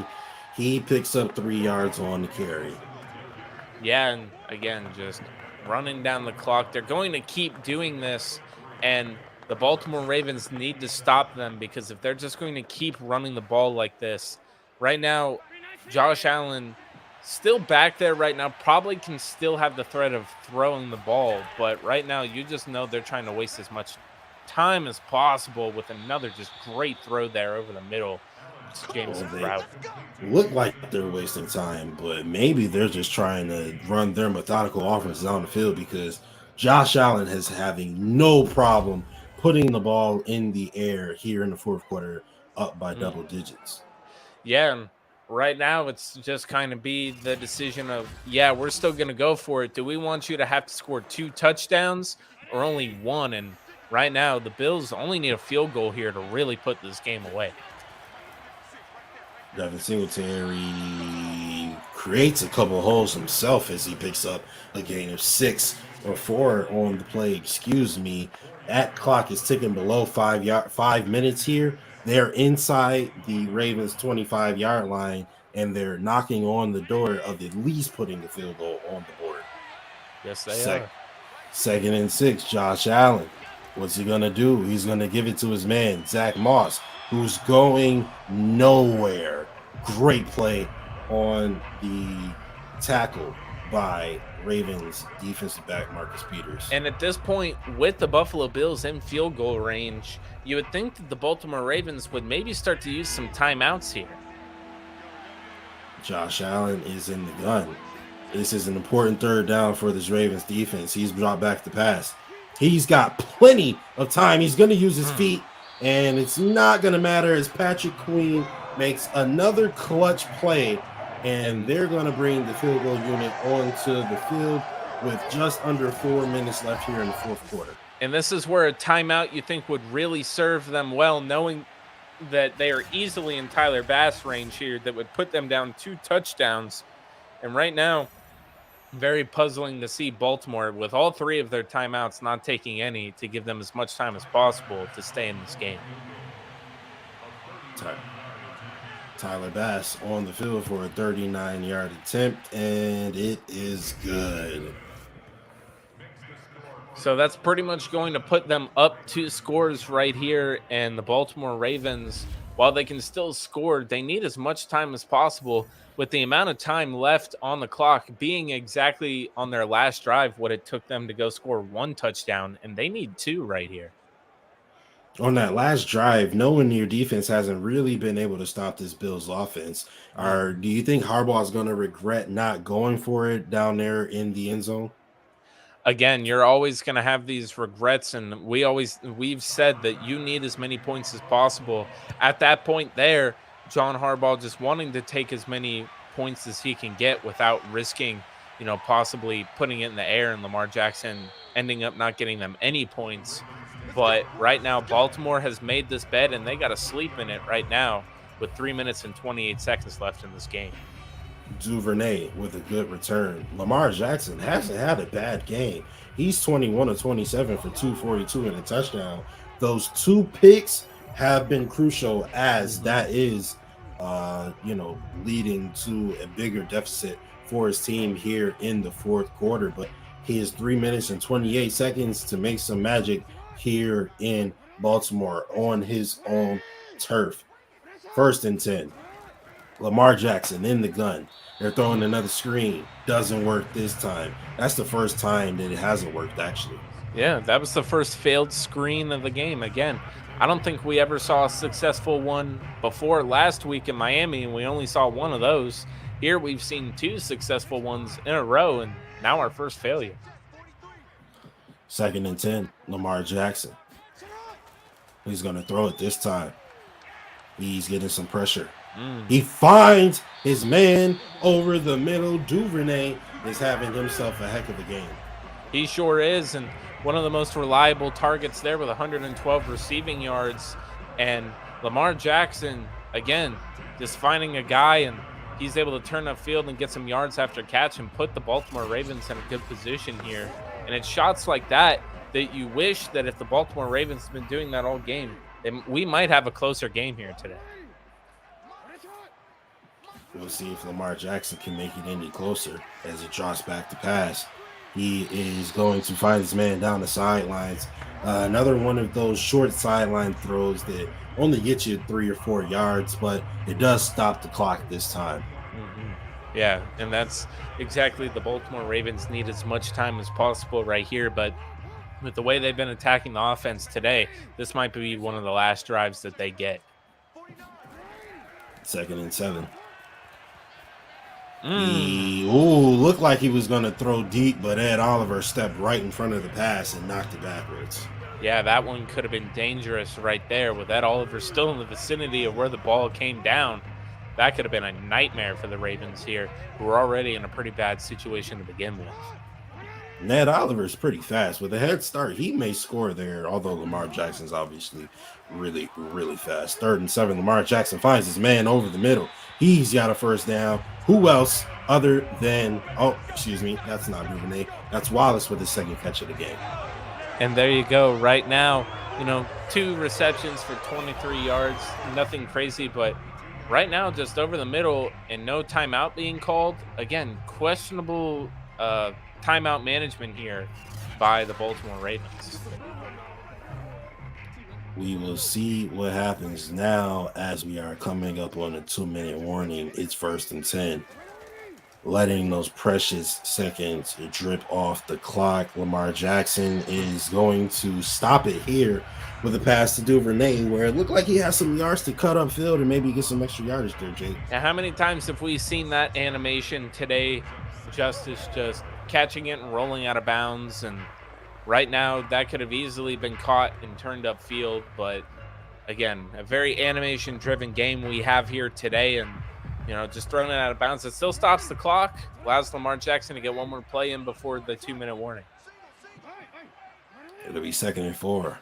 He picks up 3 yards on the carry. Yeah, and again, just running down the clock. They're going to keep doing this, and the Baltimore Ravens need to stop them, because if they're just going to keep running the ball like this, right now, Josh Allen still back there right now, probably can still have the threat of throwing the ball, but right now you just know they're trying to waste as much time as possible with another just great throw there over the middle. It's James Brown. Look like they're wasting time, but maybe they're just trying to run their methodical offenses on the field, because Josh Allen is having no problem putting the ball in the air here in the 4th quarter up by double digits. Yeah, and right now it's just kind of be the decision of, yeah, we're still going to go for it. Do we want you to have to score 2 touchdowns or only 1? And right now the Bills only need a field goal here to really put this game away. Devin Singletary creates a couple holes himself as he picks up a gain of 6 or 4 on the play. Excuse me. That clock is ticking below 5 minutes here. They're inside the Ravens 25-yard line, and they're knocking on the door of at least putting the field goal on the board. Yes, they are. 2nd and 6, Josh Allen. What's he going to do? He's going to give it to his man, Zach Moss, who's going nowhere. Great play on the tackle by Ravens defensive back Marcus Peters. And at this point, with the Buffalo Bills in field goal range, you would think that the Baltimore Ravens would maybe start to use some timeouts here. Josh Allen is in the gun. This is an important 3rd down for this Ravens defense. He's brought back the pass. He's got plenty of time. He's going to use his feet, and it's not going to matter as Patrick Queen makes another clutch play, and they're going to bring the field goal unit onto the field with just under 4 minutes left here in the 4th quarter. And this is where a timeout you think would really serve them well, knowing that they are easily in Tyler Bass range here that would put them down 2 touchdowns. And right now, very puzzling to see Baltimore with all 3 of their timeouts not taking any to give them as much time as possible to stay in this game. Tyler Bass on the field for a 39-yard attempt, and it is good. So that's pretty much going to put them up 2 scores right here, and the Baltimore Ravens, while they can still score, they need as much time as possible, with the amount of time left on the clock being exactly on their last drive what it took them to go score 1 touchdown, and they need 2 right here. On that last drive, no one in your defense hasn't really been able to stop this Bills offense. Do you think Harbaugh is going to regret not going for it down there in the end zone? Again, you're always going to have these regrets, and we've said that you need as many points as possible. At that point there, John Harbaugh just wanting to take as many points as he can get without risking, possibly putting it in the air and Lamar Jackson ending up not getting them any points. But right now, Baltimore has made this bet, and they got to sleep in it right now with 3 minutes and 28 seconds left in this game. Duvernay with a good return. Lamar Jackson hasn't had a bad game. He's 21 of 27 for 242 and a touchdown. Those 2 picks have been crucial, as that is, leading to a bigger deficit for his team here in the fourth quarter. But he has 3 minutes and 28 seconds to make some magic here in Baltimore on his own turf. 1st and 10. Lamar Jackson in the gun. They're throwing another screen. Doesn't work this time. That's the first time that it hasn't worked, actually. Yeah, that was the first failed screen of the game. Again, I don't think we ever saw a successful one before last week in Miami, and we only saw one of those. Here we've seen 2 successful ones in a row, and now our first failure. 2nd and 10, Lamar Jackson. He's going to throw it this time. He's getting some pressure. He finds his man over the middle. Duvernay is having himself a heck of a game. He sure is, and one of the most reliable targets there with 112 receiving yards. And Lamar Jackson, again, just finding a guy, and he's able to turn upfield and get some yards after catch and put the Baltimore Ravens in a good position here. And it's shots like that you wish that if the Baltimore Ravens have been doing that all game, then we might have a closer game here today. We'll see if Lamar Jackson can make it any closer as it drops back to pass. He is going to find his man down the sidelines. Another one of those short sideline throws that only get you 3 or 4 yards, but it does stop the clock this time. Yeah, and that's exactly the Baltimore Ravens need as much time as possible right here. But with the way they've been attacking the offense today, this might be one of the last drives that they get. 2nd and 7. Looked like he was going to throw deep, but Ed Oliver stepped right in front of the pass and knocked it backwards. Yeah, that one could have been dangerous right there with Ed Oliver still in the vicinity of where the ball came down. That could have been a nightmare for the Ravens here, who were already in a pretty bad situation to begin with. Ed Oliver is pretty fast. With a head start, he may score there, although Lamar Jackson's obviously really, really fast. 3rd and 7, Lamar Jackson finds his man over the middle. He's got a first down. Who else other than, that's not Duvernay. That's Wallace with his 2nd catch of the game. And there you go. Right now, 2 receptions for 23 yards. Nothing crazy, but right now just over the middle and no timeout being called. Again, questionable timeout management here by the Baltimore Ravens. We will see what happens now as we are coming up on a 2-minute warning. It's 1st and 10. Letting those precious seconds drip off the clock. Lamar Jackson is going to stop it here with a pass to Duvernay, where it looked like he has some yards to cut upfield and maybe get some extra yardage there, Jake. Now, how many times have we seen that animation today? Justus just catching it and rolling out of bounds, and right now that could have easily been caught and turned upfield. But again, a very animation-driven game we have here today, and just throwing it out of bounds. It still stops the clock, allows Lamar Jackson to get one more play in before the 2-minute warning. It'll be 2nd and 4.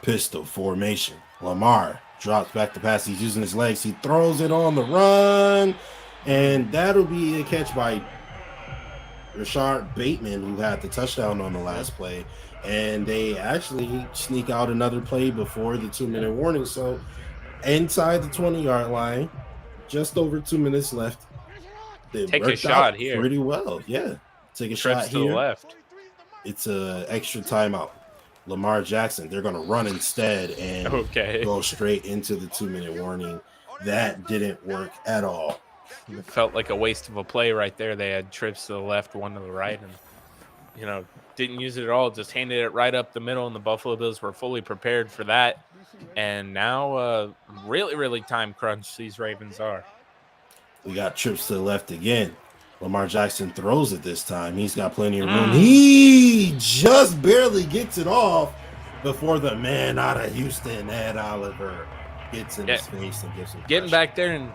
Pistol formation. Lamar drops back to pass. He's using his legs. He throws it on the run, and that'll be a catch by Rashard Bateman, who had the touchdown on the last play. And they actually sneak out another play before the 2-minute warning. So inside the 20-yard line, just over 2 minutes left. Take a shot here. Pretty well, yeah. Take a Trips shot to here. The left. It's an extra timeout. Lamar Jackson, they're going to run instead and go straight into the 2-minute warning. That didn't work at all. It felt like a waste of a play right there. They had trips to the left, one to the right, and didn't use it at all. Just handed it right up the middle, and the Buffalo Bills were fully prepared for that. And now, really, really time crunch these Ravens are. We got trips to the left again. Lamar Jackson throws it this time. He's got plenty of room. He just barely gets it off before the man out of Houston, Ed Oliver, gets in his face and gives him getting pressure. back there and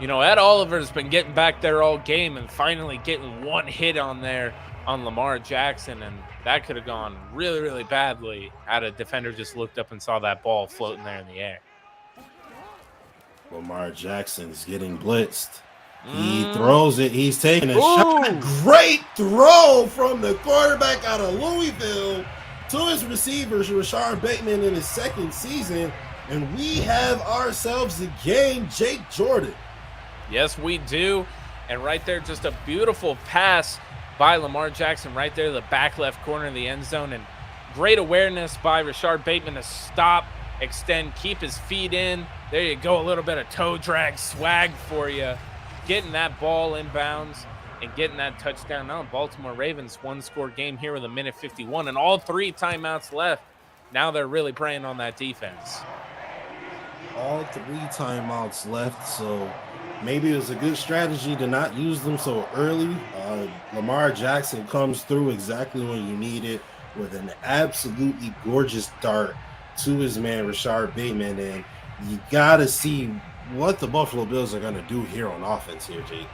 You know, Ed Oliver's been getting back there all game and finally getting one hit on there on Lamar Jackson, and that could have gone really, really badly had a defender just looked up and saw that ball floating there in the air. Lamar Jackson's getting blitzed. He throws it. He's taking a shot. Great throw from the quarterback out of Louisville to his receivers, Rashard Bateman, in his second season. And we have ourselves a game, Jake Jordan. Yes, we do. And right there, just a beautiful pass by Lamar Jackson right there, the back left corner of the end zone. And great awareness by Rashard Bateman to stop, extend, keep his feet in. There you go, a little bit of toe drag swag for you. Getting that ball inbounds and getting that touchdown. Now, Baltimore Ravens one-score game here with 1:51 and all 3 timeouts left. Now they're really preying on that defense. All 3 timeouts left, so maybe it was a good strategy to not use them so early. Lamar Jackson comes through exactly when you need it with an absolutely gorgeous dart to his man, Rashard Bateman, and you got to see what the Buffalo Bills are going to do here on offense here, Jake.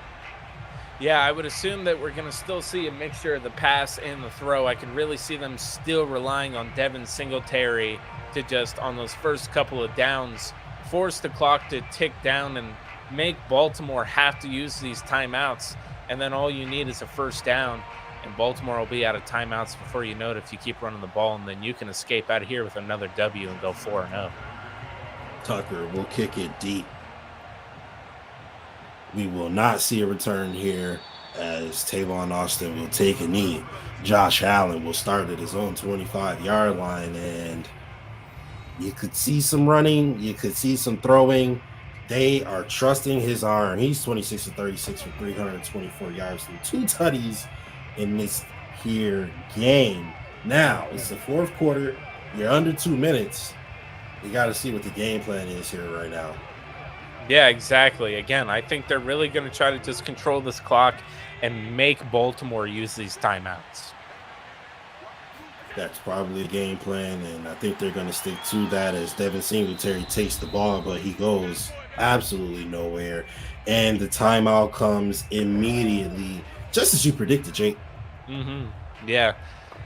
Yeah, I would assume that we're going to still see a mixture of the pass and the throw. I can really see them still relying on Devin Singletary to just, on those first couple of downs, force the clock to tick down and make Baltimore have to use these timeouts. And then all you need is a first down, and Baltimore will be out of timeouts before you know it if you keep running the ball, and then you can escape out of here with another W and go 4-0. Tucker will kick it deep. We will not see a return here as Tavon Austin will take a knee. Josh Allen will start at his own 25-yard line, and you could see some running. You could see some throwing. They are trusting his arm. He's 26 of 36 for 324 yards and 2 tutties in this here game. Now, it's the fourth quarter. You're under 2 minutes. You got to see what the game plan is here right now. Yeah, exactly. Again, I think they're really going to try to just control this clock and make Baltimore use these timeouts. That's probably a game plan, and I think they're going to stick to that as Devin Singletary takes the ball, but he goes absolutely nowhere. And the timeout comes immediately, just as you predicted, Jake. Yeah,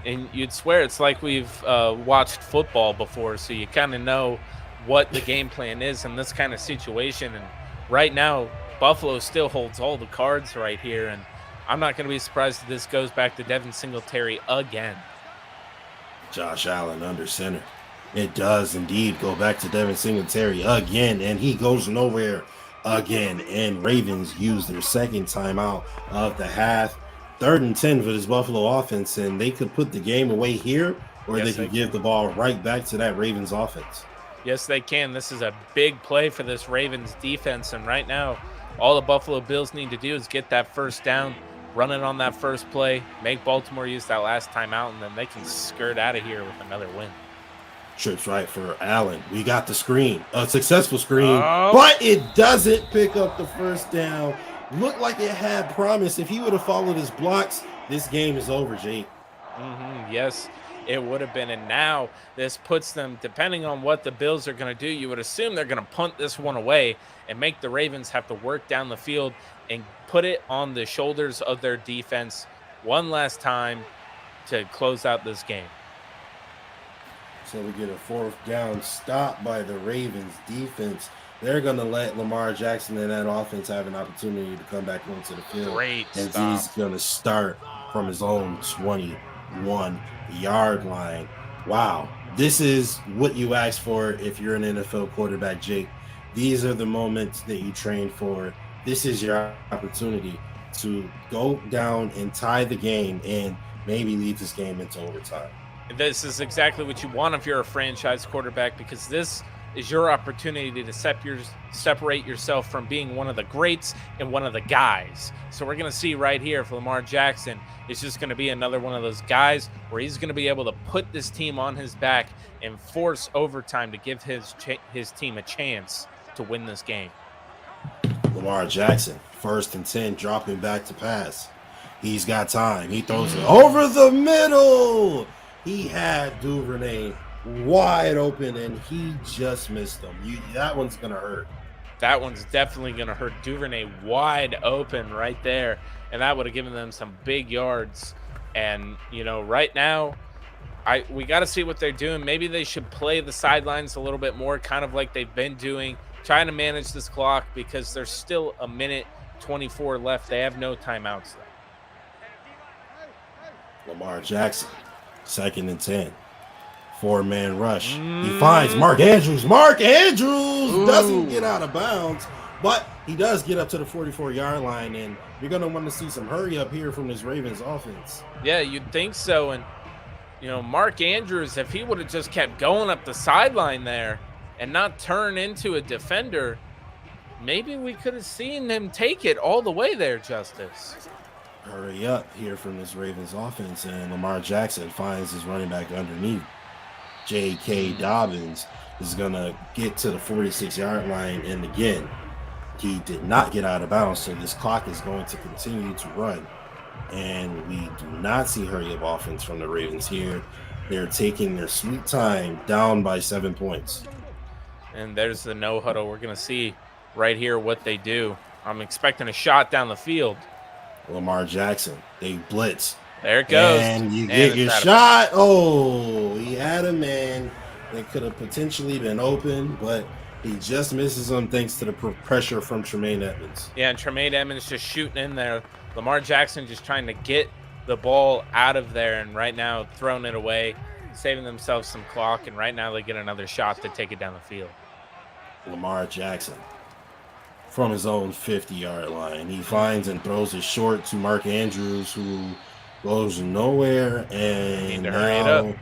and you'd swear it's like we've watched football before, so you kind of know what the game plan is in this kind of situation. And right now, Buffalo still holds all the cards right here, and I'm not going to be surprised if this goes back to Devin Singletary again. Josh Allen under center. It does indeed go back to Devin Singletary again, and he goes nowhere again. And Ravens use their second timeout of the half. 3rd and 10 for this Buffalo offense, and they could put the game away here, or they could give the ball right back to that Ravens offense. Yes, they can. This is a big play for this Ravens defense, and right now, all the Buffalo Bills need to do is get that first down, run it on that first play, make Baltimore use that last timeout, and then they can skirt out of here with another win. Trips right for Allen. We got the screen, a successful screen, but it doesn't pick up the first down. Looked like it had promise. If he would have followed his blocks, this game is over, Jake. Yes, it would have been. And now this puts them, depending on what the Bills are going to do, you would assume they're going to punt this one away and make the Ravens have to work down the field and put it on the shoulders of their defense one last time to close out this game. So we get a 4th down stop by the Ravens defense. They're going to let Lamar Jackson and that offense have an opportunity to come back onto the field. Great and stop. He's going to start from his own 21-yard line. Wow. This is what you ask for if you're an NFL quarterback, Jake. These are the moments that you train for. This is your opportunity to go down and tie the game and maybe lead this game into overtime. This is exactly what you want if you're a franchise quarterback, because this is your opportunity to separate yourself from being one of the greats and one of the guys. So we're going to see right here if Lamar Jackson is just going to be another one of those guys where he's going to be able to put this team on his back and force overtime to give his team a chance to win this game. Lamar Jackson, 1st and 10, dropping back to pass. He's got time. He throws it over the middle. He had Duvernay wide open, and he just missed him. That one's going to hurt. That one's definitely going to hurt. Duvernay wide open right there, and that would have given them some big yards. And, right now, we got to see what they're doing. Maybe they should play the sidelines a little bit more, kind of like they've been doing, trying to manage this clock because there's still a minute 24 left. They have no timeouts left. Lamar Jackson, 2nd and 10. 4-man rush. He finds Mark Andrews. Mark Andrews doesn't get out of bounds, but he does get up to the 44-yard line, and you're going to want to see some hurry up here from this Ravens offense. Yeah, you'd think so. And, Mark Andrews, if he would have just kept going up the sideline there and not turn into a defender, maybe we could have seen him take it all the way there, Justice. Hurry up here from this Ravens offense, and Lamar Jackson finds his running back underneath. J.K. Dobbins is going to get to the 46-yard line, and again, he did not get out of bounds, so this clock is going to continue to run. And we do not see hurry-up offense from the Ravens here. They're taking their sweet time, down by 7 points. And there's the no huddle. We're going to see right here what they do. I'm expecting a shot down the field. Lamar Jackson, they blitz. There it goes. And you get your shot. Oh, he had a man that could have potentially been open, but he just misses him thanks to the pressure from Tremaine Edmonds. Yeah, and Tremaine Edmonds just shooting in there. Lamar Jackson just trying to get the ball out of there, and right now throwing it away, saving themselves some clock, and right now they get another shot to take it down the field. Lamar Jackson from his own 50-yard line. He finds and throws it short to Mark Andrews, who goes nowhere, and now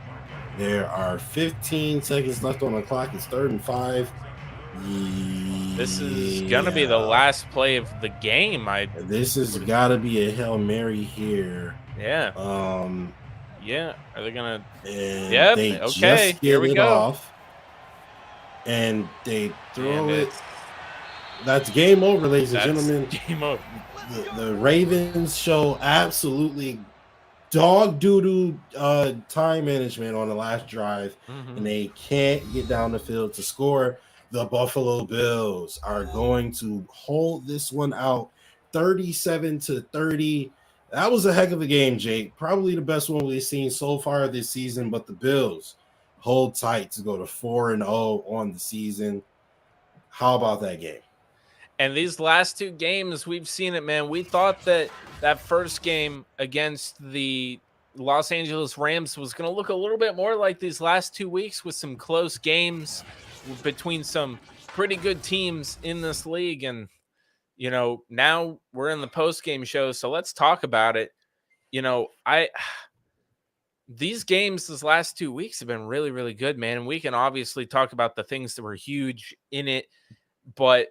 there are 15 seconds left on the clock. It's 3rd and 5. This is gonna be the last play of the game. This has got to be a Hail Mary here. Yeah. Yeah. Are they gonna? Yeah. They okay. just Here we go. Off, and they throw it. That's game over, ladies and gentlemen. Game over. The Ravens show absolutely dog doo-doo time management on the last drive, and they can't get down the field to score. The Buffalo Bills are going to hold this one out 37-30. That was a heck of a game, Jake. Probably the best one we've seen so far this season, but the Bills hold tight to go to 4-0 on the season. How about that game? And these last two games, we've seen it, man. We thought that first game against the Los Angeles Rams was going to look a little bit more like these last 2 weeks with some close games between some pretty good teams in this league. And, now we're in the post-game show, so let's talk about it. These games this last 2 weeks have been really, really good, man. And we can obviously talk about the things that were huge in it, but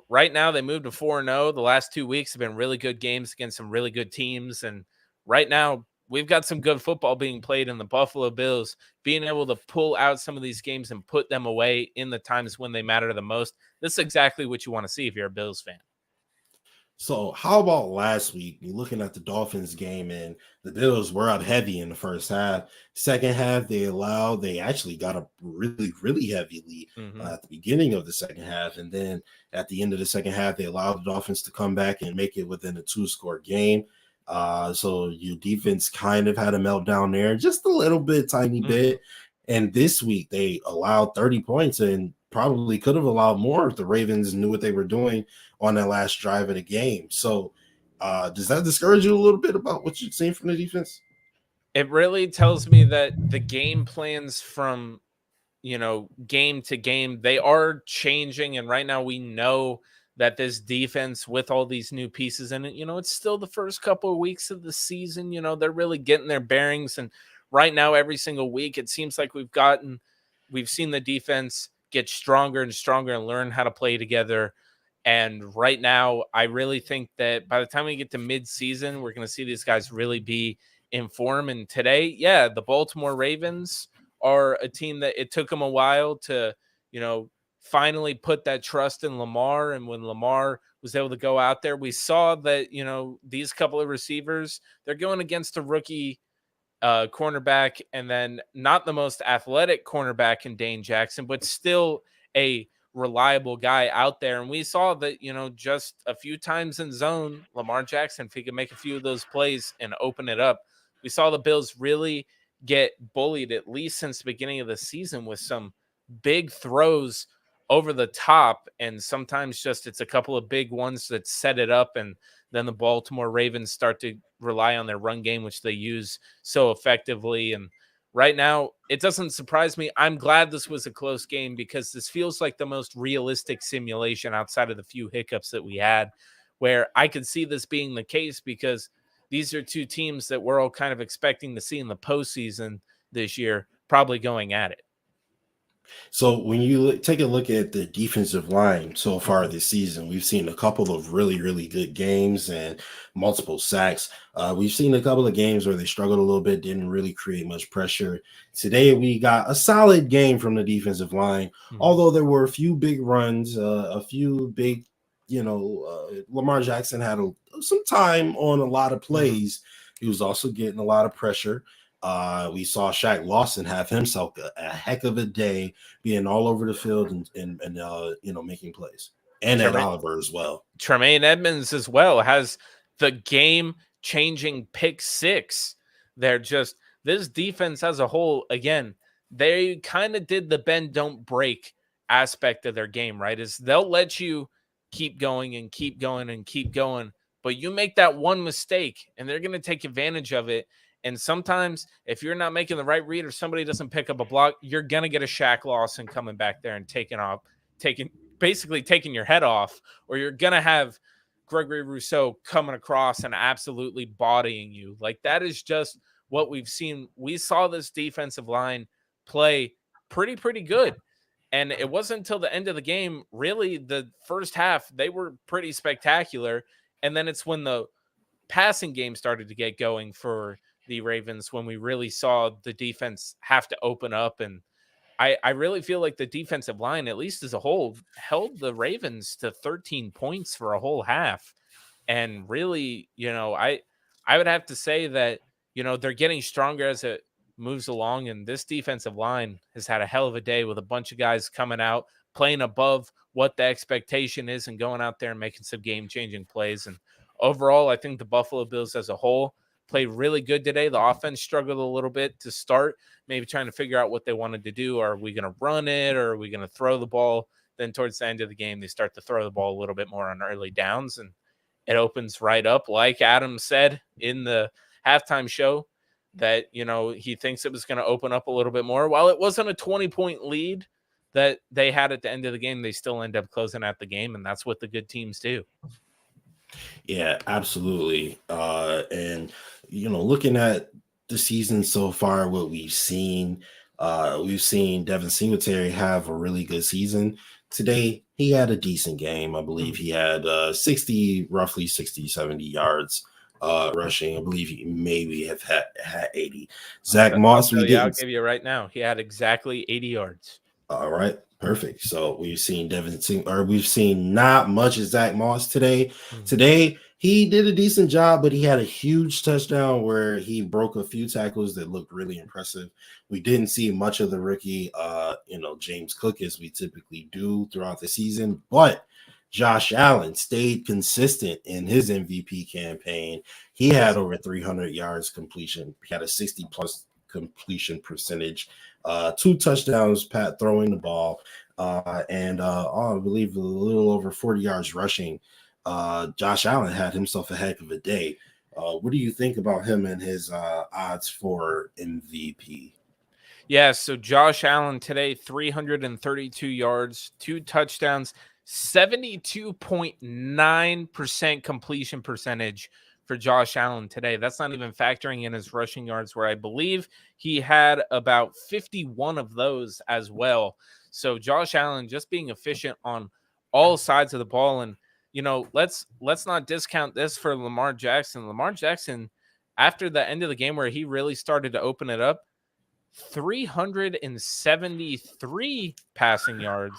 right now they moved to 4-0. The last 2 weeks have been really good games against some really good teams. And right now we've got some good football being played in the Buffalo Bills, being able to pull out some of these games and put them away in the times when they matter the most. This is exactly what you want to see if you're a Bills fan. So how about last week? You're looking at the Dolphins game, and the Bills were up heavy in the first half. Second half, they actually got up really, really heavy lead at the beginning of the second half. And then at the end of the second half, they allowed the Dolphins to come back and make it within a 2-score game. So your defense kind of had a meltdown there, just a little bit, tiny bit. And this week, they allowed 30 points and probably could have allowed more if the Ravens knew what they were doing on that last drive of the game. So does that discourage you a little bit about what you've seen from the defense? It really tells me that the game plans from, game to game, they are changing. And right now we know that this defense with all these new pieces in it, it's still the first couple of weeks of the season. They're really getting their bearings. And right now, every single week, it seems like we've seen the defense get stronger and stronger and learn how to play together. And right now, I really think that by the time we get to mid-season, we're going to see these guys really be in form. And today, the Baltimore Ravens are a team that it took them a while to, finally put that trust in Lamar. And when Lamar was able to go out there, we saw that, these couple of receivers, they're going against a rookie cornerback, and then not the most athletic cornerback in Dane Jackson, but still a reliable guy out there. And we saw that, just a few times in zone, Lamar Jackson, if he could make a few of those plays and open it up, we saw the Bills really get bullied, at least since the beginning of the season, with some big throws over the top. And sometimes just it's a couple of big ones that set it up. And then the Baltimore Ravens start to rely on their run game, which they use so effectively. And right now, it doesn't surprise me. I'm glad this was a close game because this feels like the most realistic simulation outside of the few hiccups that we had, where I could see this being the case because these are two teams that we're all kind of expecting to see in the postseason this year, probably going at it. So when you take a look at the defensive line so far this season, we've seen a couple of really, really good games and multiple sacks. We've seen a couple of games where they struggled a little bit, didn't really create much pressure. Today, we got a solid game from the defensive line, although there were a few big runs, a few big, Lamar Jackson had some time on a lot of plays. He was also getting a lot of pressure. We saw Shaq Lawson have himself a heck of a day, being all over the field and making plays, and Ed Oliver as well. Tremaine Edmonds as well has the game-changing pick six. They're just this defense as a whole. Again, they kind of did the bend don't break aspect of their game, right? Is they'll let you keep going and keep going and keep going, but you make that one mistake, and they're going to take advantage of it. And sometimes if you're not making the right read or somebody doesn't pick up a block, you're going to get a Shaq Lawson coming back there and taking your head off, or you're going to have Gregory Rousseau coming across and absolutely bodying you. Like, that is just what we've seen. We saw this defensive line play pretty good. And it wasn't until the end of the game, really the first half, they were pretty spectacular. And then it's when the passing game started to get going for the Ravens, when we really saw the defense have to open up. And I really feel like the defensive line, at least as a whole, held the Ravens to 13 points for a whole half. And really, I would have to say that, they're getting stronger as it moves along. And this defensive line has had a hell of a day with a bunch of guys coming out, playing above what the expectation is and going out there and making some game-changing plays. And overall, I think the Buffalo Bills as a whole played really good today. The offense struggled a little bit to start, maybe trying to figure out what they wanted to do. Are we going to run it, or are we going to throw the ball? Then towards the end of the game, they start to throw the ball a little bit more on early downs, and it opens right up. Like Adam said in the halftime show, that, he thinks it was going to open up a little bit more. While it wasn't a 20-point lead that they had at the end of the game, they still end up closing out the game, and that's what the good teams do. Yeah, absolutely. And looking at the season so far, what we've seen Devin Singletary have a really good season. Today, he had a decent game. I believe he had roughly 60, 70 yards rushing. I believe he maybe have had 80. Zach Moss, I'll give you right now. He had exactly 80 yards. All right, perfect. So we've seen we've seen not much of Zach Moss today. Today, he did a decent job, but he had a huge touchdown where he broke a few tackles that looked really impressive. We didn't see much of the rookie, James Cook, as we typically do throughout the season, but Josh Allen stayed consistent in his MVP campaign. He had over 300 yards completion. He had a 60+ completion percentage, 2 touchdowns, Pat throwing the ball, and I believe a little over 40 yards rushing. Josh Allen had himself a heck of a day. What do you think about him and his odds for MVP? Yeah, so Josh Allen today, 332 yards, 2 touchdowns, 72.9% completion percentage for Josh Allen today. That's not even factoring in his rushing yards, where I believe he had about 51 of those as well. So Josh Allen just being efficient on all sides of the ball. And, let's not discount this for Lamar Jackson. Lamar Jackson, after the end of the game where he really started to open it up, 373 passing yards,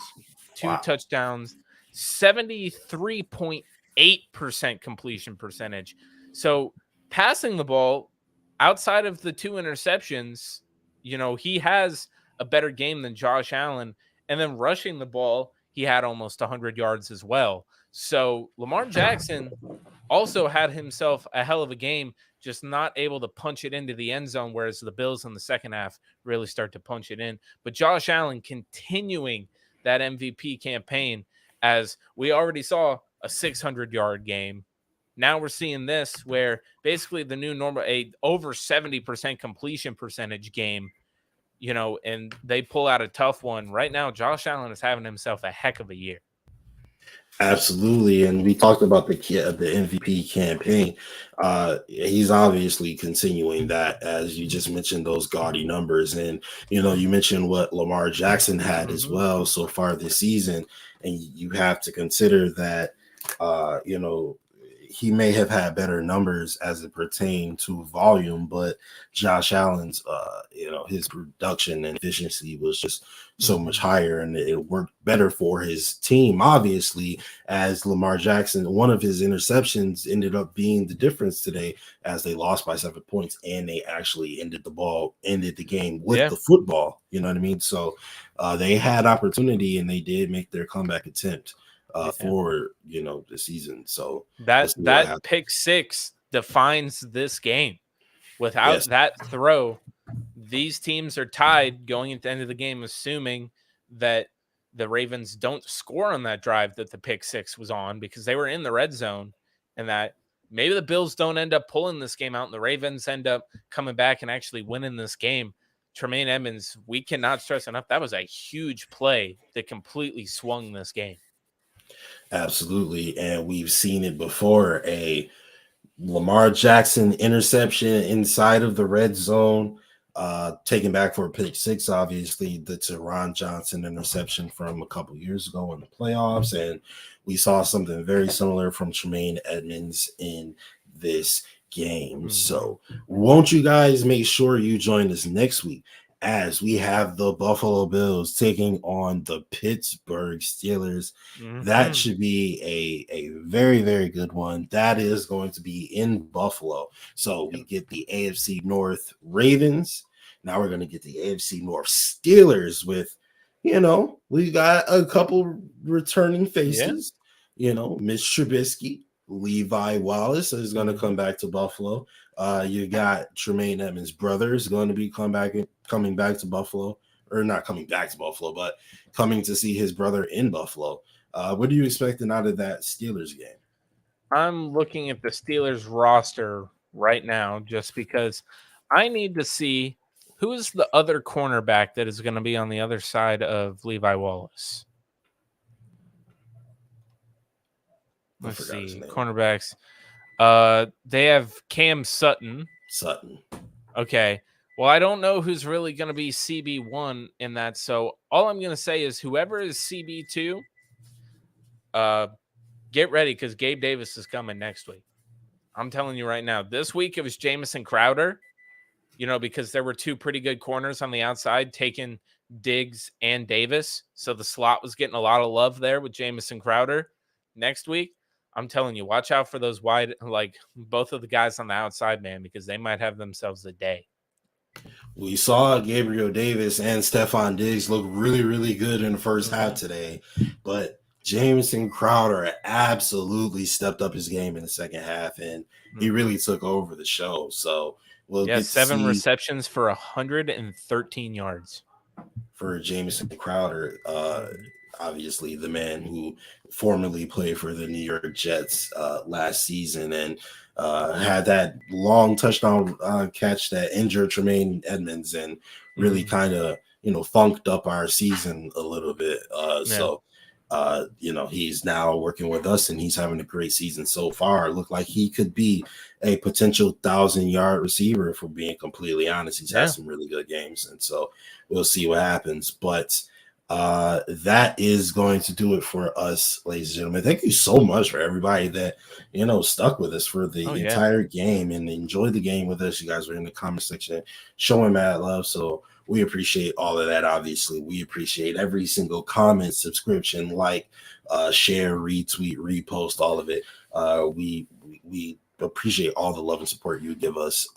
2 touchdowns, 73.8% completion percentage. So passing the ball, outside of the 2 interceptions, he has a better game than Josh Allen. And then rushing the ball, he had almost 100 yards as well. So Lamar Jackson also had himself a hell of a game, just not able to punch it into the end zone, whereas the Bills in the second half really start to punch it in. But Josh Allen continuing that MVP campaign, as we already saw a 600-yard game. Now we're seeing this where basically the new normal, a over 70% completion percentage game, and they pull out a tough one. Right now, Josh Allen is having himself a heck of a year. Absolutely, and we talked about the MVP campaign. He's obviously continuing that, as you just mentioned, those gaudy numbers, and you mentioned what Lamar Jackson had as well so far this season, and you have to consider that, he may have had better numbers as it pertained to volume, but Josh Allen's, his production and efficiency was just so much higher, and it worked better for his team, obviously, as Lamar Jackson, one of his interceptions ended up being the difference today, as they lost by 7 points, and they actually ended the game with the football. You know what I mean? So they had opportunity, and they did make their comeback attempt for the season. So that pick six defines this game. Without that throw, these teams are tied going at the end of the game, assuming that the Ravens don't score on that drive that the pick six was on, because they were in the red zone, and that maybe the Bills don't end up pulling this game out and the Ravens end up coming back and actually winning this game. Tremaine Edmonds, we cannot stress enough, that was a huge play that completely swung this game. Absolutely. And we've seen it before, a Lamar Jackson interception inside of the red zone, taken back for a pick six, obviously, the Teron Johnson interception from a couple years ago in the playoffs. And we saw something very similar from Tremaine Edmonds in this game. So won't you guys make sure you join us next week, as we have the Buffalo Bills taking on the Pittsburgh Steelers. That should be a very, very good one. That is going to be in Buffalo. So we get the AFC North Ravens. Now we're going to get the AFC North Steelers with, we got a couple returning faces. Mitch Trubisky, Levi Wallace is going to come back to Buffalo. You got Tremaine Edmonds' brother is going to be coming back to Buffalo, or not coming back to Buffalo, but coming to see his brother in Buffalo. What are you expecting out of that Steelers game? I'm looking at the Steelers roster right now just because I need to see who is the other cornerback that is going to be on the other side of Levi Wallace. Let's see. Cornerbacks. They have Cam Sutton. Okay. Well, I don't know who's really going to be CB1 in that. So all I'm going to say is whoever is CB2, get ready, because Gabe Davis is coming next week. I'm telling you right now. This week it was Jamison Crowder, because there were two pretty good corners on the outside, taking Diggs and Davis. So the slot was getting a lot of love there with Jamison Crowder. Next week, I'm telling you, watch out for those wide, like both of the guys on the outside, man, because they might have themselves a day. We saw Gabriel Davis and Stephon Diggs look really, really good in the first half today, but Jamison Crowder absolutely stepped up his game in the second half, and he really took over the show. So we'll get 7 receptions for 113 yards for Jamison Crowder. Obviously, the man who formerly played for the New York Jets last season, and had that long touchdown catch that injured Tremaine Edmonds and really kind of, funked up our season a little bit. So, he's now working with us, and he's having a great season so far. Looked like he could be a potential 1,000-yard receiver, if we're being completely honest. He's had some really good games, and so we'll see what happens. But that is going to do it for us, ladies and gentlemen. Thank you so much for everybody that stuck with us for the entire game and enjoyed the game with us. You guys were in the comment section showing mad love, so we appreciate all of that. Obviously, we appreciate every single comment, subscription, share, retweet, repost, all of it. We appreciate all the love and support you give us,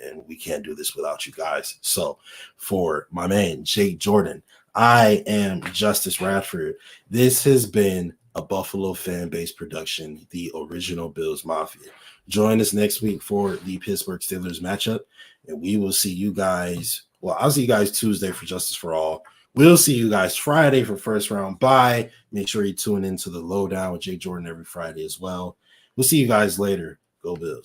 and we can't do this without you guys. So for my man Jake Jordan, I am Justice Radford. This has been a Buffalo FAMbase production, the original Bills Mafia. Join us next week for the Pittsburgh Steelers matchup, and we will see you guys. Well, I'll see you guys Tuesday for Justice for All. We'll see you guys Friday for first round bye. Make sure you tune into the Lowdown with Jake Jordan every Friday as well. We'll see you guys later. Go Bills.